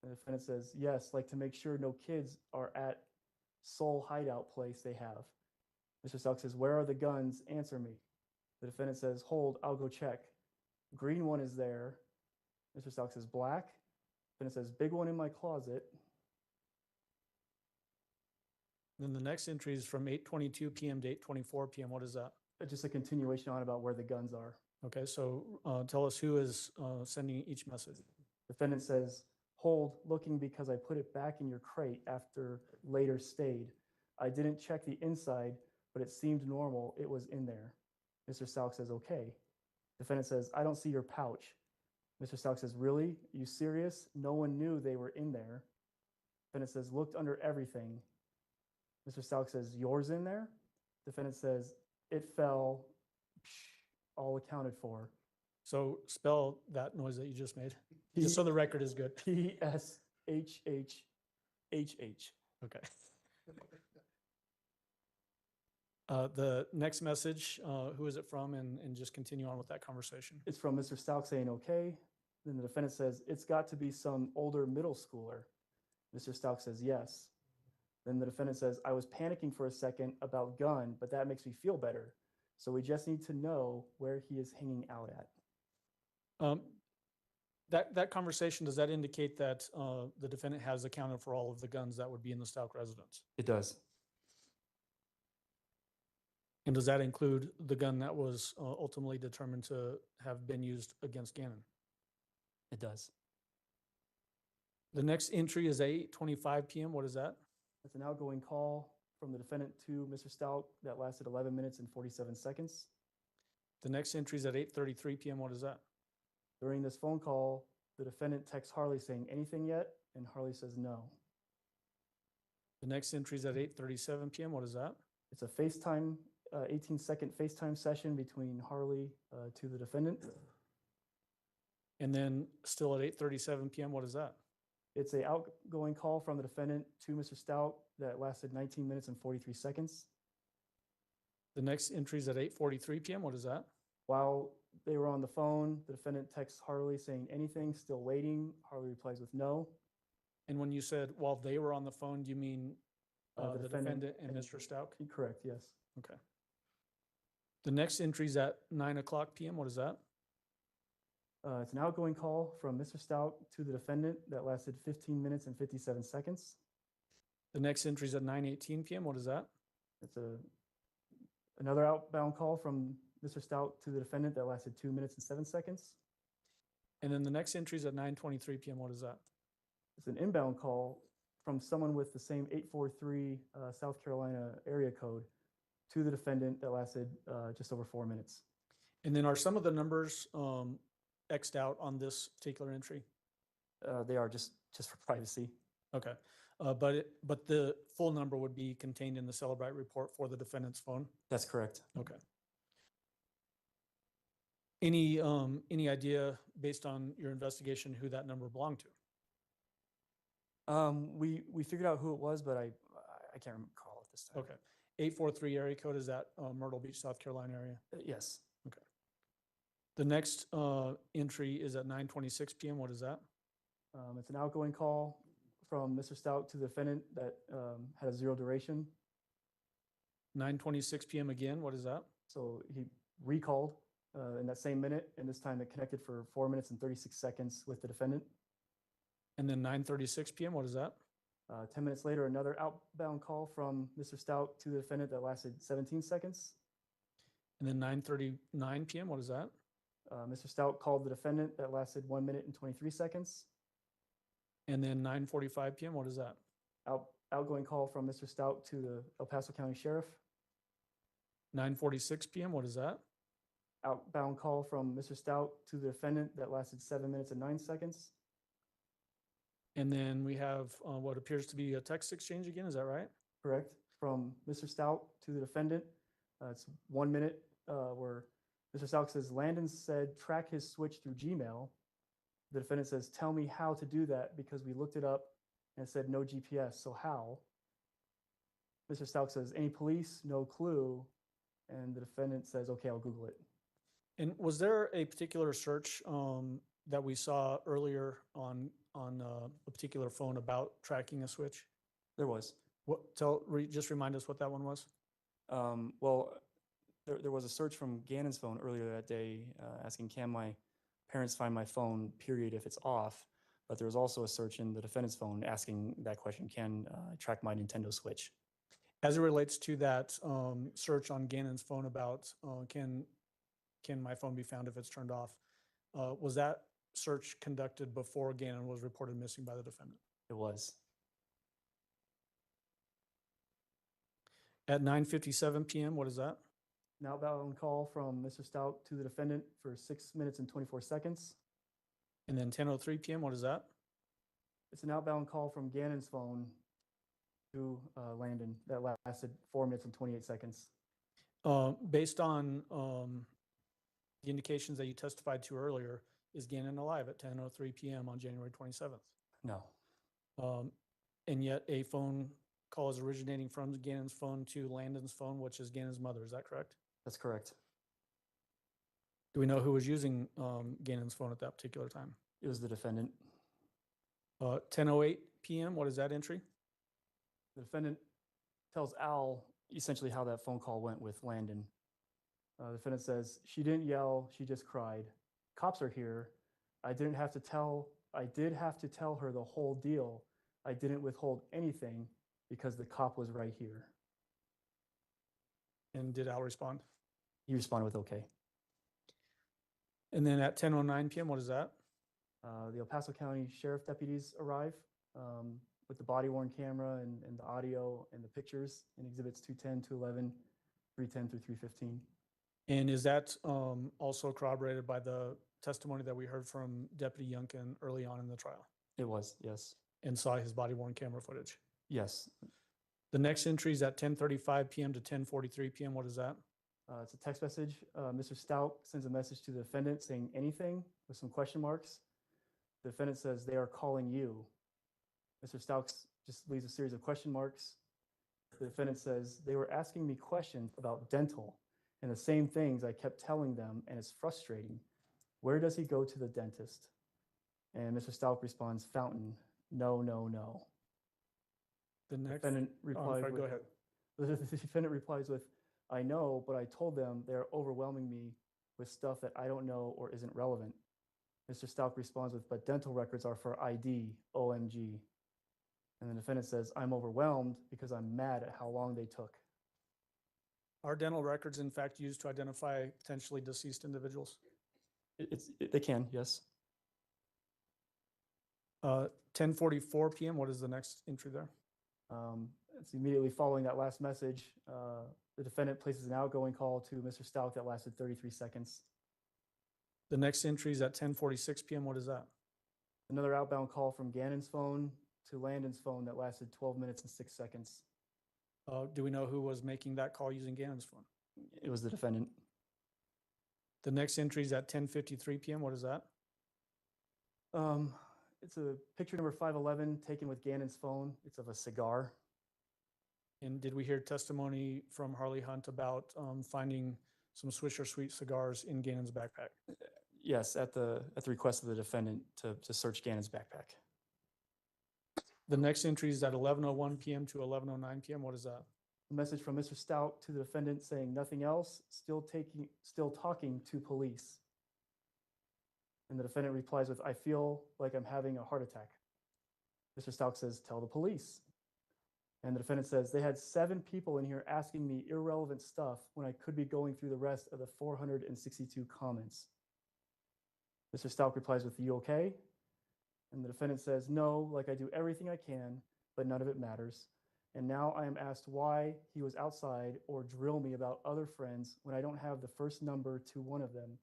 The defendant says, "Yes, like to make sure no kids are at sole hideout place they have. Mr. Stauch says, "Where are the guns? Answer me." The defendant says, "Hold, I'll go check." Green one is there. Mr. Stauch says, "Black." Defendant says, "Big one in my closet." Then the next entry is from 8:22 PM to 8:24 PM. What is that? Just a continuation on about where the guns are. Okay, so tell us who is sending each message. Defendant says, "Hold, looking because I put it back in your crate after later stayed. I didn't check the inside, but it seemed normal. It was in there." Mr. Stauch says, "Okay." Defendant says, "I don't see your pouch." Mr. Stauch says, "Really? You serious? No one knew they were in there." Defendant says, "Looked under everything." Mr. Stauch says, "Yours in there?" Defendant says, "It fell, all accounted for." So spell that noise that you just made, just so the record is good. PSHHHH. Okay. The next message, who is it from? And just continue on with that conversation. It's from Mr. Stauch saying, "Okay." Then the defendant says, "It's got to be some older middle schooler." Mr. Stauch says, "Yes." Then the defendant says, "I was panicking for a second about gun, but that makes me feel better. So we just need to know where he is hanging out at." That conversation, does that indicate that the defendant has accounted for all of the guns that would be in the Stauch residence? It does. And does that include the gun that was ultimately determined to have been used against Gannon? It does. The next entry is 8:25 PM. What is that? It's an outgoing call from the defendant to Mr. Stauch that lasted 11 minutes and 47 seconds. The next entry is at 8:33 PM. What is that? During this phone call, the defendant texts Harley saying, "Anything yet?" And Harley says no. The next entry is at 8:37 PM. What is that? It's a FaceTime, 18-second FaceTime session between Harley to the defendant. And then still at 8:37 PM. What is that? It's an outgoing call from the defendant to Mr. Stauch that lasted 19 minutes and 43 seconds. The next entry is at 8:43 PM. What is that? While they were on the phone, the defendant texts Harley saying, "Anything, still waiting." Harley replies with no. And when you said while they were on the phone, do you mean the defendant and Mr. Stauch? Correct, yes. Okay. The next entry is at 9:00 PM. What is that? It's an outgoing call from Mr. Stauch to the defendant that lasted 15 minutes and 57 seconds. The next entry is at 9:18 PM. What is that? It's another outbound call from Mr. Stauch to the defendant that lasted 2 minutes and 7 seconds. And then the next entry is at 9:23 PM. What is that? It's an inbound call from someone with the same 843 South Carolina area code to the defendant that lasted just over 4 minutes. And then are some of the numbers X'd out on this particular entry? They are just for privacy. Okay. But the full number would be contained in the Celebrite report for the defendant's phone? That's correct. Okay. Any idea, based on your investigation, who that number belonged to? We figured out who it was, but I can't recall at this time. Okay. 843 area code, is that Myrtle Beach, South Carolina area? Yes. The next entry is at 9:26 PM. What is that? It's an outgoing call from Mr. Stauch to the defendant that had a 0 duration. 9:26 PM again. What is that? So he recalled in that same minute, and this time it connected for 4 minutes and 36 seconds with the defendant. And then 9:36 PM. What is that? 10 minutes later, another outbound call from Mr. Stauch to the defendant that lasted 17 seconds. And then 9:39 PM. What is that? Mr. Stauch called the defendant that lasted 1 minute and 23 seconds. And then 9:45 PM. What is that? Outgoing call from Mr. Stauch to the El Paso County Sheriff. 9:46 PM. What is that? Outbound call from Mr. Stauch to the defendant that lasted 7 minutes and 9 seconds. And then we have what appears to be a text exchange again. Is that right? Correct. From Mr. Stauch to the defendant. It's 1 minute where Mr. Stauch says, "Landon said track his switch through Gmail." The defendant says, "Tell me how to do that because we looked it up and it said no GPS. So how?" Mr. Stauch says, "Any police? No clue." And the defendant says, "Okay, I'll Google it." And was there a particular search that we saw earlier on a particular phone about tracking a switch? There was. Just remind us what that one was. Well, there was a search from Gannon's phone earlier that day asking, can my parents find my phone, period, if it's off? But there was also a search in the defendant's phone asking that question, can I track my Nintendo Switch? As it relates to that search on Gannon's phone about can my phone be found if it's turned off, was that search conducted before Gannon was reported missing by the defendant? It was. At 9:57 p.m., what is that? An outbound call from Mr. Stauch to the defendant for 6 minutes and 24 seconds. And then 10:03 p.m., what is that? It's an outbound call from Gannon's phone to Landon that lasted 4 minutes and 28 seconds. Based on the indications that you testified to earlier, is Gannon alive at 10:03 p.m. on January 27th? No, And yet a phone call is originating from Gannon's phone to Landon's phone, which is Gannon's mother. Is that correct? that's correct. Do we know who was using Gannon's phone at that particular time? It was the defendant. 10:08 p.m., what is that entry? The defendant tells Al essentially how that phone call went with Landon. The defendant says, she didn't yell, she just cried. Cops are here. I did have to tell her the whole deal. I didn't withhold anything because the cop was right here. And did Al respond? He responded with okay. And then at 10:09 p.m., what is that? The El Paso County Sheriff deputies arrive with the body-worn camera and the audio and the pictures in exhibits 210, 211, 310 through 315. And is that also corroborated by the testimony that we heard from Deputy Yunkin early on in the trial It was, yes. and saw his body-worn camera footage? Yes. The next entry is at 10:35 p.m. to 10:43 p.m. What is that? It's a text message. Mr. Stauch sends a message to the defendant saying anything with some question marks. The defendant says, they are calling you. Mr. Stauch just leaves a series of question marks. The defendant says, they were asking me questions about dental and the same things I kept telling them, and it's frustrating. Where does he go to the dentist? And Mr. Stauch responds, Fountain. No, no, no. The The next, defendant I'm replies sorry, with, go ahead. The defendant replies with, I know, but I told them they're overwhelming me with stuff that I don't know or isn't relevant. Mr. Stauch responds with, but dental records are for ID, OMG. And the defendant says, I'm overwhelmed because I'm mad at how long they took. Are dental records in fact used to identify potentially deceased individuals? They can, yes. 10:44 p.m., what is the next entry there? It's immediately following that last message. The defendant places an outgoing call to Mr. Stauch that lasted 33 seconds. The next entry is at 10:46 p.m. What is that? Another outbound call from Gannon's phone to Landon's phone that lasted 12 minutes and 6 seconds. Do we know who was making that call using Gannon's phone? It was the defendant. The next entry is at 10:53 p.m. What is that? It's a picture number 511 taken with Gannon's phone. It's of a cigar. And did we hear testimony from Harley Hunt about finding some Swisher Sweet cigars in Gannon's backpack? Yes, at the request of the defendant to search Gannon's backpack. The next entry is at 11:01 p.m. to 11:09 p.m. What is that? A message from Mr. Stauch to the defendant saying nothing else, still talking to police. And the defendant replies with, I feel like I'm having a heart attack. Mr. Stauch says, tell the police. And the defendant says, they had 7 people in here asking me irrelevant stuff when I could be going through the rest of the 462 comments. Mr. Stauch replies with, you okay? And the defendant says, no, like I do everything I can, but none of it matters. And now I am asked why he was outside or drill me about other friends when I don't have the first number to one of them.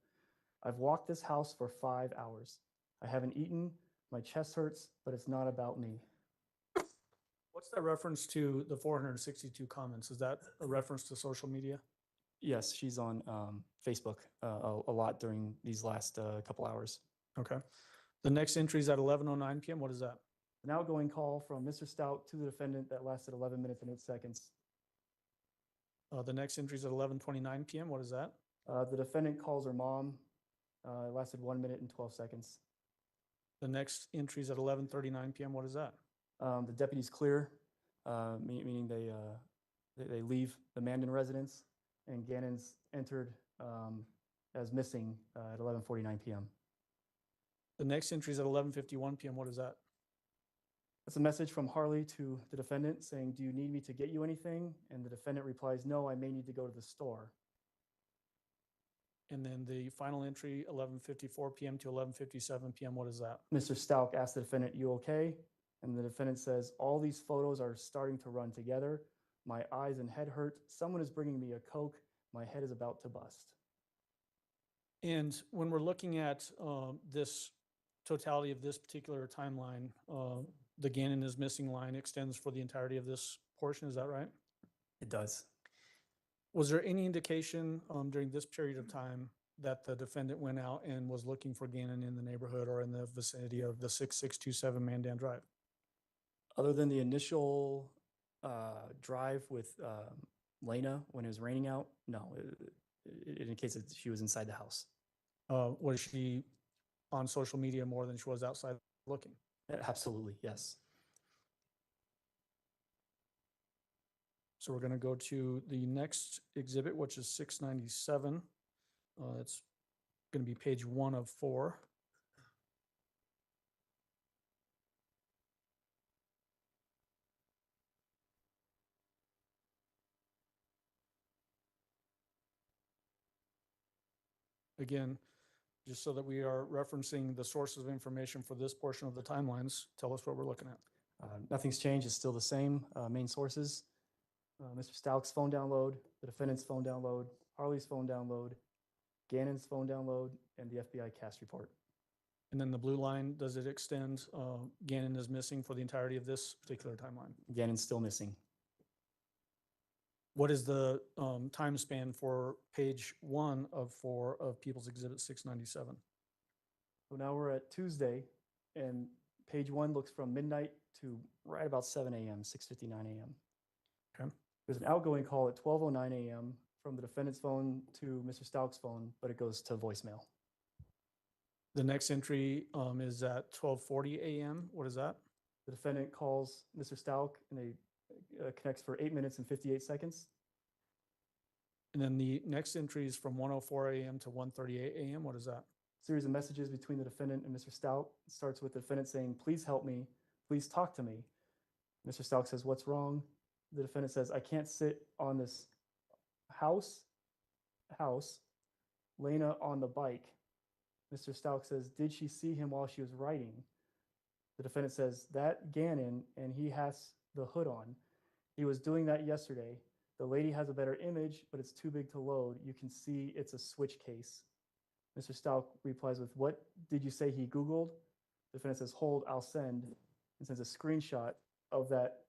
I've walked this house for 5 hours. I haven't eaten, my chest hurts, but it's not about me. What's that reference to the 462 comments? Is that a reference to social media? Yes, she's on Facebook a lot during these last couple hours. Okay. The next entry is at 11:09 p.m. What is that? An outgoing call from Mr. Stauch to the defendant that lasted 11 minutes and 8 seconds. The next entry is at 11:29 p.m. What is that? The defendant calls her mom. It lasted 1 minute and 12 seconds. The next entry is at 11:39 p.m. What is that? The deputy's clear. meaning they leave the Mandan residence, and Gannon's entered as missing at 11:49 p.m. The next entry is at 11:51 p.m. What is that? That's a message from Harley to the defendant saying, "Do you need me to get you anything?" And the defendant replies, "No, I may need to go to the store." And then the final entry, 11:54 p.m. to 11:57 p.m. What is that? Mr. Stauch asks the defendant, "You okay?" And the defendant says, "All these photos are starting to run together. My eyes and head hurt. Someone is bringing me a Coke. My head is about to bust." And when we're looking at this totality of this particular timeline, the Gannon is missing line extends for the entirety of this portion. Is that right? It does. Was there any indication during this period of time that the defendant went out and was looking for Gannon in the neighborhood or in the vicinity of the 6627 Mandan Drive? Other than the initial drive with Lena when it was raining out, no, it indicates that she was inside the house. Was she on social media more than she was outside looking? Absolutely, yes. So we're going to go to the next exhibit, which is 697. It's going to be page 1 of 4. Again, just so that we are referencing the sources of information for this portion of the timelines, tell us what we're looking at. Nothing's changed. It's still the same main sources. Mr. Stauch's phone download, the defendant's phone download, Harley's phone download, Gannon's phone download, and the FBI CAS report. And then the blue line, does it extend? Gannon is missing for the entirety of this particular timeline. Gannon's still missing. What is the time span for page 1 of 4 of People's Exhibit 697? So now we're at Tuesday, and page 1 looks from midnight to right about 7 a.m., 6:59 a.m. Okay. There's an outgoing call at 12:09 a.m. from the defendant's phone to Mr. Stauch's phone, but it goes to voicemail. The next entry is at 12:40 a.m. What is that? The defendant calls Mr. Stauch, and they connects for 8 minutes and 58 seconds. And then the next entry is from 1:04 a.m. to 1:38 a.m. What is that? Series of messages between the defendant and Mr. Stauch. It starts with the defendant saying, "Please help me. Please talk to me." Mr. Stauch says, "What's wrong?" The defendant says, "I can't sit on this house. Lena on the bike." Mr. Stauch says, "Did she see him while she was riding?" The defendant says, "That Gannon, and he has the hood on. He was doing that yesterday. The lady has a better image, but it's too big to load. You can see it's a switch case." Mr. Stauch replies with, "What did you say he Googled?" The defendant says, "Hold, I'll send," and sends a screenshot of that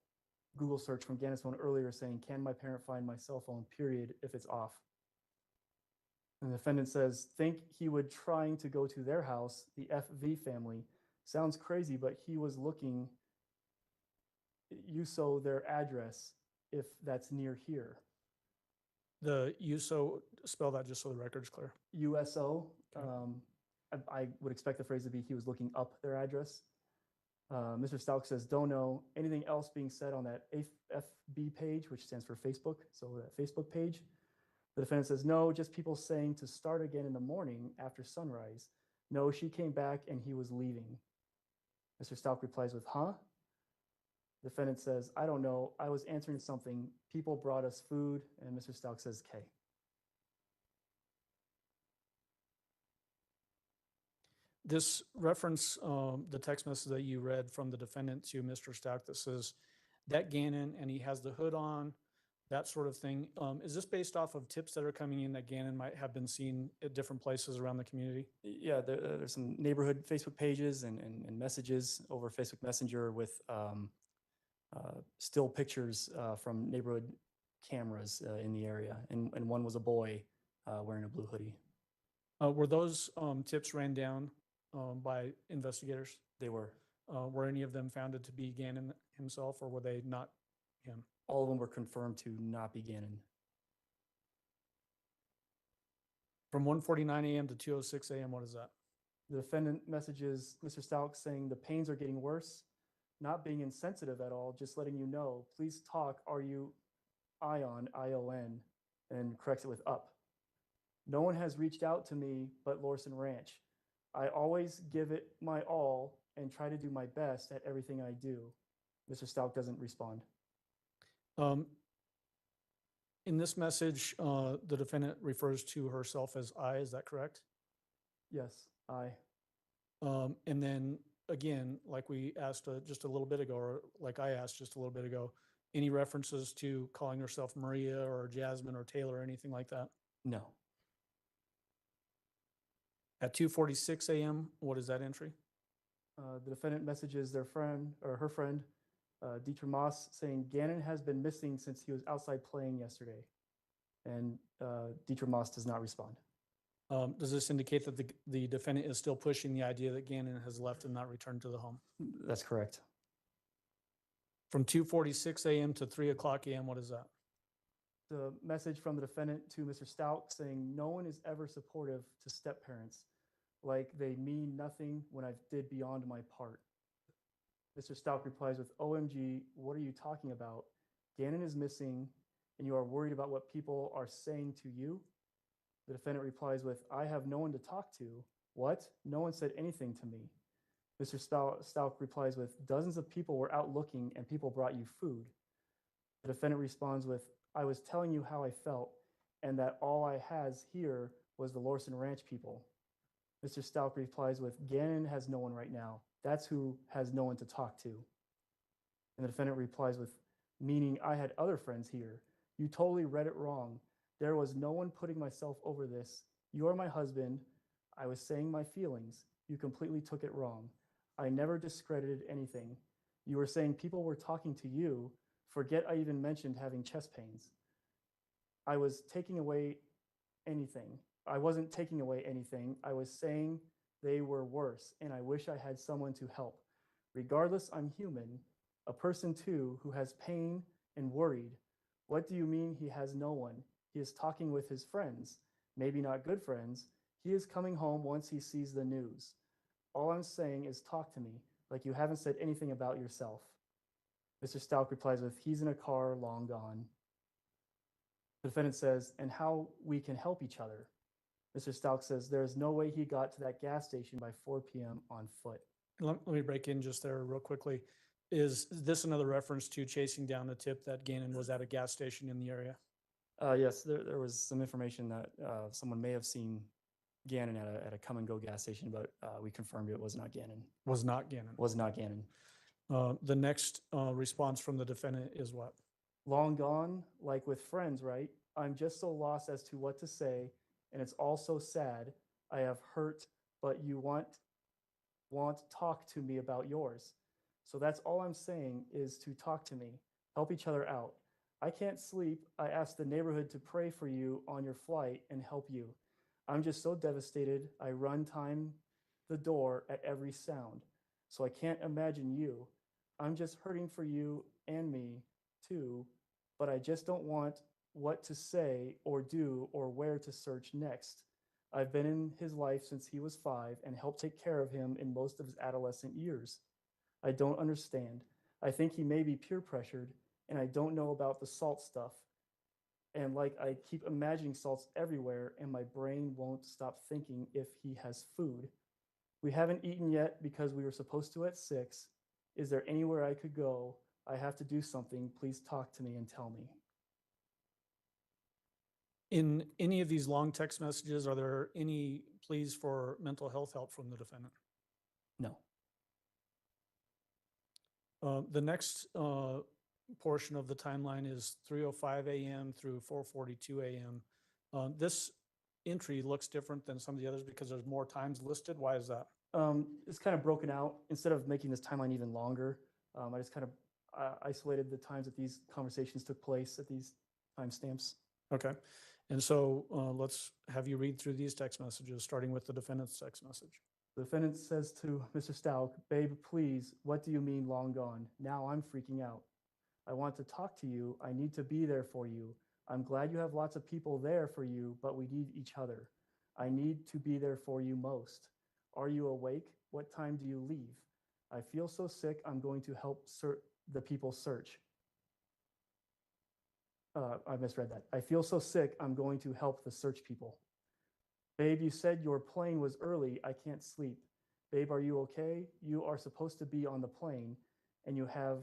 Google search from Gannon's phone earlier saying, "Can my parent find my cell phone, period, if it's off?" And the defendant says, "Think he would trying to go to their house, the FV family. Sounds crazy, but he was looking, you saw their address, if that's near here." The USO, spell that just so the record's clear. USO. Okay. I would expect the phrase to be he was looking up their address. Mr. Stauch says, "Don't know anything else being said on that FB page," which stands for Facebook. So that Facebook page. The defendant says, "No, just people saying to start again in the morning after sunrise. No, she came back and he was leaving." Mr. Stauch replies with, "Huh?" The defendant says, "I don't know. I was answering something. People brought us food." And Mr. Stauch says, "K." This reference, the text message that you read from the defendant to Mr. Stauch that says that Gannon and he has the hood on, that sort of thing. Is this based off of tips that are coming in that Gannon might have been seen at different places around the community? Yeah, there's some neighborhood Facebook pages and messages over Facebook Messenger with still pictures from neighborhood cameras in the area. And one was a boy wearing a blue hoodie. Were those tips ran down by investigators? They were. Were any of them founded to be Gannon himself, or were they not him? All of them were confirmed to not be Gannon. From 1:49 a.m. to 2:06 a.m., what is that? The defendant messages Mr. Stauch saying the pains are getting worse. not being insensitive at all, just letting you know, please talk, are you Ion, I-O-N, and corrects it with up. No one has reached out to me but Lorson Ranch. I always give it my all and try to do my best at everything I do. Mr. Stauch doesn't respond. In this message, the defendant refers to herself as I, is that correct? Yes, I. And then again, like we asked just a little bit ago, or like I asked just a little bit ago, any references to calling herself Maria or Jasmine or Taylor or anything like that? No. At 2:46 a.m., what is that entry? The defendant messages their friend or her friend, Dieter Moss, saying Gannon has been missing since he was outside playing yesterday. And Dieter Moss does not respond. Does this indicate that the defendant is still pushing the idea that Gannon has left and not returned to the home? That's correct. From 2:46 a.m. to 3 o'clock a.m., what is that? The message from the defendant to Mr. Stauch saying no one is ever supportive to step parents, like they mean nothing when I did beyond my part. Mr. Stauch replies with, OMG, what are you talking about? Gannon is missing and you are worried about what people are saying to you? The defendant replies with, I have no one to talk to. What? No one said anything to me. Mr. Stauch replies with, dozens of people were out looking and people brought you food. The defendant responds with, I was telling you how I felt and that all I has here was the Lorson Ranch people. Mr. Stauch replies with, Gannon has no one right now. That's who has no one to talk to. And the defendant replies with, meaning I had other friends here. You totally read it wrong. There was no one putting myself over this. You are my husband. I was saying my feelings. You completely took it wrong. I never discredited anything. You were saying people were talking to you. Forget I even mentioned having chest pains. I was taking away anything. I wasn't taking away anything. I was saying they were worse, and I wish I had someone to help. Regardless, I'm human, a person too who has pain and worried. What do you mean he has no one? He is talking with his friends, maybe not good friends. He is coming home once he sees the news. All I'm saying is talk to me, like you haven't said anything about yourself. Mr. Stauch replies with, he's in a car, long gone. The defendant says, and how we can help each other. Mr. Stauch says, there is no way he got to that gas station by 4 p.m. on foot. Let me break in just there real quickly. Is this another reference to chasing down the tip that Gannon was at a gas station in the area? Yes, there was some information that someone may have seen Gannon at a come and go gas station, but we confirmed it was not Gannon. Was not Gannon. Was not Gannon. The next response from the defendant is what? Long gone, like with friends, right? I'm just so lost as to what to say, and it's all so sad. I have hurt, but you want talk to me about yours. So that's all I'm saying is to talk to me, help each other out. I can't sleep. I asked the neighborhood to pray for you on your flight and help you. I'm just so devastated. I run time the door at every sound. So I can't imagine you. I'm just hurting for you and me too, but I just don't want what to say or do or where to search next. I've been in his life since he was 5 and helped take care of him in most of his adolescent years. I don't understand. I think he may be peer pressured, and I don't know about the salt stuff. And like I keep imagining salts everywhere, and my brain won't stop thinking if he has food. We haven't eaten yet because we were supposed to at 6. Is there anywhere I could go? I have to do something. Please talk to me and tell me. In any of these long text messages, are there any pleas for mental health help from the defendant? No. The next portion of the timeline is 3:05 a.m. through 4:42 a.m. This entry looks different than some of the others because there's more times listed. Why is that? It's kind of broken out. Instead of making this timeline even longer, I just kind of isolated the times that these conversations took place at these timestamps. Okay. And so let's have you read through these text messages, starting with the defendant's text message. The defendant says to Mr. Stauch, babe, please, what do you mean long gone? Now I'm freaking out. I want to talk to you. I need to be there for you. I'm glad you have lots of people there for you, but we need each other. I need to be there for you most. Are you awake? What time do you leave? I feel so sick, I'm going to help the people search. I misread that. I feel so sick, I'm going to help the search people. Babe, you said your plane was early. I can't sleep. Babe, are you okay? You are supposed to be on the plane, and you have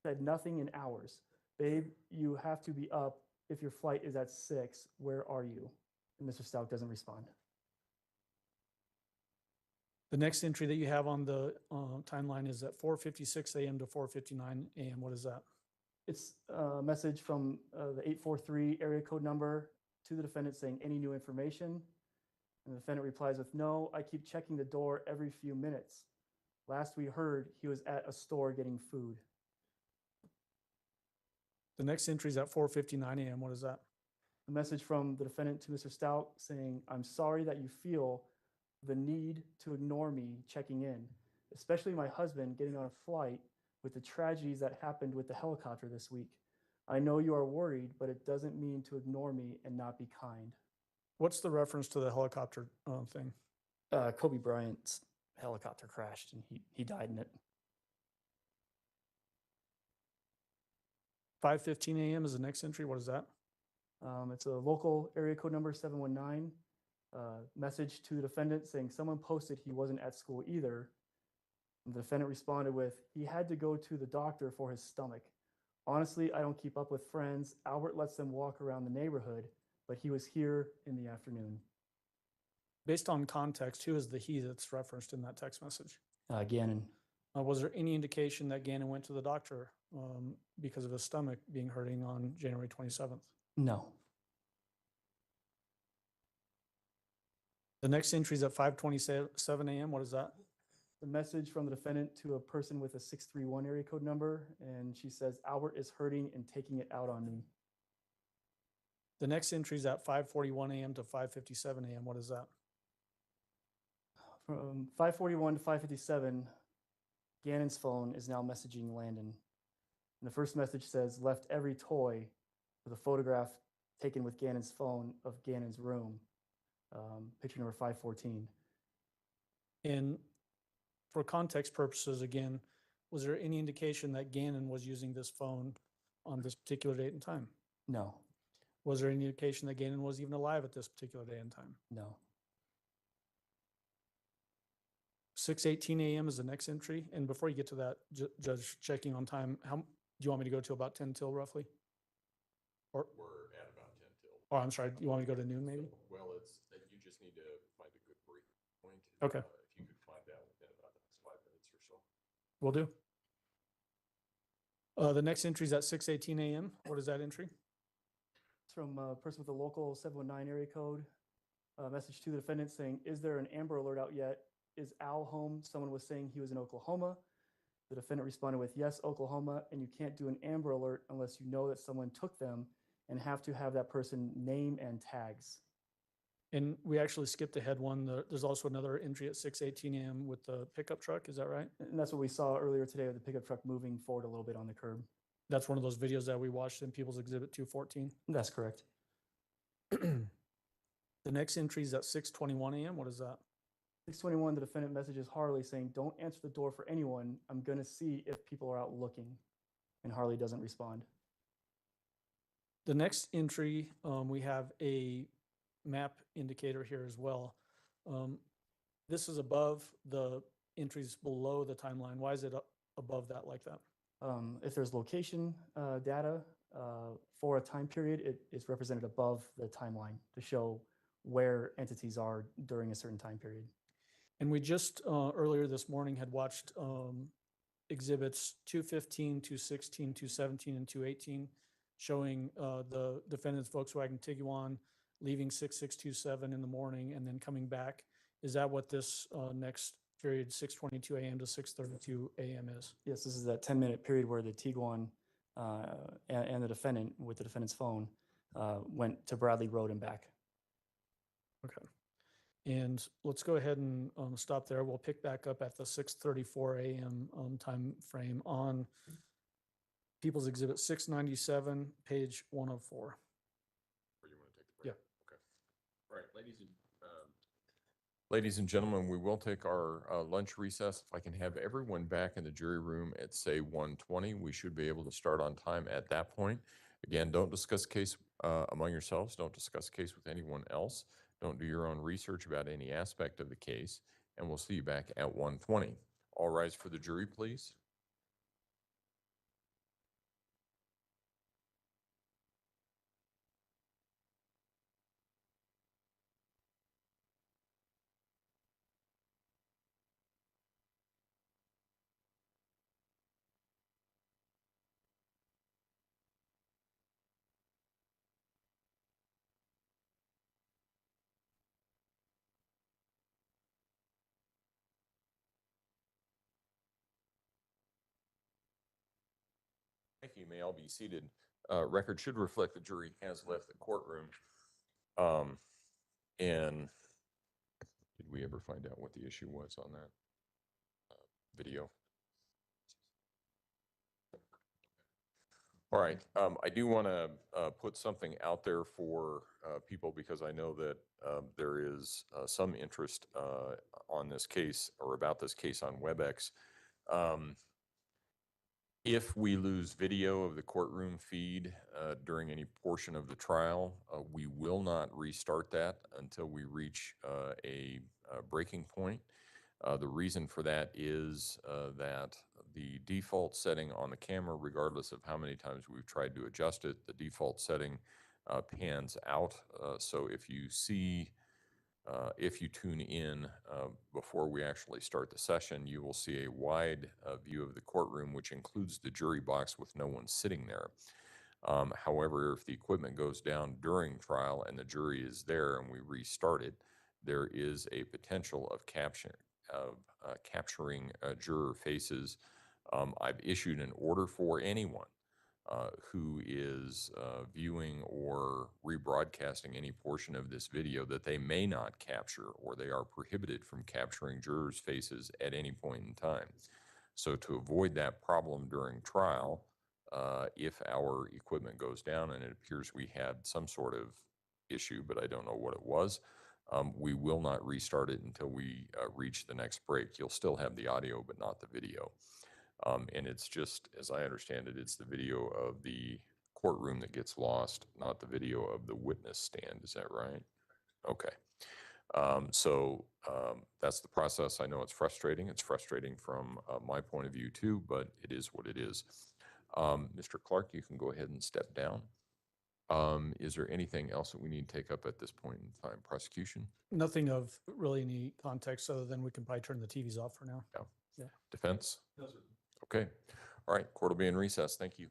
said nothing in hours. Babe, you have to be up if your flight is at 6. Where are you? And Mr. Stauch doesn't respond. The next entry that you have on the timeline is at 4:56 a.m. to 4:59 a.m. What is that? It's a message from the 843 area code number to the defendant saying any new information. And the defendant replies with, no, I keep checking the door every few minutes. Last we heard, he was at a store getting food. The next entry is at 4:59 a.m. What is that? A message from the defendant to Mr. Stauch saying, I'm sorry that you feel the need to ignore me checking in, especially my husband getting on a flight with the tragedies that happened with the helicopter this week. I know you are worried, but it doesn't mean to ignore me and not be kind. What's the reference to the helicopter thing? Kobe Bryant's helicopter crashed and he died in it. 5:15 a.m. is the next entry. What is that? It's a local area code number 719. Message to the defendant saying someone posted he wasn't at school either. And the defendant responded with, he had to go to the doctor for his stomach. Honestly, I don't keep up with friends. Albert lets them walk around the neighborhood, but he was here in the afternoon. Based on context, who is the he that's referenced in that text message? Gannon. Was there any indication that Gannon went to the doctor because of his stomach being hurting on January 27th? No. The next entry is at 5:27 a.m. What is that? The message from the defendant to a person with a 631 area code number, and she says, Albert is hurting and taking it out on me. The next entry is at 5:41 a.m. to 5:57 a.m. What is that? From 541 to 557, Gannon's phone is now messaging Landon. And the first message says, left every toy with a photograph taken with Gannon's phone of Gannon's room. Picture number 514. And for context purposes, again, was there any indication that Gannon was using this phone on this particular date and time? No. Was there any indication that Gannon was even alive at this particular day and time? No. 6:18 a.m. is the next entry. And before you get to that, Judge, checking on time, how do you want me to go to about 10 till roughly? Or, We're at about 10 till. oh, I'm sorry, you want me to go to noon maybe? Well, you just need to find a good break point. Okay. If you could find that within about the next 5 minutes or so. Will do. The next entry is at 6:18 a.m. What is that entry? It's from a person with a local 719 area code. A message to the defendant saying, is there an Amber Alert out yet? Is Al home? Someone was saying he was in Oklahoma. The defendant responded with, yes, Oklahoma, and you can't do an Amber Alert unless you know that someone took them and have to have that person name and tags. And we actually skipped ahead one. There's also another entry at 6:18 a.m. with the pickup truck. Is that right? And that's what we saw earlier today with the pickup truck moving forward a little bit on the curb. That's one of those videos that we watched in People's Exhibit 214. That's correct. The next entry is at 6:21 a.m. What is that? 621, the defendant messages Harley saying, don't answer the door for anyone. I'm going to see if people are out looking. And Harley doesn't respond. The next entry, we have a map indicator here as well. This is above the entries below the timeline. Why is it above that like that? If there's location data for a time period, it is represented above the timeline to show where entities are during a certain time period. And we just earlier this morning had watched exhibits 215, 216, 217, and 218 showing the defendant's Volkswagen Tiguan leaving 6627 in the morning and then coming back. Is that what this next period, 6:22 a.m. to 6:32 a.m. is? Yes, this is that 10-minute period where the Tiguan and the defendant with the defendant's phone went to Bradley Road and back. Okay. And let's go ahead and stop there. We'll pick back up at the 6:34 a.m. Time frame on People's Exhibit 697, page 104. Or you want to take the break? Yeah. Okay. All right, ladies and Ladies and gentlemen, we will take our lunch recess. If I can have everyone back in the jury room at, say, 1:20, we should be able to start on time at that point. Again, don't discuss case among yourselves. Don't discuss case with anyone else. Don't do your own research about any aspect of the case, and we'll see you back at 1:20. All rise for the jury, please. Thank you. You may all be seated. Record should reflect the jury has left the courtroom. And did we ever find out what the issue was on that video? All right. I do want to put something out there for people because I know that there is some interest on this case or about this case on WebEx. If we lose video of the courtroom feed during any portion of the trial, we will not restart that until we reach a breaking point. The reason for that is that the default setting on the camera, regardless of how many times we've tried to adjust it, the default setting pans out. So if you see, if you tune in before we actually start the session, you will see a wide view of the courtroom, which includes the jury box with no one sitting there. However, if the equipment goes down during trial and the jury is there and we restart it, there is a potential of capturing juror faces. I've issued an order for anyone who is viewing or rebroadcasting any portion of this video that they may not capture or they are prohibited from capturing jurors' faces at any point in time. So to avoid that problem during trial, if our equipment goes down and it appears we had some sort of issue, but I don't know what it was, we will not restart it until we reach the next break. You'll still have the audio, but not the video. And it's just, as I understand it, it's the video of the courtroom that gets lost, not the video of the witness stand. Is that right? Okay. That's the process. I know it's frustrating. It's frustrating from my point of view too, but it is what it is. Mr. Clark, you can go ahead and step down. Is there anything else that we need to take up at this point in time? Prosecution? Nothing of really any context other than we can probably turn the TVs off for now. Yeah. Yeah. Defense? No, sir. Okay. All right. Court will be in recess. Thank you.